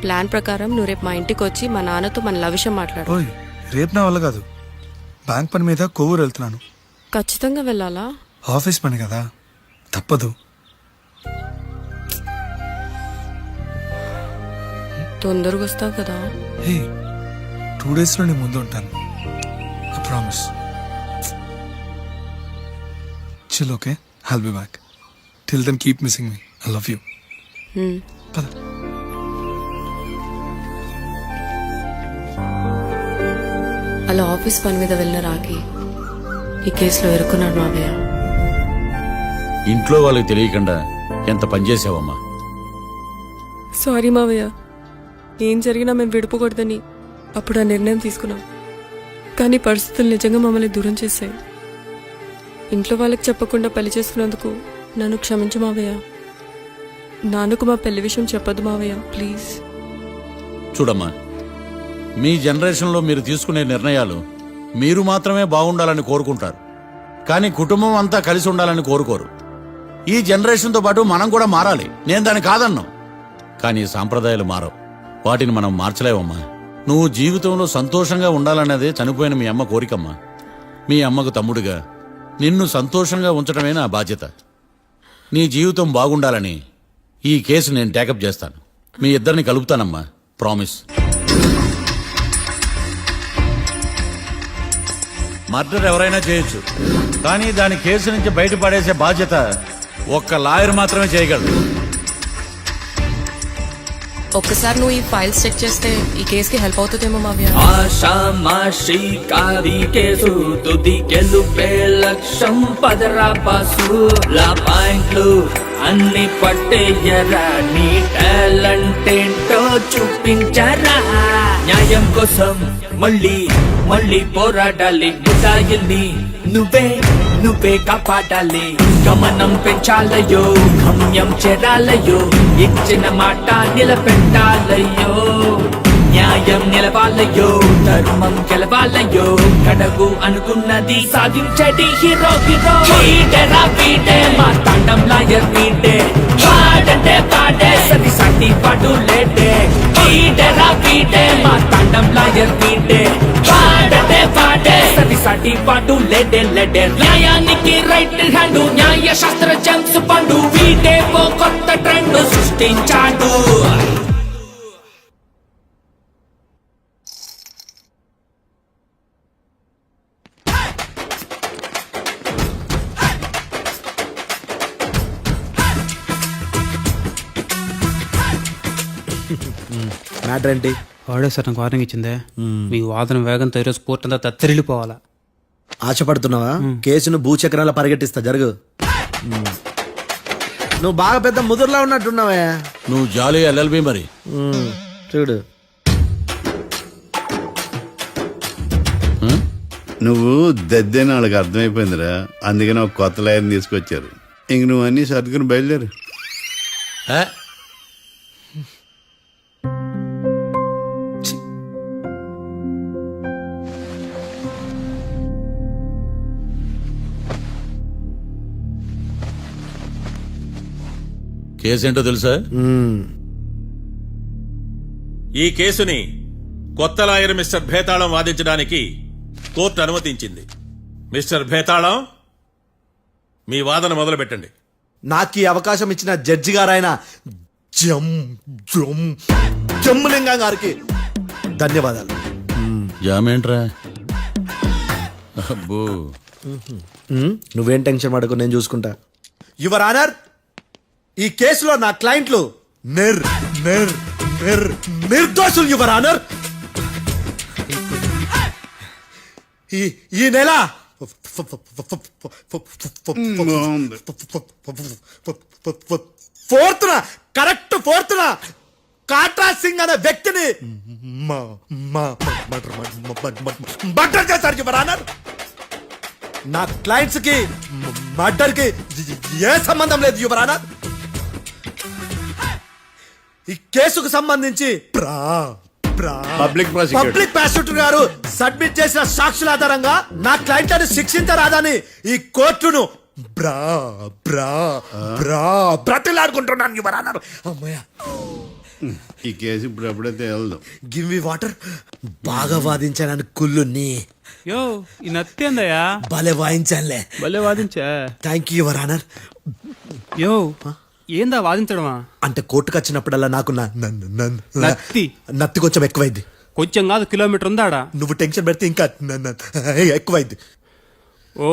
ప్లాన్ ప్రకారం నువ్వు రేపు మా ఇంటికి వచ్చి మా నాన్నతో మన లవ్ విషయం మాట్లాడు. ఓయ్, రేపు నా వల్ల కాదు. బ్యాంక్ పని మీద కొవ్వూరు వెళ్తున్నాను. ఖచ్చితంగా వెళ్ళాలా? ఆఫీస్ పని కదా, తప్పదు. తొందరగా వస్తావు కదా? హే, 2 days లో నీ ముందు ఉంటాను. I promise. Chill, okay? I'll be back. Till then keep missing me. I love you. పద. అలా ఆఫీస్ పని మీద వెళ్ళిన రాకి ఈ కేసులో ఎరుకున్నాడు మావయ్య. ఇంట్లో వాళ్ళకి తెలియకుండా ఎంత పనిచేసావమ్మా. సారీ మావయ్య, ఏం జరిగినా మేము విడిపోకూడదని అప్పుడు ఆ నిర్ణయం తీసుకున్నాం. కానీ పరిస్థితులు నిజంగా మమ్మల్ని దూరం చేశాయి. ఇంట్లో వాళ్ళకి చెప్పకుండా పెళ్లి చేసుకున్నందుకు నన్ను క్షమించు మావయ్య. నాన్నకు మా పెళ్లి విషయం చెప్పదు మావయ్య, ప్లీజ్. చూడమ్మా, మీ జనరేషన్లో మీరు తీసుకునే నిర్ణయాలు మీరు మాత్రమే బాగుండాలని కోరుకుంటారు, కానీ కుటుంబం అంతా కలిసి ఉండాలని కోరుకోరు. ఈ జనరేషన్తో పాటు మనం కూడా మారాలి. నేను దాన్ని కాదన్నాను, కానీ సాంప్రదాయాలు మారవు. వాటిని మనం మార్చలేవమ్మా. నువ్వు జీవితంలో సంతోషంగా ఉండాలన్నదే చనిపోయిన మీ అమ్మ కోరికమ్మా. మీ అమ్మకు తమ్ముడిగా నిన్ను సంతోషంగా ఉంచడమే నా బాధ్యత. నీ జీవితం బాగుండాలని ఈ కేసు నేను టేకప్ చేస్తాను. మీ ఇద్దరిని కలుపుతానమ్మా, ప్రామిస్. మర్డర్ ఎవరైనా చేయొచ్చు, కానీ దాని కేసు నుంచి బయటపడేసే బాధ్యత ఒక్క లాయర్ మాత్రమే చేయగలడు. ఒక్కసారి నువ్వు ఈ ఫైల్స్ చెక్ చేస్తే ఈ కేసుకి హెల్ప్ అవుతుందేమో మావయ్య. ఆషామాషి కాది కేసు తుది గెలుపే లక్ష్యం పదరా పాసు లా పాయింట్లు అన్ని పట్టేయరా నీ టాలెంట్ ఏంటో చూపించరా న్యాయం కోసం మళ్ళీ మళ్ళీ పోరాడాలి నిజాయిల్ని నువ్వే కాపాడాలి గమనం పెంచాలయ్యో గమ్యం చేరాలయ్యో ఇచ్చిన మాట నిలబెట్టాలయ్యో న్యాయం నిలవాలయ్యో ధర్మం గెలవాలయ్యో కడగు అనుకున్నది సాధించడి హీరో వీడేరా వీడే మా తాండం లాయర్ వీడే పాడంటే పాడే సరి సాటి పాడు లేటే వీడేరా వీడే మా తాండం లాయర్ వీడే పాడంటే పాడే సరి సాటి పాడు లేటే న్యాయానికి రైట్ హ్యాండ్ న్యాయ శాస్త్ర జంక్స్ పండు వీడే ఓ కొత్త ట్రెండ్ సృష్టించాడు. మ్యాటర్ ఏంటి? వాడే సార్ నాకు వార్నింగ్ ఇచ్చిందే మీ వాదన వేగంతో ఈరోజు కోర్టు అంతా తత్తరిల్లిపోవాలా. ఆశపడుతున్నావా? కేసును భూచక్రాల పరిగెట్టిస్తా, జరుగు. నువ్వు బాగా పెద్ద ముదురులా ఉన్నట్టున్నావే. నువ్వు జాలి ఎల్ఎల్బి మరి. చూడు, నువ్వు దద్దేని వాళ్ళకి అర్థమైపోయిందిరా, అందుకని ఒక కొత్త లైన్ తీసుకొచ్చారు. ఇంక నువ్వు అన్నీ సర్దుకుని బయలుదేరు. ఏ? కేసేంటో తెలుసా? ఈ కేసుని కొత్త లాయర్ మిస్టర్ భేతాళం వాదించడానికి కోర్టు అనుమతించింది. మిస్టర్ భేతాళం, మీ వాదన మొదలు పెట్టండి. నాకు ఈ అవకాశం ఇచ్చిన జడ్జి గారైన జమ్ములింగం గారికి ధన్యవాదాలు. జామేంట్రా? అబ్బో, నువ్వేం టెన్షన్ పడకు, నేను చూసుకుంటా. యువర్ ఆనర్, ఈ కేసులో నా క్లయింట్లు నిర్దోషులు యువర్ ఆనర్. ఈ నెల ఫోర్త్న కాట్రా సింగ్ అనే వ్యక్తిని మర్డర్ చేశారు యువర్ ఆనర్. నా క్లయింట్స్ కి మర్డర్ కి ఏ సంబంధం లేదు యువర్ ఆనర్. ఈ కేసుకు సంబంధించి పబ్లిక్ ప్రాసిక్యూటర్ గారు సబ్మిట్ చేసిన సాక్షుల ఆధారంగా నా క్లయింట్లను శిక్షించరాదని ఈ కోర్టును బ్రతిలాడుకుంటున్నాను యువర్ ఆనర్. అమ్మయ్య, ఈ కేసు ఇప్పుడు ఎప్పుడైతే వెళ్దాం. Give me water. బాగా వాదించానని కుళ్ళుని. యో ఈ నత్తేందయ్యా, భలే వాయించానులే. భలే వాదించా. Thank you your honour. Yo ఏందా వాదించడమా? అంటే కోర్టుకు వచ్చినప్పుడల్లా నాకు నత్తి కొంచెం ఎక్కువైంది. కొంచెం కాదు, కిలోమీటర్ ఉందాడా. నువ్వు టెన్షన్ పెడితే ఇంకా ఎక్కువైంది. ఓ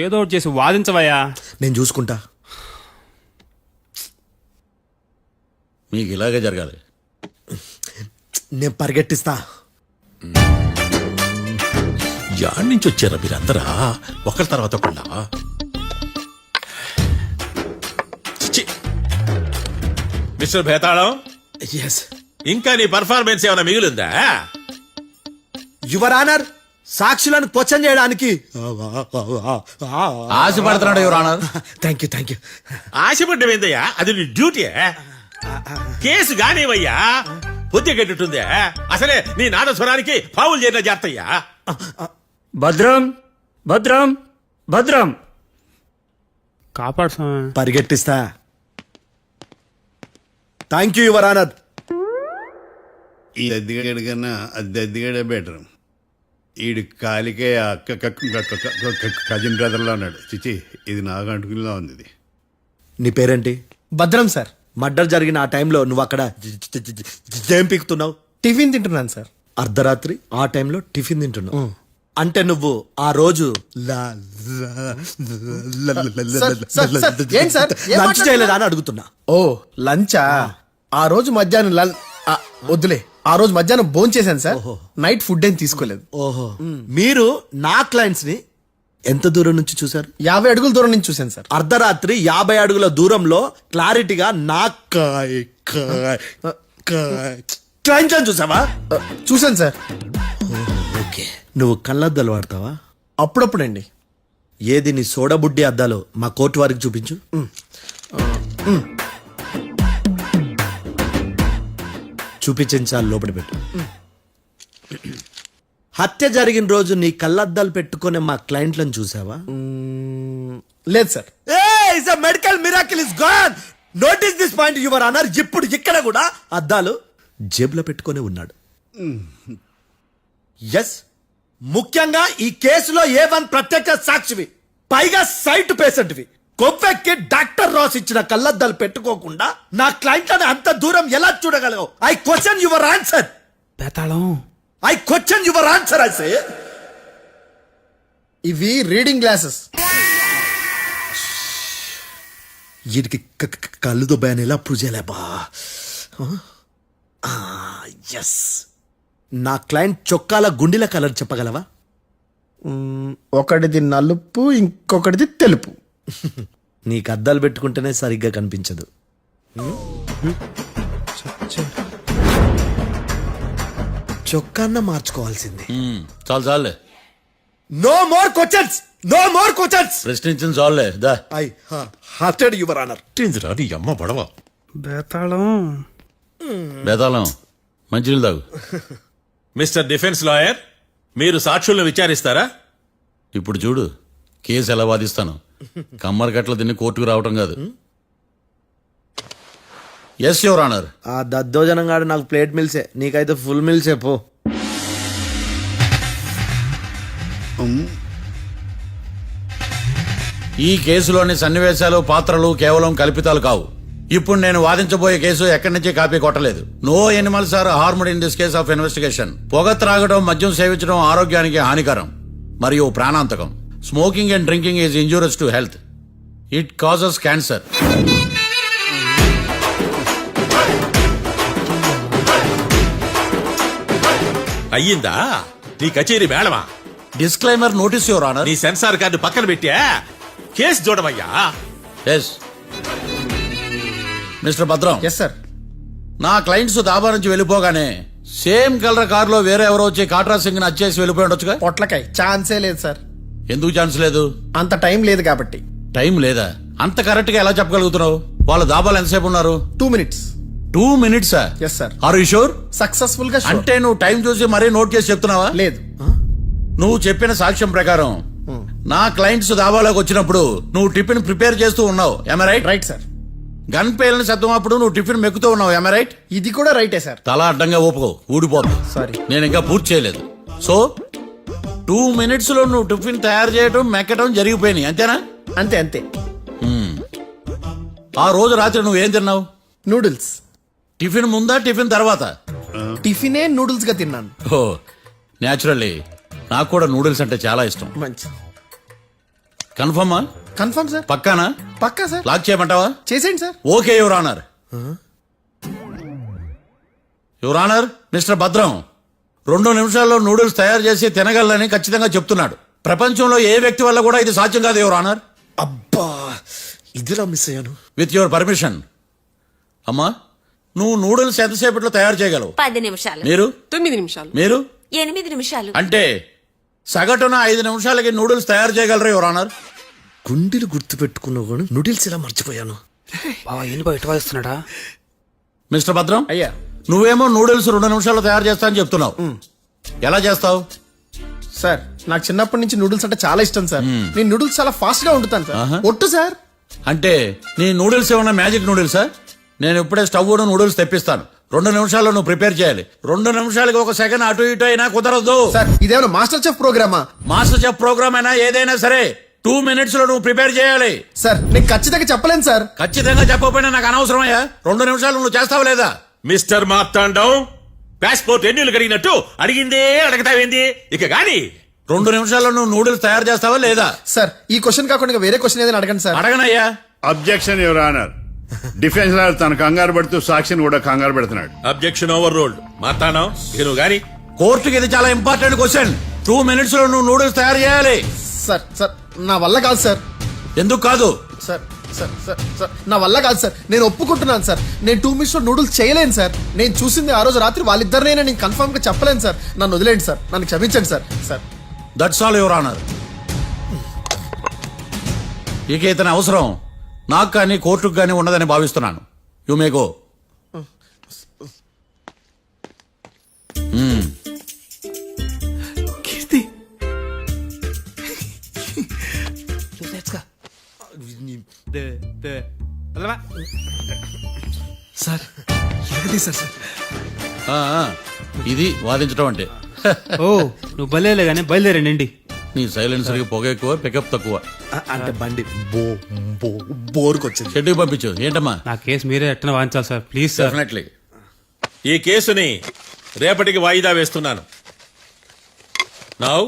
ఏదో ఒకటి చేసి వాదించవయ్యా. నేను చూసుకుంటా. మీకు ఇలాగే జరగాలి. నేను పరిగెట్టిస్తా. యాడ్ నుంచి వచ్చారా మీరందరా ఒకరి తర్వాత ఒకళ్ళ? మిస్టర్ భేతాళం, ఇంకా నీ పర్ఫార్మెన్స్ ఏమైనా మిగిలిందా? యువర్ ఆనర్, సాక్షులను క్వశ్చన్ చేయడానికి ఆశపడుతున్నాడు యువర్ ఆనర్. Thank you. ఆశపడ్డమేందయ్యా, అది నీ డ్యూటీ. కేసు గానేవయ్యా, బుద్ధి గట్టుందే. అసలే నీ నాదస్వరానికి పావులు చేరిన జాతయ్యా. భద్రం కాపాడు. పరిగెట్టిస్తా. Thank you your honour. ఈ దద్దిగడ కన్నా అది దద్దిగడే బెటర్. ఈడు కాలికే కజిన్ బ్రదర్లో ఉన్నాడు. చిచి, ఇది నాకు అంటుకునిలా ఉంది. ఇది నీ పేరేంటి? భద్రం సార్. మర్డర్ జరిగిన ఆ టైంలో నువ్వు అక్కడ ఏం పీకుతున్నావు? టిఫిన్ తింటున్నాను సార్. అర్ధరాత్రి ఆ టైంలో టిఫిన్ తింటున్నావు అంటే నువ్వు ఆ రోజు లంచ్ చేయలేదా అని అడుగుతున్నా. ఓ లంచా? ఆ రోజు మధ్యాహ్నం వద్దులే, ఆ రోజు మధ్యాహ్నం భోజనం చేశాను సార్. నైట్ ఫుడ్ ఏం తీసుకోలేదు. ఓహో, మీరు నా క్లయింట్స్ ని ఎంత దూరం నుంచి చూసారు? 50 అడుగుల దూరం నుంచి చూశాను సార్. అర్ధరాత్రి 50 అడుగుల దూరంలో క్లారిటీగా నా క్లయింట్స్ చూసావా? చూశాను సార్. ఓకే. నువ్వు కళ్ళద్దాలు వాడతావా? అప్పుడప్పుడండి. ఏది నీ సోడబుడ్డి అద్దాలు మా కోర్టు వారికి చూపించు. చూపించండి చాలు, లోపల పెట్టు. హత్య జరిగిన రోజు నీ కళ్ళద్దాలు పెట్టుకునే మా క్లయింట్లను చూసావా? లేదు sir. Medical miracle is gone. Notice this point your honour. ఇప్పుడు ఇక్కడ కూడా అద్దాలు జేబులో పెట్టుకునే ఉన్నాడు. ఎస్, ముఖ్యంగా ఈ కేసులో A1 ప్రత్యక్ష సాక్షివి, పైగా సైట్ పేషెంట్వి. కొవ్వెక్కి డాక్టర్ రాస్ ఇచ్చిన కళ్ళద్దాలు పెట్టుకోకుండా నా క్లయింట్లను అంత దూరం ఎలా చూడగలవు? I question your answer. I question your answer. I say ఇవి రీడింగ్ గ్లాసెస్. వీటికి కళ్ళు దుబ్బాయని ఎలా ప్రూవ్ చేయలేబా? ఎస్, నా క్లయింట్ చొక్కాల గుండెల కలర్ చెప్పగలవా? ఒకటిది నలుపు, ఇంకొకటిది తెలుపు. నీకు అద్దాలు పెట్టుకుంటేనే సరిగ్గా కనిపించదు. చొక్కాన్న మార్చుకోవాల్సింది. చాలు చాలులే, no more questions, no more questions. ప్రశ్నించిన చాలులే. దా ఐ హార్టెడ్ యువర్ ఆనర్. నీ అమ్మ పడవ. బేతాళం మంచినీళ్ళు తాగు. మిస్టర్ డిఫెన్స్ లాయర్, మీరు సాక్షులను విచారిస్తారా? ఇప్పుడు చూడు కేసు ఎలా వాదిస్తాను. కమ్మరి కట్ల తిని కోర్టుకు రావటం కాదు. Yes your honour. ఆ దద్దోజనం గాడు నాకు ప్లేట్ మిల్సే, నీకైతే ఫుల్ మిల్సే పో. ఈ కేసులోని సన్నివేశాలు, పాత్రలు కేవలం కల్పితాలు కావు. ఇప్పుడు నేను వాదించబోయే కేసు ఎక్కడి నుంచి కాపీ కొట్టలేదు. No animals are harmed in this case of investigation. పొగ త్రాగడం, మద్యం సేవించడం ఆరోగ్యానికి హానికరం మరియు ప్రాణాంతకం. Smoking and drinking is injurious to health. It causes cancer. అయ్యిందా నీ కచేరీ మేడమా? Disclaimer notice your honour. నీ సెన్సార్ కార్డు పక్కన పెట్టా కేసు చూడమయ్యా. Yes mister Bhadram. Yes sir. నా క్లయింట్స్ దాబా నుంచి వెళ్ళిపోగానే సేమ్ కలర్ కారులో వేరే ఎవరో వచ్చి కాట్రా సింగ్ ని వచ్చేసి వెళ్ళిపోయి ఉండొచ్చుగా? పొట్లకాయ ఛాన్సే లేదు సార్. ఎందుకు ఛాన్స్ లేదు? అంత టైం లేదు కాబట్టి. టైం లేదా? అంత కరెక్ట్ గా ఎలా చెప్పగలుగుతున్నావు? వాళ్ళ దాబాలు ఎంతసేపు ఉన్నారు? 2 minutes. 2 minutes? Yes sir. Are you sure? Successful గా sure. అంటే నువ్వు టైం చూసి మరీ నోట్ చేసి చెప్తున్నావా? లేదు. నువ్వు చెప్పిన సాక్ష్యం ప్రకారం నా క్లయింట్స్ దాబాలోకి వచ్చినప్పుడు నువ్వు టిఫిన్ ప్రిపేర్ చేస్తూ ఉన్నావు. Am I right? Right sir. Gun పేలిన శబ్దం అప్పుడు నువ్వు టిఫిన్ మెక్కుతూ ఉన్నావు. Am I right? ఇది కూడా రైటే సార్. తల అడ్డంగా ఊపుకో, ఊడిపోతుంది. సారీ. నేను ఇంకా పూర్తి చేయలేదు. సో 2 minutes లో నువ్వు టిఫిన్ తయారు చేయడం, మెక్కడం జరిగిపోయినాయి, అంతేనా? అంతే అంతే. ఆ రోజు రాత్రి నువ్వేం తిన్నావు? నూడిల్స్. టిఫిన్ ముందా, టిఫిన్ తర్వాత? టిఫినే నూడిల్స్ గా తిన్నాను. ఓ న్యాచురల్లీ నాకు కూడా నూడిల్స్ అంటే చాలా ఇష్టం. మంచి. కన్ఫర్మా? Confirm sir. పక్కానా? పక్కా సార్. లాక్ చేయమంటావా? చేసేయండి sir. Okay your honour. Your honour, mister Bhadram 2 నిమిషాల్లో నూడిల్స్ తయారు చేసి తినగలని ఖచ్చితంగా చెప్తున్నాడు. ప్రపంచంలో ఏ వ్యక్తి వల్ల కూడా ఇది సాధ్యం కాదు యువర్ ఆనర్. అబ్బా, ఇదిలా మిస్ అయ్యాను. With your permission. అమ్మా, నువ్వు నూడిల్స్ ఎంతసేపట్లో తయారు చేయగలవు? 10 నిమిషాలు. మీరు? 9 నిమిషాలు. మీరు? 8 నిమిషాలు. అంటే సగటున 5 నిమిషాలకి నూడిల్స్ తయారు చేయగలరు యువర్ ఆనర్. గుండెలు గుర్తు పెట్టుకున్నావు కానీ నూడిల్స్ ఇలా మర్చిపోయాను. మిస్టర్ భద్రం, అయ్యా, నువ్వేమో నూడిల్స్ 2 నిమిషాల్లో తయారు చేస్తా అని చెప్తున్నావు. ఎలా చేస్తావు? సార్ నాకు చిన్నప్పటి నుంచి నూడిల్స్ అంటే చాలా ఇష్టం సార్. నేను నూడిల్స్ చాలా ఫాస్ట్ గా వండుతాను సార్. ఒట్టు సార్. అంటే నీ నూడిల్స్ ఏమన్నా మ్యాజిక్ నూడిల్సా? నేను ఇప్పుడే స్టవ్ నూడిల్స్ తెప్పిస్తాను. 2 నిమిషాల్లో నువ్వు ప్రిపేర్ చేయాలి. 2 నిమిషాలకి 1 సెకండ్ అటు ఇటు అయినా కుదరదు సార్. ఇదేమైనా మాస్టర్ చెఫ్ ప్రోగ్రామా? మాస్టర్ చెఫ్ ప్రోగ్రామ్ అయినా ఏదైనా సరే 2 minutes లో నువ్వు ప్రిపేర్ చేయాలి. సార్ నేను ఖచ్చితంగా చెప్పలేను సార్. ఖచ్చితంగా చెప్పకపోయినా నాకు అనవసరమయ్యా. 2 నిమిషాలు నువ్వు చేస్తావా లేదా? మిస్టర్ మార్తాండం, పాస్పోర్ట్ ఎన్నిలు కడిగినట్టు అడిగిందే అడగతావేంది? ఇక గాని 2 నిమిషాల్లో నువ్వు నూడిల్స్ తయారు చేస్తావా లేదా? సార్ ఈ క్వశ్చన్ కాకుండా వేరే క్వశ్చన్ ఏదైనా అడగండి సార్. అడగనయ్యా. Objection your honour. Defence lawyer తన కంగారు పడుతూ సాక్షిని కూడా కంగారు పెడుతున్నాడు. Objection over ruled. మార్తాండం, ఇక నువ్వు గాని. కోర్టుకి ఇది చాలా ఇంపార్టెంట్ క్వశ్చన్. 2 minutes లో నువ్వు నూడిల్స్ తయారు చేయాలి. సార్ సార్ నా వల్ల కాదు సార్. ఎందుకు కాదు? సార్ సార్ సార్ సార్ నా వల్ల కాదు సార్. నేను ఒప్పుకుంటున్నాను సార్. నేను 2 మినిట్స్ లో నూడిల్స్ చేయలేను సార్. నేను చూసింది ఆ రోజు రాత్రి వాళ్ళిద్దరినైనా నేను కన్ఫర్మ్ గా చెప్పలేను సార్. నన్ను వదిలేండి సార్. నన్ను క్షమించండి sir. Sir that's all your honour. ఇక ఇతని అవసరం నాకు కానీ కోర్టుకు కానీ ఉండదని భావిస్తున్నాను. You may go. Keerthi sir ఎగది సార్ సార్ ఇది వాదించడం అంటే. ఓ నువ్వు బలేలే కానీ బయలుదేరండి. నీ సైలెన్సర్ కి పొగ ఎక్కువ, పికప్ తక్కువ. అంటే బండి బోర్కి వచ్చింది. షెడ్యూల్ పంపించు. ఏంటమ్మా? నా కేసు మీరే ఎట్టన వాయించాలి సార్, ప్లీజ్ సార్. డెఫినెట్లీ. ఈ కేసుని రేపటికి వాయిదా వేస్తున్నాను. Now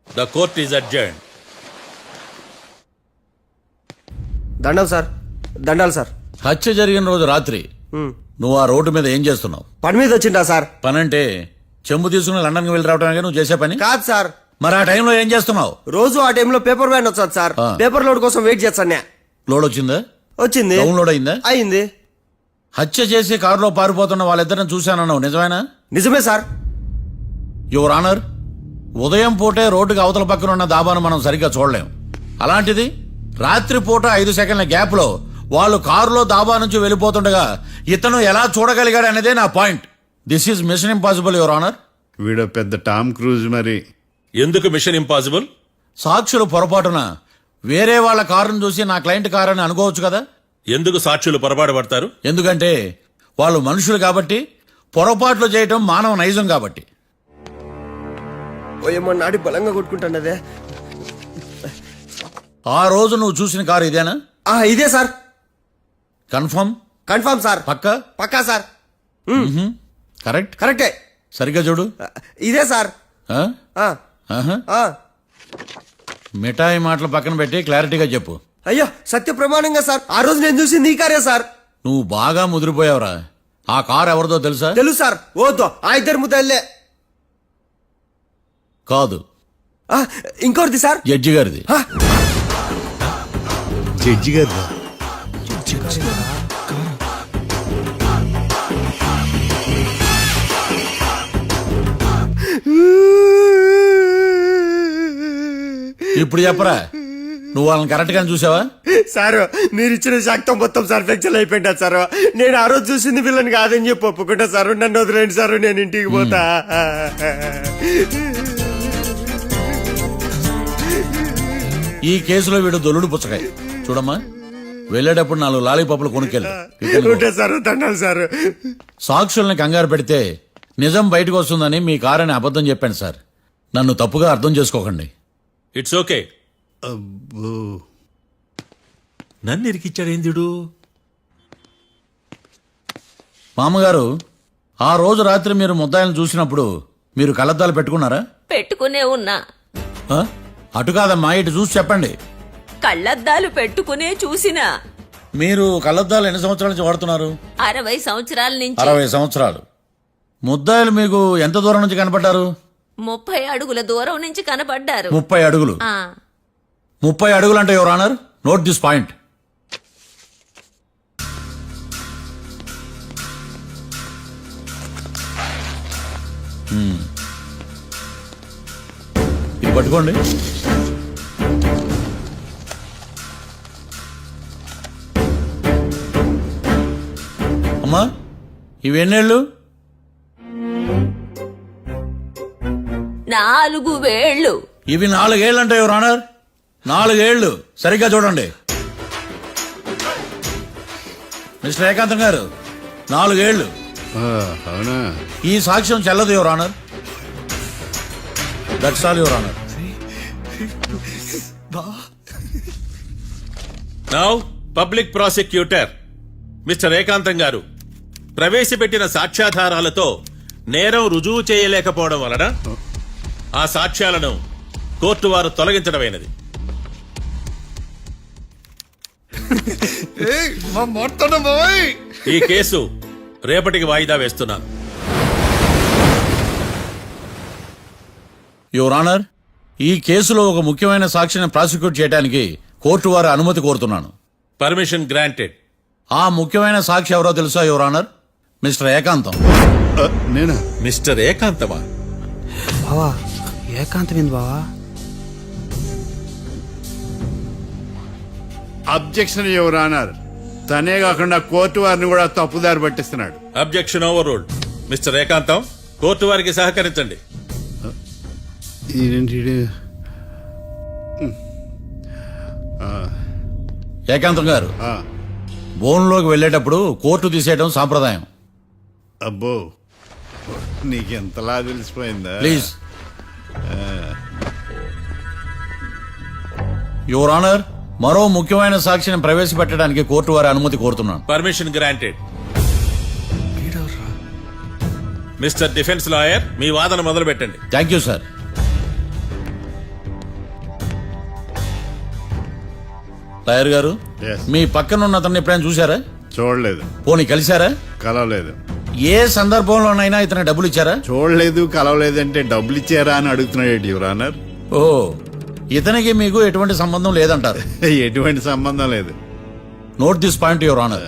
the court is adjourned. దండాలు సార్. దండాలు సార్. హత్య జరిగిన రోజు రాత్రి నువ్వు ఆ రోడ్డు మీద ఏం చేస్తున్నావు? పని మీద వచ్చిందా సార్? పని అంటే చెంబు తీసుకుని లండన్కి వెళ్ళి రావడానికి నువ్వు చేసే పని కాదు సార్. మరి ఆ టైంలో ఏం చేస్తున్నావు? రోజు ఆ టైంలో పేపర్ వ్యాన్ వచ్చాది సార్. పేపర్ లోడ్ కోసం వెయిట్ చేస్తాను. లోడ్ వచ్చిందా? వచ్చింది. డౌన్లోడ్ అయిందా? అయింది. హత్య చేసి కారులో పారిపోతున్న వాళ్ళిద్దరిని చూశానన్నావు, నిజమేనా? నిజమే సార్. యువర్ ఆనర్, ఉదయం పూటే రోడ్డుకి అవతల పక్కన ఉన్న దాబాను మనం సరిగ్గా చూడలేం. అలాంటిది రాత్రి పూట 5 సెకండ్ల గ్యాప్ లో వాళ్ళు కారులో దాబా నుంచి వెళ్ళిపోతుండగా ఇతను ఎలా చూడగలిగాడు అనేదే నా point. This is mission impossible your honour. వీడో పెద్ద టామ్ క్రూజ్ మరి. ఎందుకు మిషన్ ఇంపాసిబుల్? సాక్షులు పొరపాటున వేరే వాళ్ళ కారును చూసి నా క్లయింట్ కారు అని అనుకోవచ్చు కదా. ఎందుకు సాక్షులు పొరపాటు పడతారు? ఎందుకంటే వాళ్ళు మనుషులు కాబట్టి, పొరపాట్లు చేయటం మానవ నైజం కాబట్టి. నాడి బలంగా కొట్టుకుంటానదే. ఆ రోజు నువ్వు చూసిన కారు ఇదేనా? ఇదే సార్. కన్ఫర్మ్? Confirm sir. పక్కా? పక్కా సార్. కరెక్ట్? కరెక్టే. సరిగ్గా చూడు. ఇదే సార్. మిఠాయి మాటలు పక్కన పెట్టి క్లారిటీగా చెప్పు. అయ్యో సత్య ప్రమాణంగా సార్, ఆ రోజు నేను చూసింది ఈ కారే సార్. నువ్వు బాగా ముదిరిపోయావురా. ఆ కారు ఎవరిదో తెలుసా? తెలుసు సార్. ఓతో ఆ ఇద్దరు ముద్దల్లే. కాదు, ఇంకోటిది సార్. జడ్జి గారిది. జడ్జి గారు. ఇప్పుడు చెప్పరా, నువ్వు వాళ్ళని కరెక్ట్ గానే చూసావా? సార్ మీరు ఇచ్చిన శాక్తం మొత్తం సార్ ఫ్లెక్చర్ అయిపోయింటా సార్. నేను ఆ రోజు చూసింది పిల్లని కాదని చెప్పి ఒప్పుకుంటా సార్. నన్ను వదిలేండి సార్, నేను ఇంటికి పోతా. ఈ కేసులో వీడు దొల్లుడు పుచ్చకాయ. చూడమ్మా, వెళ్ళేటప్పుడు 4 లాలీపాపులు కొనుక్కెళ్ళు. Sir దండాలి sir. సాక్షుల్ని కంగారు పెడితే నిజం బయటకు వస్తుందని మీ కారని అబద్ధం చెప్పాను సార్. నన్ను తప్పుగా అర్థం చేసుకోకండి. It's okay. నన్ను ఇరికిచ్చాడేందుడు? మామగారు, ఆ రోజు రాత్రి మీరు ముద్దాయిలను చూసినప్పుడు మీరు కళ్ళద్దాలు పెట్టుకున్నారా? పెట్టుకునే ఉన్నా. అటు కాదమ్మా, ఇటు చూసి చెప్పండి. కళ్ళద్దాలు పెట్టుకునే చూసినా. మీరు కళ్ళద్దాలు ఎన్ని సంవత్సరాల నుంచి వాడుతున్నారు? 60 సంవత్సరాల నుంచి. 60 సంవత్సరాలు. ముద్దాయిలు మీకు ఎంత దూరం నుంచి కనపడ్డారు? 30 అడుగుల దూరం నుంచి కనపడ్డారు. 30 అడుగులు. 30 అడుగులు అంటే your honour, note this point. ఇది పట్టుకోండి. అమ్మా, ఇవి ఎన్నేళ్ళు? 4 వేళ్ళు. ఇవి 4 ఏళ్ళు అంటే యువర్ ఆనర్, 4 ఏళ్ళు. సరిగ్గా చూడండి మిస్టర్ ఏకాంతం గారు, 4 ఏళ్ళు. అవునా? ఈ సాక్ష్యం చెల్లదు your honour. That's all your honour. Now public prosecutor mister ఏకాంతం గారు ప్రవేశపెట్టిన సాక్ష్యాధారాలతో నేరం రుజువు చేయలేకపోవడం వలన ఆ సాక్ష్యాలను కోర్టు వారు తొలగించడమైనది. ఈ కేసు రేపటికి వాయిదా వేస్తున్నాను. యువర్ ఆనర్, ఈ కేసులో ఒక ముఖ్యమైన సాక్షిని ప్రాసిక్యూట్ చేయడానికి కోర్టు వారి అనుమతి కోరుతున్నాను. Permission granted. ఆ ముఖ్యమైన సాక్షి ఎవరో తెలుసా యువర్ ఆనర్? మిస్టర్ ఏకాంతం. నేనా? మిస్టర్ ఏకాంతమా? బావా ఏకాంతమైంది బావా. Objection your honour. తనే కాకుండా కోర్టు వారిని కూడా తప్పుదారి పట్టిస్తున్నాడు. Objection overruled. Mister Ekantham, court వారికి సహకరించండి. ఏకాంతం గారు, బోన్లోకి వెళ్ళేటప్పుడు కోర్టు తీసేయడం సాంప్రదాయం. అబ్బో, నీకెంతలా తెలిసిపోయిందా? ప్లీజ్. యువర్ ఆనర్, మరో ముఖ్యమైన సాక్షిని ప్రవేశపెట్టడానికి కోర్టు వారి అనుమతి కోరుతున్నాను. Permission granted. Mister defence lawyer, మీ వాదన మొదలు పెట్టండి. Thank you sir. లాయర్ గారు, Yes. మీ పక్కన ఉన్న అతన్ని ఎప్పుడైనా చూసారా? చూడలేదు. పోనీ కలిశారా? కలవలేదు. ఏ సందర్భంలోనైనా ఇతను డబ్బులు ఇచ్చారా? చూడలేదు, కలవలేదంటే డబ్బులు ఇచ్చారా అని అడుగుతున్నాడు యువర్ ఆనర్. ఓ, ఇతనికి మీకు ఎటువంటి సంబంధం లేదంటారు? ఎటువంటి సంబంధం లేదు. Note this point your honour.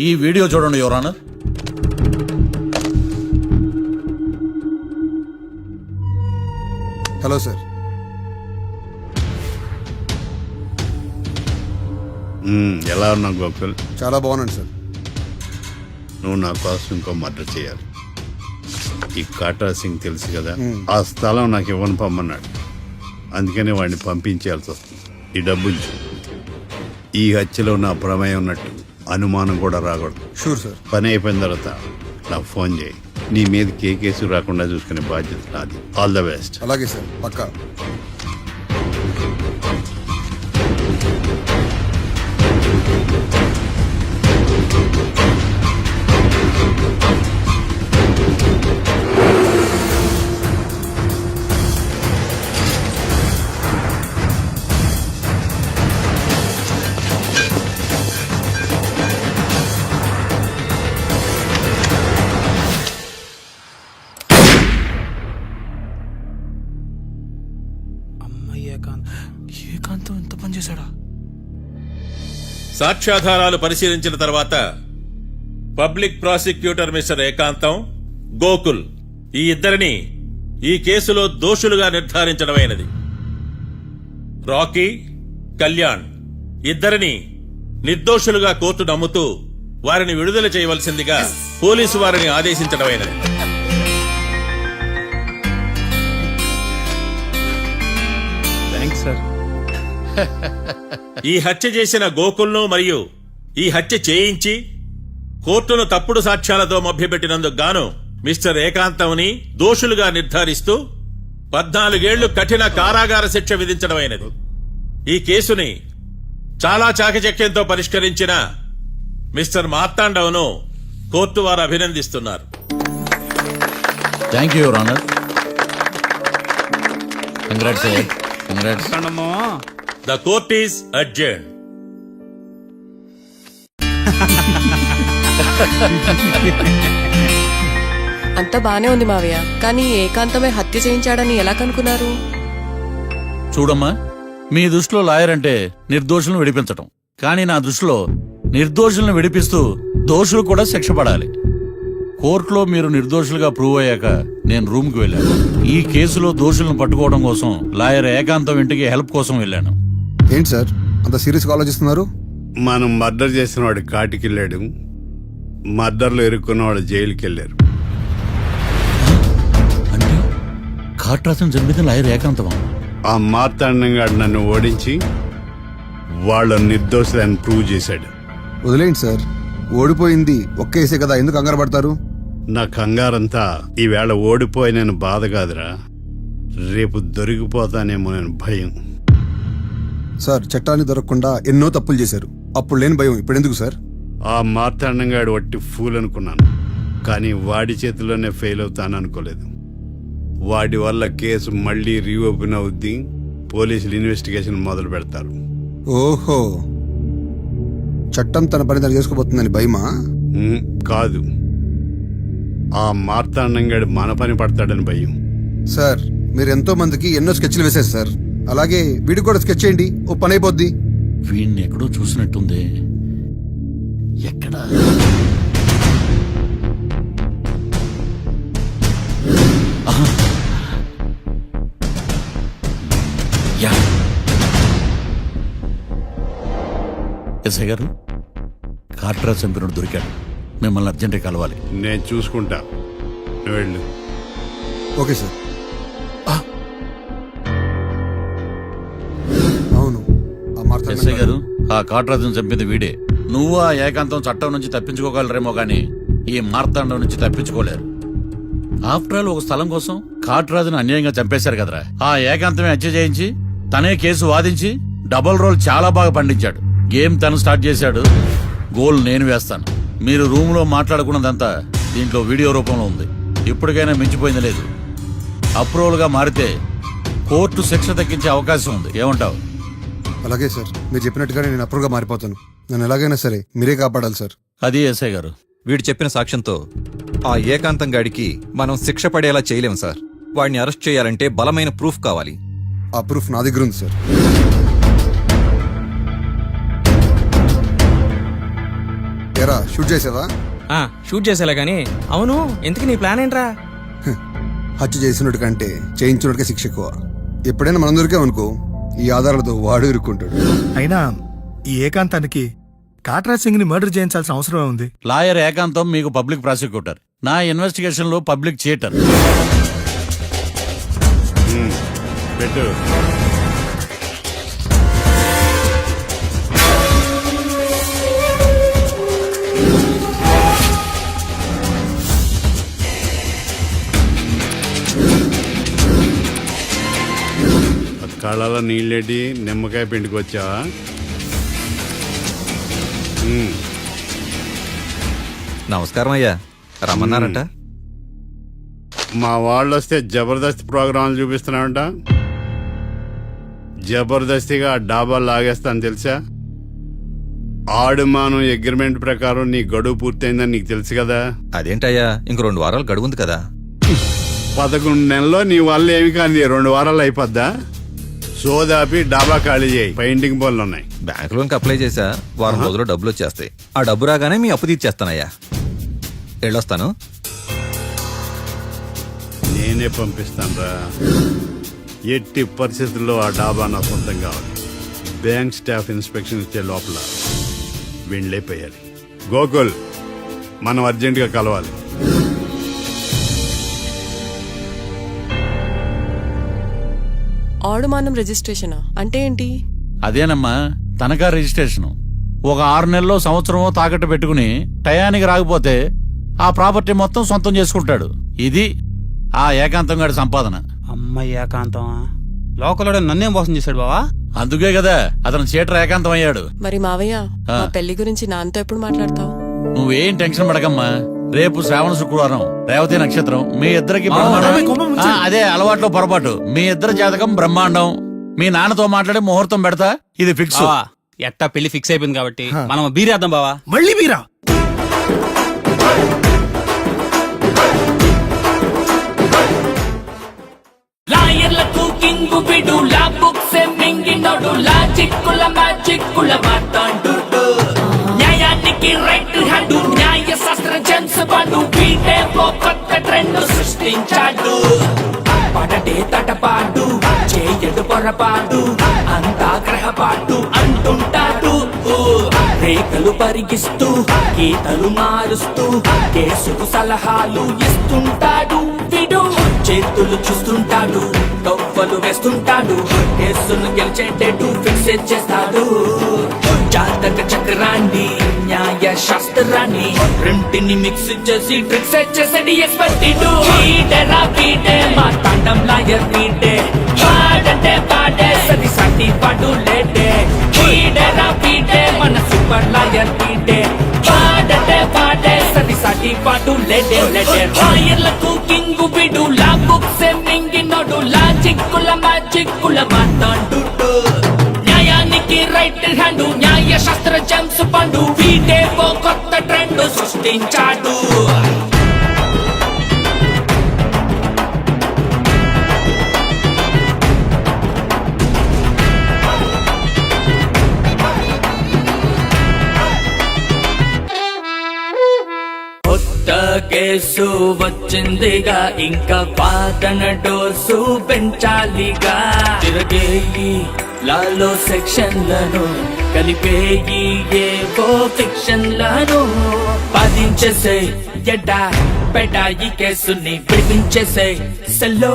ఈ వీడియో చూడండి యువర్ ఆనర్. Hello sir. ఎలా ఉన్నావు గోకుల్? చాలా బాగున్నాను సార్. నువ్వు నా కోసం ఇంకో మర్డర్ చేయాలి. ఈ కాటా సింగ్ తెలుసు కదా, ఆ స్థలం నాకు ఇవ్వని పొమ్మన్నాడు. అందుకనే వాడిని పంపించాల్సి వస్తుంది. ఈ డబ్బులు ఇచ్చు. ఈ హత్యలో నా ప్రమేయం ఉన్నట్టు అనుమానం కూడా రాకూడదు. Sure sir. పని అయిపోయిన తర్వాత నాకు ఫోన్ చేయి. నీ మీద ఏ కేసు రాకుండా చూసుకునే బాధ్యత నాది. All the best. అలాగే సార్, పక్కా. ఏకాంతం ఎంత పని చేశాడా? సాక్ష్యాధారాలు పరిశీలించిన తర్వాత పబ్లిక్ ప్రాసిక్యూటర్ మిస్టర్ ఏకాంతం, గోకుల్ ఈ ఇద్దరిని ఈ కేసులో దోషులుగా నిర్ధారించడమైనది. రాకీ, కళ్యాణ్ ఇద్దరిని నిర్దోషులుగా కోర్టు నమ్ముతూ వారిని విడుదల చేయవలసిందిగా పోలీసు వారిని ఆదేశించడమైనది. Thanks sir. ఈ హత్య చేసిన గోకుల్ను మరియు ఈ హత్య చేయించి కోర్టును తప్పుడు సాక్ష్యాలతో మభ్యపెట్టినందుకు గాను మిస్టర్ ఏకాంతంని దోషులుగా నిర్ధారిస్తూ 14 ఏళ్లు కఠిన కారాగార శిక్ష విధించడమైనది. ఈ కేసుని చాలా చాకచక్యంతో పరిష్కరించిన మిస్టర్ మార్తాండవ్ను కోర్టు వారు అభినందిస్తున్నారు. Thank you your honour. Congrats. Congrats. The court is adjourned. అంతా బానే ఉంది మావయ్య, కానీ ఏకాంతమే హత్య చేయించాడని ఎలా కనుక్కున్నారు? చూడమ్మా, మీ దృష్టిలో లాయర్ అంటే నిర్దోషులను విడిపించటం, కానీ నా దృష్టిలో నిర్దోషులను విడిపిస్తూ దోషులు కూడా శిక్ష పడాలి. కోర్టులో మీరు నిర్దోషులుగా ప్రూవ్ అయ్యాక నేను రూమ్కి వెళ్ళాను. ఈ కేసులో దోషులను పట్టుకోవడం కోసం లాయర్ ఏకాంతం ఇంటికి హెల్ప్ కోసం వెళ్ళాను. ఏంటి సార్ అంత సీరియస్గా ఆలోచిస్తున్నారు? మనం మర్డర్ చేసిన వాడు కాటికి వెళ్ళాడు, మర్డర్లో ఇరుక్కున్న వాడు జైలుకి వెళ్ళారు. అంటే కాట్రాసం చంపితే లాయర్ ఏకాంతమా? ఆ మార్తాండంగా నన్ను ఓడించి వాళ్ళ నిర్దోషులని ప్రూవ్ చేశాడు. వదిలేండి సార్, ఓడిపోయింది ఒక్కేసే కదా, ఎందుకు కంగారు పడతారు? నా కంగారంతా ఈవేళ ఓడిపోయిన బాధ కాదురా, రేపు దొరికిపోతానేమో నేను భయం. సార్ చట్టాన్ని దొరకకుండా ఎన్నో తప్పులు చేశారు, అప్పుడు లేని భయం ఇప్పుడు ఎందుకు సార్? ఆ మార్తాండంగాడు వట్టి ఫూల్ అనుకున్నాను, కానీ వాడి చేతిలోనే ఫెయిల్ అవుతాను అనుకోలేదు. వాడి వల్ల కేసు మళ్ళీ రీఓపెన్ అవుద్ది, పోలీసులు ఇన్వెస్టిగేషన్ మొదలు పెడతారు. ఓహో, చట్టం తన పని తను చేసుకోబోతుందని భయమా? కాదు, ఆ మార్తాండంగాడు మన పని పడతాడని భయం. సార్, మీరు ఎంతో మందికి ఎన్నో స్కెచ్లు వేశారు సార్. అలాగే వీడికి కూడా స్కెచ్ చేయండి, ఓ పని అయిపోద్ది. వీడిని ఎక్కడో చూసినట్టుంది. ఎక్కడ? ఆహా. యా. ఎస్ఐ గారు, కార్ట్రా చంపినోడు దొరికాడు. మిమ్మల్ని అర్జెంట్గా కలవాలి. నేను చూసుకుంటా, నువ్వు వెళ్ళు. Okay sir. అవును, ఆ మార్తాండం ఎస్ఐ గారు, ఆ కాట్రాజును చంపింది వీడే. నువ్వు ఆ ఏకాంతం చట్టం నుంచి తప్పించుకోగలరేమో గాని ఈ మార్తాండం నుంచి తప్పించుకోలేరు. ఆఫ్టర్ ఆల్ ఒక స్థలం కోసం కాట్రాజును అన్యాయంగా చంపేశారు కదరా. ఆ ఏకాంతమే హత్య చేయించి తనే కేసు వాదించి డబుల్ రోల్ చాలా బాగా పండించాడు. గేమ్ తను స్టార్ట్ చేశాడు, గోల్ నేను వేస్తాను. మీరు రూమ్ లో మాట్లాడుకున్నదంతా దీంట్లో వీడియో రూపంలో ఉంది. ఇప్పటికైనా మించిపోయింది లేదు. అప్రూవల్ గా మారితే కోర్టు శిక్ష తగ్గించే అవకాశం ఉంది. ఏమంటావు? అలాగే సార్, మీరు చెప్పినట్టుగానే నేను అప్రూవ్గా మారిపోతాను. నన్ను ఎలాగైనా సరే మీరే కాపాడాలి సార్. అది ఎస్ఐ గారు. వీడు చెప్పిన సాక్ష్యంతో ఆ ఏకాంతం గాడికి మనం శిక్ష పడేలా చేయలేం సార్. వాడిని అరెస్ట్ చేయాలంటే బలమైన ప్రూఫ్ కావాలి. ఆ ప్రూఫ్ నా దగ్గర ఉంది సార్. ఎరా, షూట్ చేసావా? షూట్ చేసేలా గానీ, అవును ఎందుకు నీ ప్లాన్ ఏంట్రా? హత్య చేసినట్టు కంటే చేయించినట్టుగా శిక్ష ఎక్కువ. ఎప్పుడైనా మనం దొరికామనుకో, ఈ ఆధారాలతో వాడు ఇరుక్కుంటాడు. అయినా ఈ ఏకాంతానికి కాట్రా సింగ్ ని మర్డర్ చేయించాల్సిన అవసరమే ఉంది. లాయర్ ఏకాంతం మీకు పబ్లిక్ ప్రాసిక్యూటర్. నా ఇన్వెస్టిగేషన్ లో పబ్లిక్ చీటర్. పెట్టు. కళ్ళలో నీళ్ళేటి నిమ్మకాయ పిండుకొచ్చావా? నమస్కారం అయ్యా, రమ్మన్నారంట. మా వాళ్ళు వస్తే జబర్దస్త్ ప్రోగ్రాంలు చూపిస్తున్నావంట. జబర్దస్తిగా డాబాలు లాగేస్తాను తెలుసా? ఆడుమానం అగ్రిమెంట్ ప్రకారం నీ గడువు పూర్తయిందని నీకు తెలుసు కదా. అదేంటయ్యా, ఇంక 2 వారాలు గడువుంది కదా. 11 నెలల్లో నీ వల్ల ఏమి కానీ 2 వారాలు అయిపోద్దా? సోదాపి డాబా ఖాళీ చేయి, పెయింటింగ్ పనులు ఉన్నాయి. బ్యాంక్ లోన్కి అప్లై చేశా, వారం రోజుల్లో డబ్బులు వచ్చేస్తాయి. ఆ డబ్బు రాగానే మీ అప్పు తీర్చేస్తానయ్యా. వెళ్ళొస్తాను. నేనే పంపిస్తాను రా. ఎట్టి పరిస్థితుల్లో ఆ డాబా నా సొంతం కావాలి. బ్యాంక్ స్టాఫ్ ఇన్స్పెక్షన్ ఇచ్చే లోపల వెళ్ళైపోయాలి. గోకుల్, మనం అర్జెంటుగా కలవాలి. ఆడుమానం రిజిస్ట్రేషనా అంటే ఏంటి? అదేనమ్మా, తనఖా రిజిస్ట్రేషన్. ఒక 6 నెలల్లో సంవత్సరమో తాకట్టు పెట్టుకుని టయానికి రాకపోతే ఆ ప్రాపర్టీ మొత్తం సొంతం చేసుకుంటాడు. ఇది ఆ ఏకాంతం గారి సంపాదన. అమ్మ ఏకాంతం లోకల్లో నన్నేం మోసం చేశాడు బావా. అందుకే కదా అతను చీటర్ ఏకాంతం అయ్యాడు. మరి మావయ్య, మా పెళ్లి గురించి నాన్నతో ఎప్పుడు మాట్లాడతావు? నువ్వేం టెన్షన్ పడకమ్మా. రేపు శ్రావణ శుక్రవారం, రేవతి నక్షత్రం. మీ ఇద్దరికి అదే అలవాట్లో పొరపాటు. మీ ఇద్దరు జాతకం బ్రహ్మాండం. మీ నాన్నతో మాట్లాడి ముహూర్తం పెడతా. ఇది ఫిక్స్. ఎట్టా పెళ్లి ఫిక్స్ అయిపోయింది కాబట్టి మనం బీరేద్దాం బావా. మళ్ళీ బీరా? లాయర్లకు కింగు బిడు, లా బుక్స్ మింగినోడు, లాజిక్కుల మ్యాజిక్కుల మాట్లాడు. న్యాయానికి రైట్ హ్యాండ్, న్యాయ శాస్త్ర జెమ్స్ బాండు. వీటే ఓ కొత్త ట్రెండ్ సృష్టించాడు. పడటే తటపాటు, చేయడు పొరపాటు, అంతా గ్రహపాటు అంటుంటాడు. రేఖలు పరిగిస్తూ, గీతలు మారుస్తూ, కేసుకు సలహాలు ఇస్తుంటాడు. విడు చేతులు చూస్తుంటాడు, తవ్వలు వేస్తుంటాడు. కేసులు గెలిచేటట్టు ఫిక్స్ చేస్తాడు. జాతక చక్రాన్ని, న్యాయ శాస్త్రాన్ని రెంటిని మిక్స్ చేసి ట్రిక్స్ చేసేది ఎక్స్పర్ట్. వీడేరా వీడే, మా తాండం లాయర్ వీడే. పాడంటే పాడే, సది సాటి పాడు లేటే. వీడేరా వీడే, మన సూపర్ లాయర్ వీడే. పాడంటే పాడే, సది సాటి పాడు లేటే లేటే. లాయర్లకు కింగు బిడు, లా బుక్స్ మింగినోడు, లాజిక్కుల మ్యాజిక్కుల మాట్లాడు. న్యాయానికి రైట్ బ్రాండు న్యాయ శాస్త్ర జెమ్స్ పండు వీటే ఓ కొత్త ట్రెండ్ సృష్టించాడు కొత్త కేసు వచ్చిందిగా ఇంకా వాదన డోసు పెంచాలిగా తిరగేయి లాలో సెక్షన్లను కలిపేయి ఏవో ఫిక్షన్లను బాధించేసే ఎడా పెడా ఈ కేసుని విడిపించేసే సెల్లో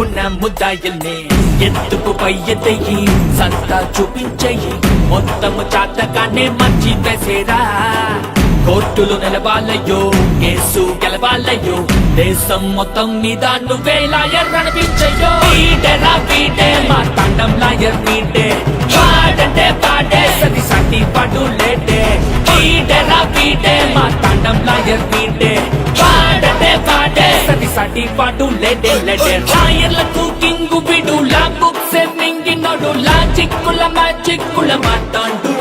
ఉన్న ముద్దాయిల్ని ఎత్తుకు పై ఎత్తయి సత్తా చూపించేయి మొత్తము చాతకానే మంచి వేసేరా కోర్టులు నిలవాలయ్యో కేసు గెలవాలయ్యో దేశం మొత్తం మీద నువ్వే లాయర్ అనిపించయ్యో వీడేరా వీడే మా తండం లాయర్ వీడే వాడంటే పాడే సది సాటి పాటు లేటే వీడేరా వీడే మా తండం లాయర్ వీడే వాడంటే పాడే సది సాటి పాటు లేటే లేటే లాయర్లకు కింగు బిడు లా బుక్స్ మింగినోడు లా చిక్కుల మా చిక్కుల మాట్లాడు